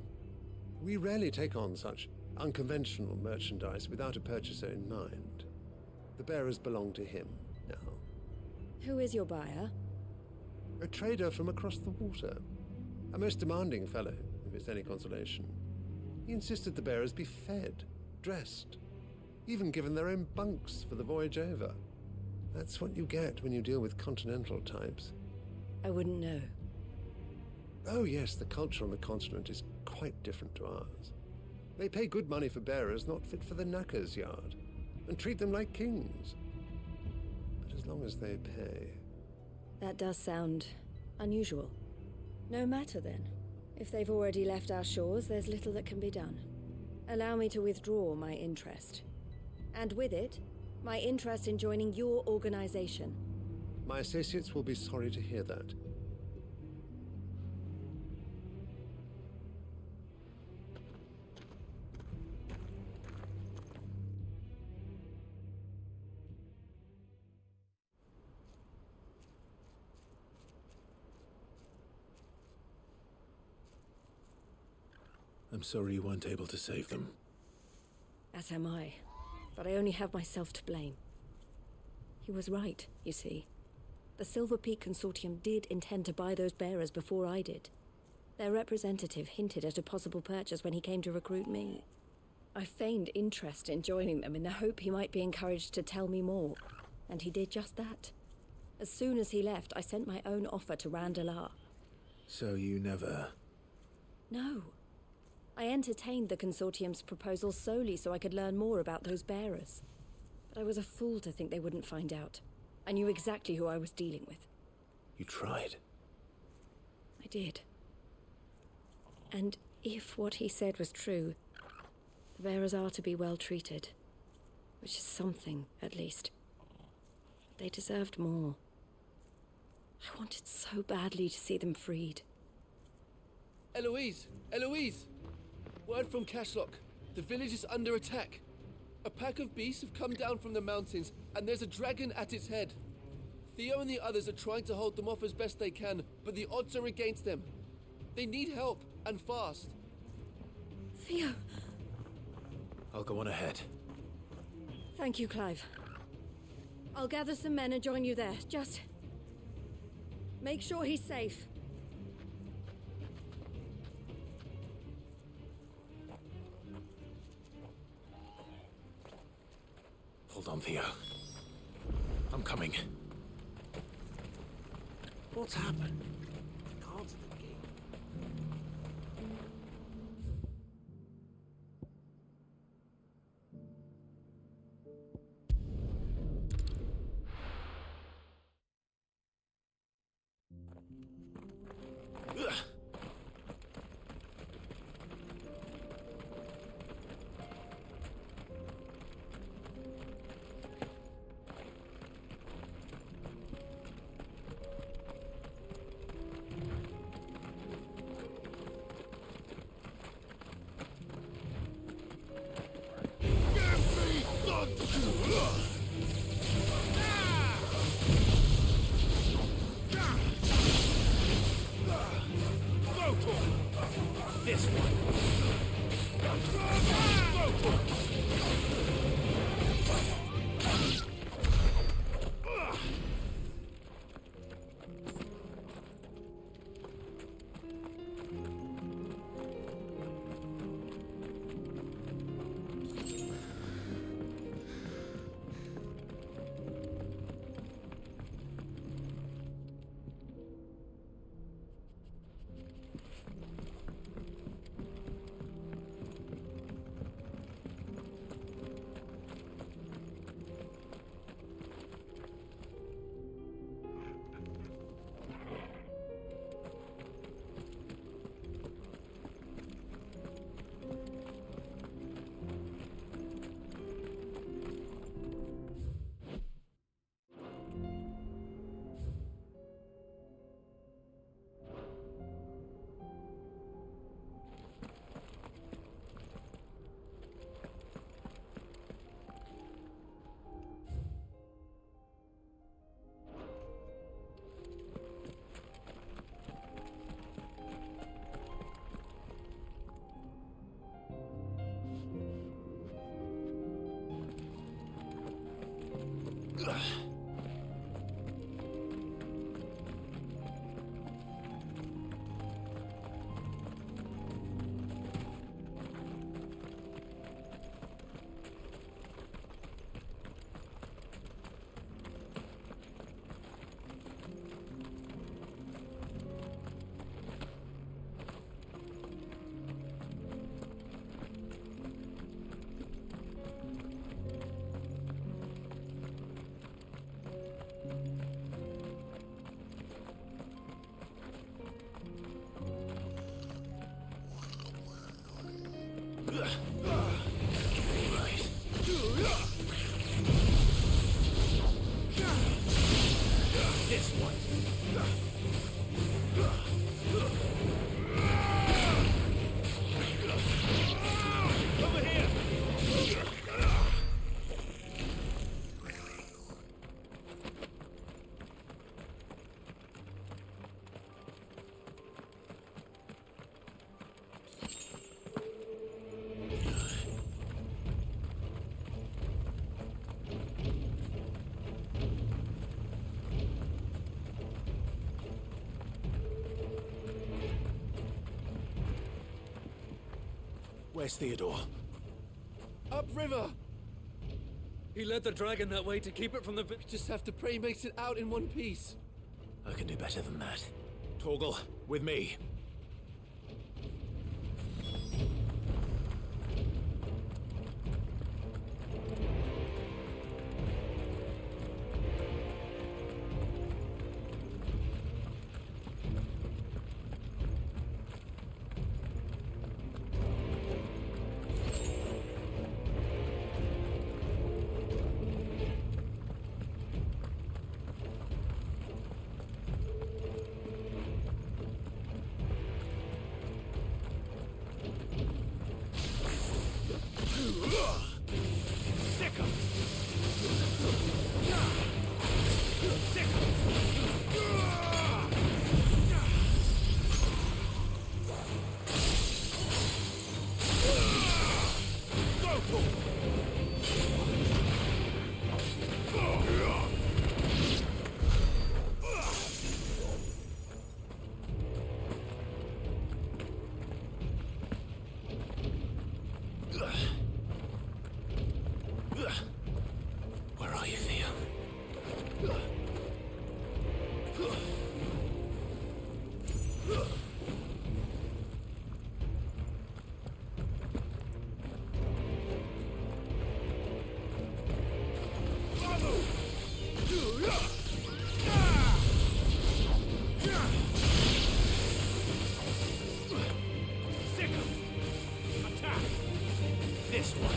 We rarely take on such unconventional merchandise without a purchaser in mind. The bearers belong to him now. Who is your buyer? A trader from across the water. A most demanding fellow, if it's any consolation. He insisted the bearers be fed, dressed, even given their own bunks for the voyage over. That's what you get when you deal with continental types. I wouldn't know. Oh yes, the culture on the continent is quite different to ours. They pay good money for bearers not fit for the knacker's yard, and treat them like kings. But as long as they pay... That does sound unusual. No matter then. If they've already left our shores, there's little that can be done. Allow me to withdraw my interest. And with it, my interest in joining your organization. My associates will be sorry to hear that. I'm sorry you weren't able to save them. As am I. But I only have myself to blame. He was right, you see. The Silver Peak Consortium did intend to buy those bearers before I did. Their representative hinted at a possible purchase when he came to recruit me. I feigned interest in joining them in the hope he might be encouraged to tell me more, and he did just that. As soon as he left, I sent my own offer to Randalar. So you never... No. I entertained the Consortium's proposal solely so I could learn more about those bearers. But I was a fool to think they wouldn't find out. I knew exactly who I was dealing with. You tried. I did. And if what he said was true, the bearers are to be well treated. Which is something, at least. But they deserved more. I wanted so badly to see them freed. Eloise! Eloise! Word from Cashlock. The village is under attack. A pack of beasts have come down from the mountains, and there's a dragon at its head. Theo and the others are trying to hold them off as best they can, but the odds are against them. They need help, and fast. Theo! I'll go on ahead. Thank you, Clive. I'll gather some men and join you there. Just... make sure he's safe. Hold on, Theo. I'm coming. What's happened? Cards at the gate. This one. Over here. Where's Theodore? Upriver! He led the dragon that way to keep it from the... We just have to pray he makes it out in one piece. I can do better than that. Torgal, with me. Where are you, Theo? Attack! This one.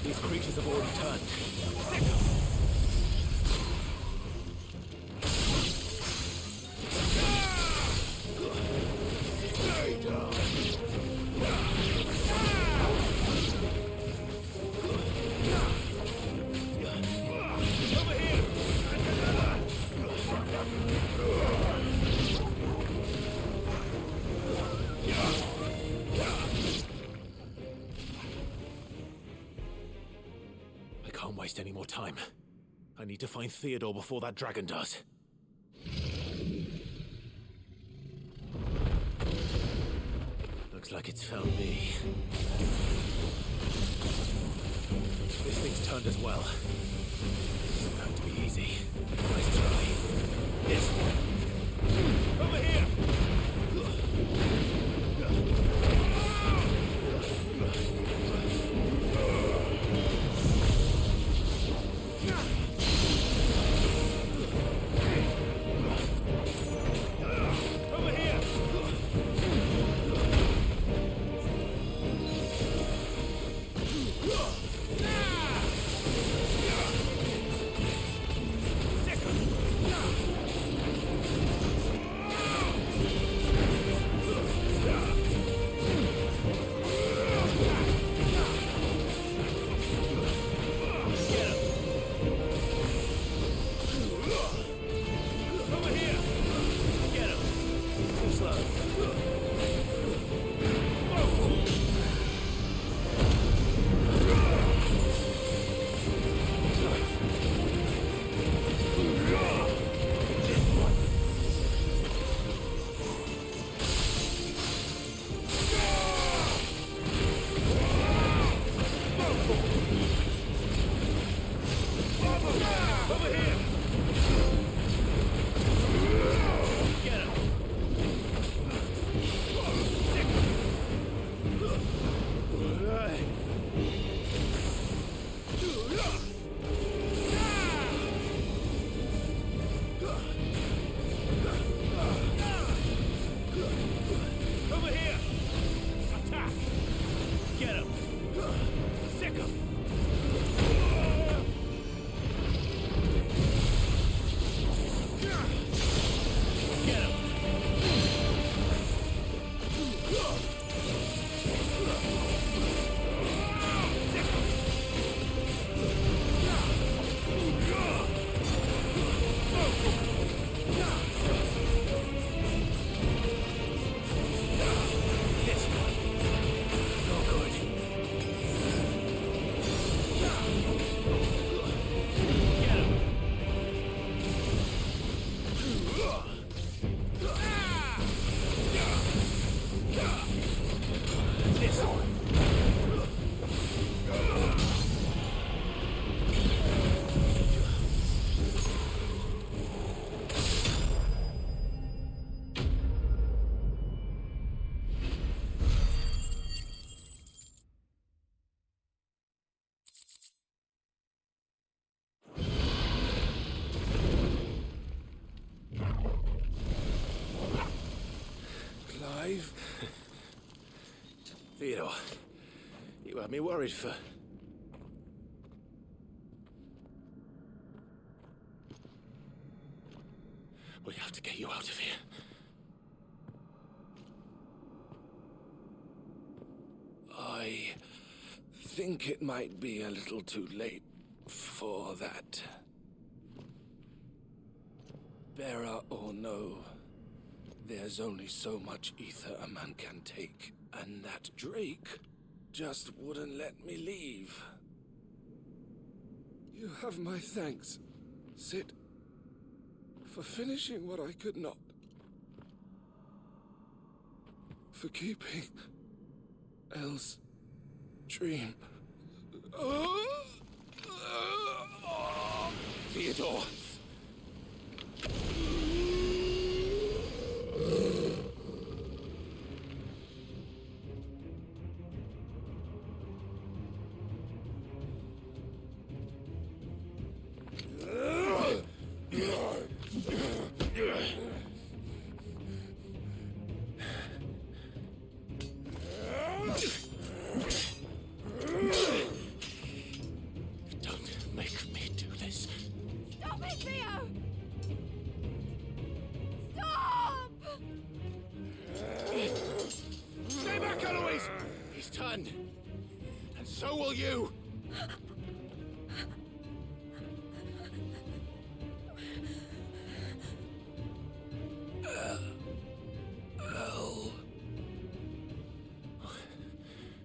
These creatures have already turned. Over here! I can't waste any more time. I need to find Theodore before that dragon does. Looks like it's found me. This thing's turned as well. This isn't going to be easy. Nice try. This one. Over here! Theodore, you had me worried for... We have to get you out of here. I think it might be a little too late for that. Bearer or no, there's only so much ether a man can take, and that Drake just wouldn't let me leave. You have my thanks, Sid, for finishing what I could not. For keeping Elle's dream. Theodore! Don't make me do this. Stop it, Theo! Stop! Stay back, Eloise! He's turned. And so will you!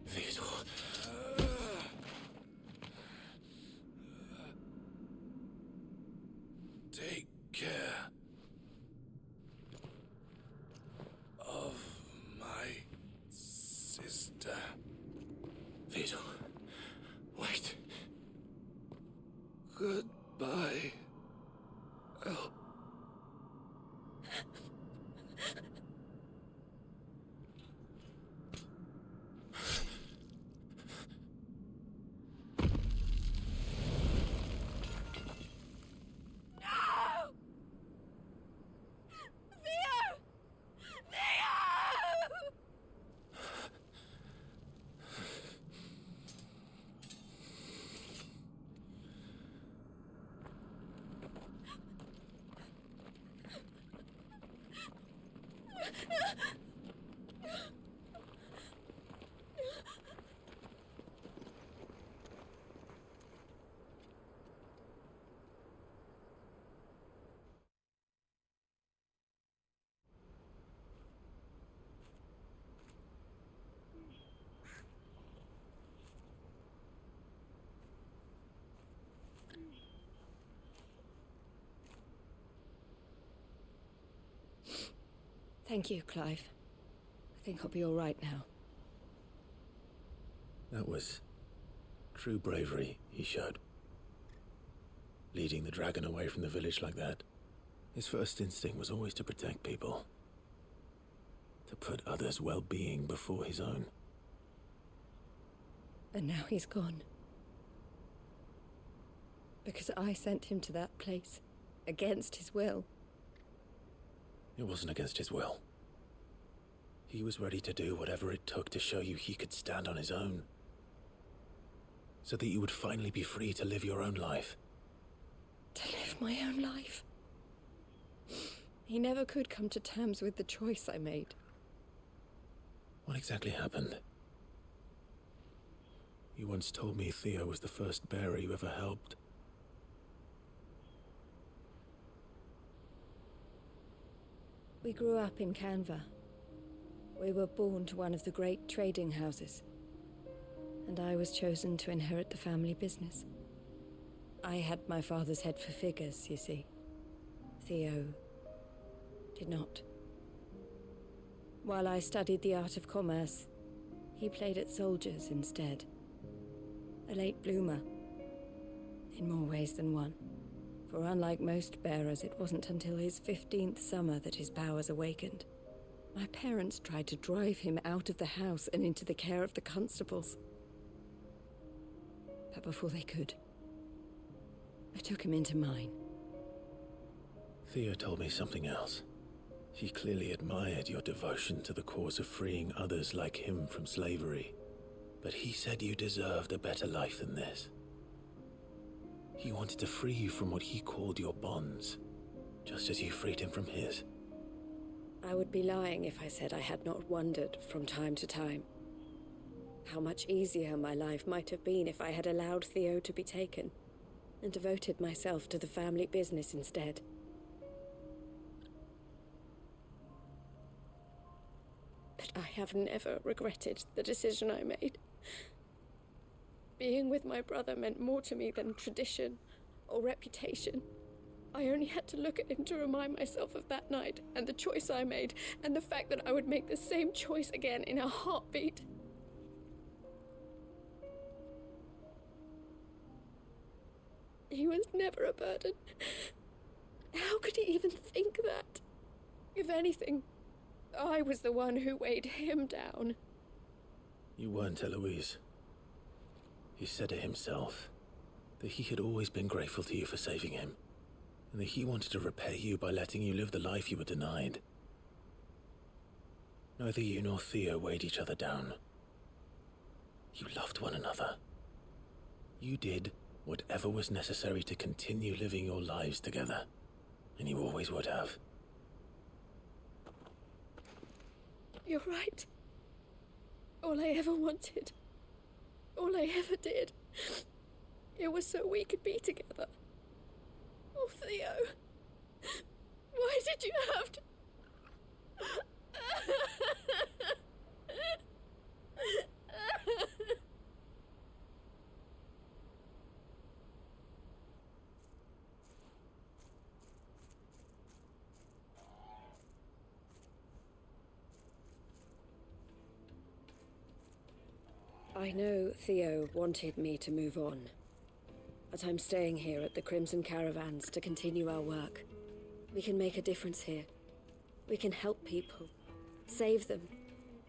Theodore. Take care of my sister. Theodore, wait. Goodbye, Elle. Thank you, Clive. I think I'll be all right now. That was true bravery he showed. Leading the dragon away from the village like that. His first instinct was always to protect people. To put others' well-being before his own. And now he's gone. Because I sent him to that place, against his will. It wasn't against his will. He was ready to do whatever it took to show you he could stand on his own. So that you would finally be free to live your own life. To live my own life? He never could come to terms with the choice I made. What exactly happened? You once told me Theo was the first bearer you ever helped. We grew up in Canva. We were born to one of the great trading houses. And I was chosen to inherit the family business. I had my father's head for figures, you see. Theo did not. While I studied the art of commerce, he played at soldiers instead. A late bloomer, in more ways than one. For unlike most bearers, it wasn't until his 15th summer that his powers awakened. My parents tried to drive him out of the house and into the care of the constables. But before they could, I took him into mine. Theo told me something else. He clearly admired your devotion to the cause of freeing others like him from slavery. But he said you deserved a better life than this. He wanted to free you from what he called your bonds, just as you freed him from his. I would be lying if I said I had not wondered from time to time how much easier my life might have been if I had allowed Theo to be taken and devoted myself to the family business instead. But I have never regretted the decision I made. Being with my brother meant more to me than tradition or reputation. I only had to look at him to remind myself of that night and the choice I made and the fact that I would make the same choice again in a heartbeat. He was never a burden. How could he even think that? If anything, I was the one who weighed him down. You weren't, Eloise. He said it himself, that he had always been grateful to you for saving him, and that he wanted to repay you by letting you live the life you were denied. Neither you nor Theo weighed each other down. You loved one another. You did whatever was necessary to continue living your lives together, and you always would have. You're right. All I ever wanted, all I ever did, it was so we could be together. Oh, Theo, why did you have to... I know Theo wanted me to move on, but I'm staying here at the Crimson Caravans to continue our work. We can make a difference here. We can help people, save them.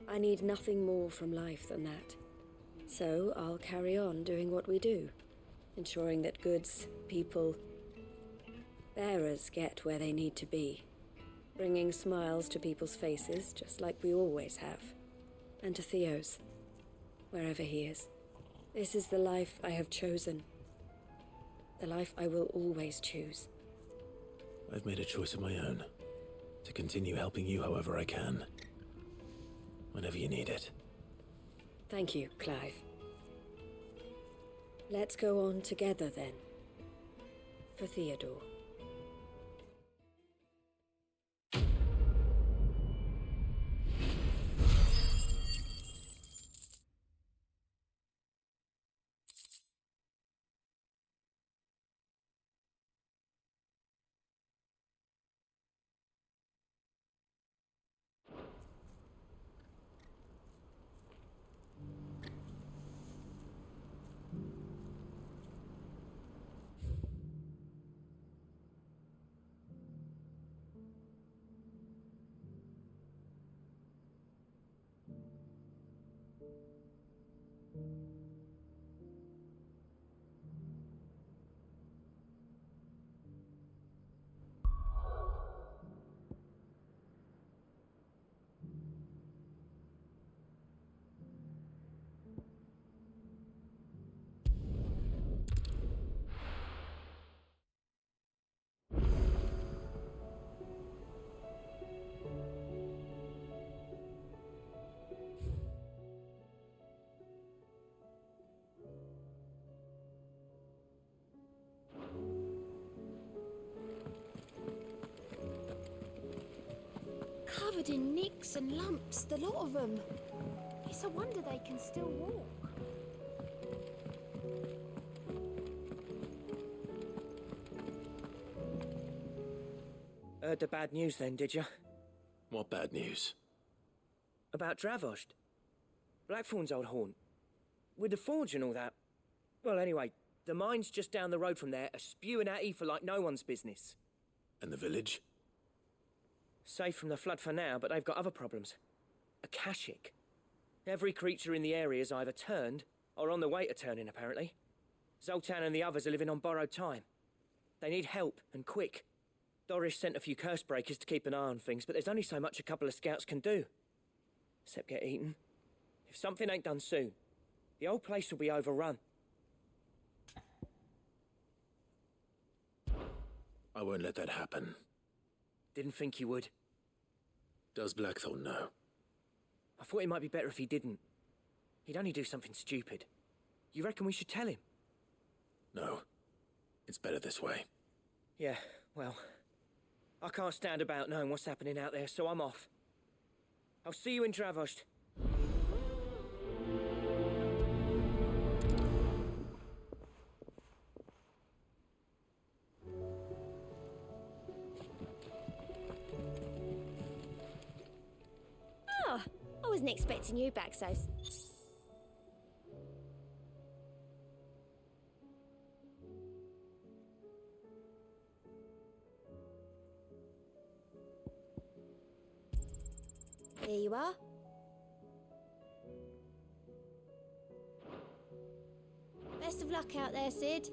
I need nothing more from life than that. So I'll carry on doing what we do, ensuring that goods, people, bearers get where they need to be, bringing smiles to people's faces just like we always have, and to Theo's, wherever he is. This is the life I have chosen, the life I will always choose. I've made a choice of my own, to continue helping you however I can, whenever you need it. Thank you, Clive. Let's go on together then, for Theodore. Covered in nicks and lumps, the lot of them. It's a wonder they can still walk. Heard the bad news then, did you? What bad news? About Dravost. Blackthorn's old haunt. With the forge and all that. Well, anyway, the mines just down the road from there are spewing out ether like no one's business. And the village? Safe from the flood for now, but they've got other problems. Akashic. Every creature in the area is either turned or on the way to turning, apparently. Zoltan and the others are living on borrowed time. They need help, and quick. Doris sent a few curse breakers to keep an eye on things, but there's only so much a couple of scouts can do. Except get eaten. If something ain't done soon, the old place will be overrun. I won't let that happen. Didn't think you would. Does Blackthorn know? I thought it might be better if he didn't. He'd only do something stupid. You reckon we should tell him? No. It's better this way. Yeah, well, I can't stand about knowing what's happening out there, so I'm off. I'll see you in Dravost. Ah, I wasn't expecting you back so... Here you are. Best of luck out there, Sid.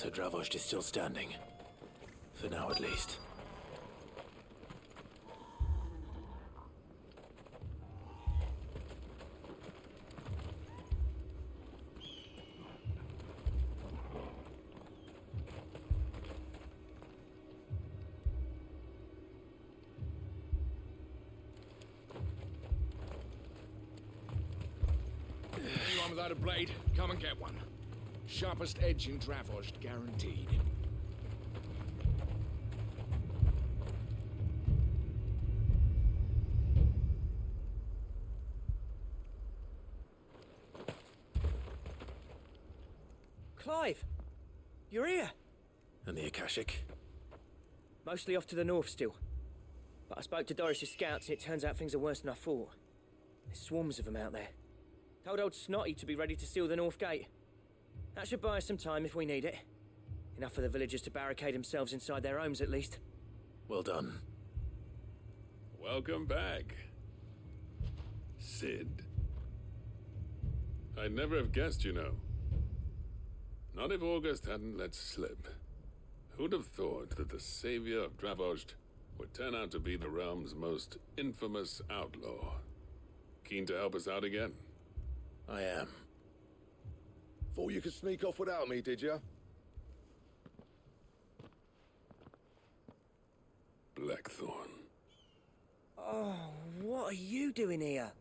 So Dravost is still standing. For now, at least. Anyone without a blade, come and get one. Sharpest edge in Dravost, guaranteed. Clive! You're here! And the Akashic? Mostly off to the north still. But I spoke to Doris's scouts and it turns out things are worse than I thought. There's swarms of them out there. Told old Snotty to be ready to seal the north gate. That should buy us some time if we need it. Enough for the villagers to barricade themselves inside their homes at least. Well done. Welcome back, Sid. I'd never have guessed, you know. Not if August hadn't let slip. Who'd have thought that the savior of Dravost would turn out to be the realm's most infamous outlaw? Keen to help us out again? I am. Thought you could sneak off without me, did you? Blackthorn. Oh, what are you doing here?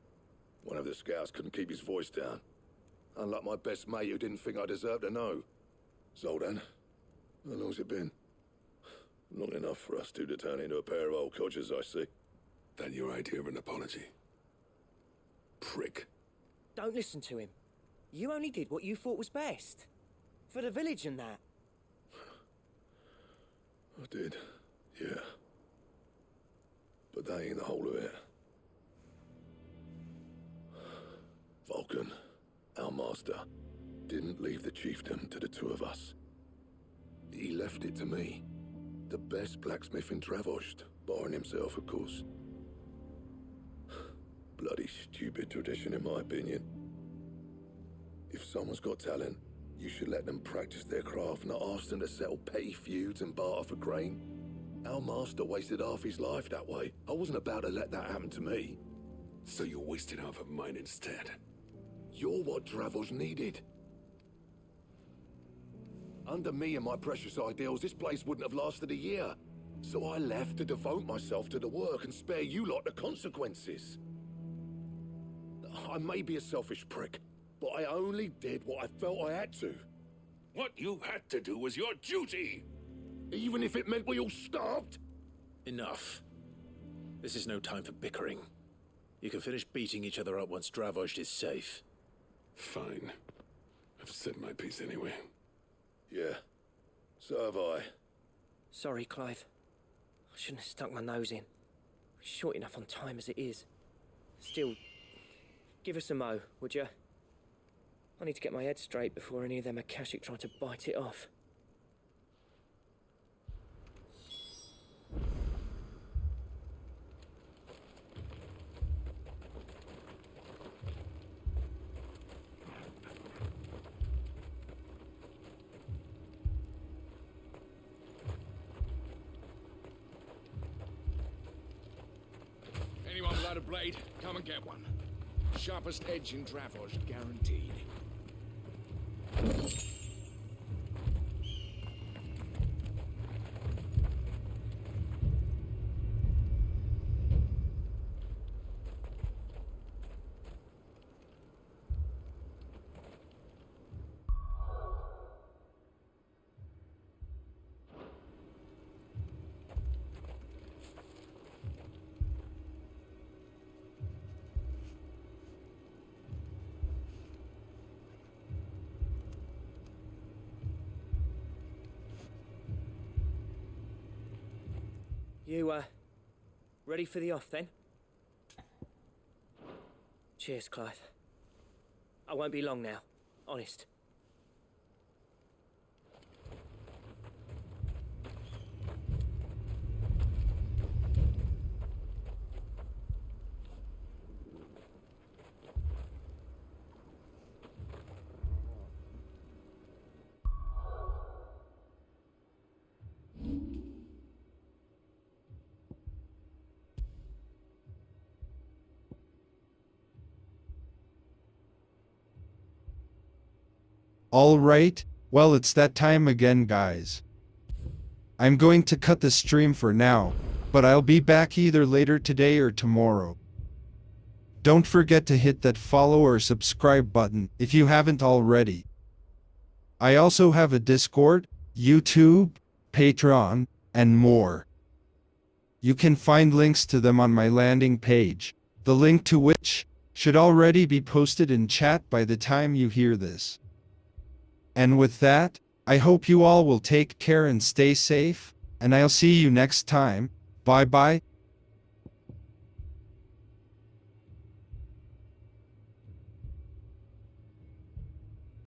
One of the scouts couldn't keep his voice down. Unlike my best mate who didn't think I deserved to know. Zoldan, how long's it been? Long enough for us two to turn into a pair of old codgers, I see. That your idea of an apology? Prick. Don't listen to him. You only did what you thought was best. For the village and that. I did, yeah. But that ain't the whole of it. Vulcan, our master, didn't leave the chiefdom to the two of us. He left it to me. The best blacksmith in Dravost, barring himself, of course. Bloody stupid tradition, in my opinion. If someone's got talent, you should let them practice their craft, not ask them to settle petty feuds and barter for grain. Our master wasted half his life that way. I wasn't about to let that happen to me. So you wasted half of mine instead? You're what Dravost needed. Under me and my precious ideals, this place wouldn't have lasted a year. So I left to devote myself to the work and spare you lot the consequences. I may be a selfish prick, but I only did what I felt I had to. What you had to do was your duty! Even if it meant we all starved? Enough. This is no time for bickering. You can finish beating each other up once Dravost is safe. Fine. I've said my piece anyway. Yeah, so have I. Sorry, Clive. I shouldn't have stuck my nose in. We're short enough on time as it is. Still, give us a mo, would you? I need to get my head straight before any of them Akashic try to bite it off. Anyone without a blade, come and get one. Sharpest edge in Dravost, guaranteed. You, ready for the off, then? Cheers, Clive. I won't be long now, honest. Alright, well it's that time again guys. I'm going to cut the stream for now, but I'll be back either later today or tomorrow. Don't forget to hit that follow or subscribe button if you haven't already. I also have a Discord, YouTube, Patreon, and more. You can find links to them on my landing page, the link to which should already be posted in chat by the time you hear this. And with that, I hope you all will take care and stay safe, and I'll see you next time. Bye bye.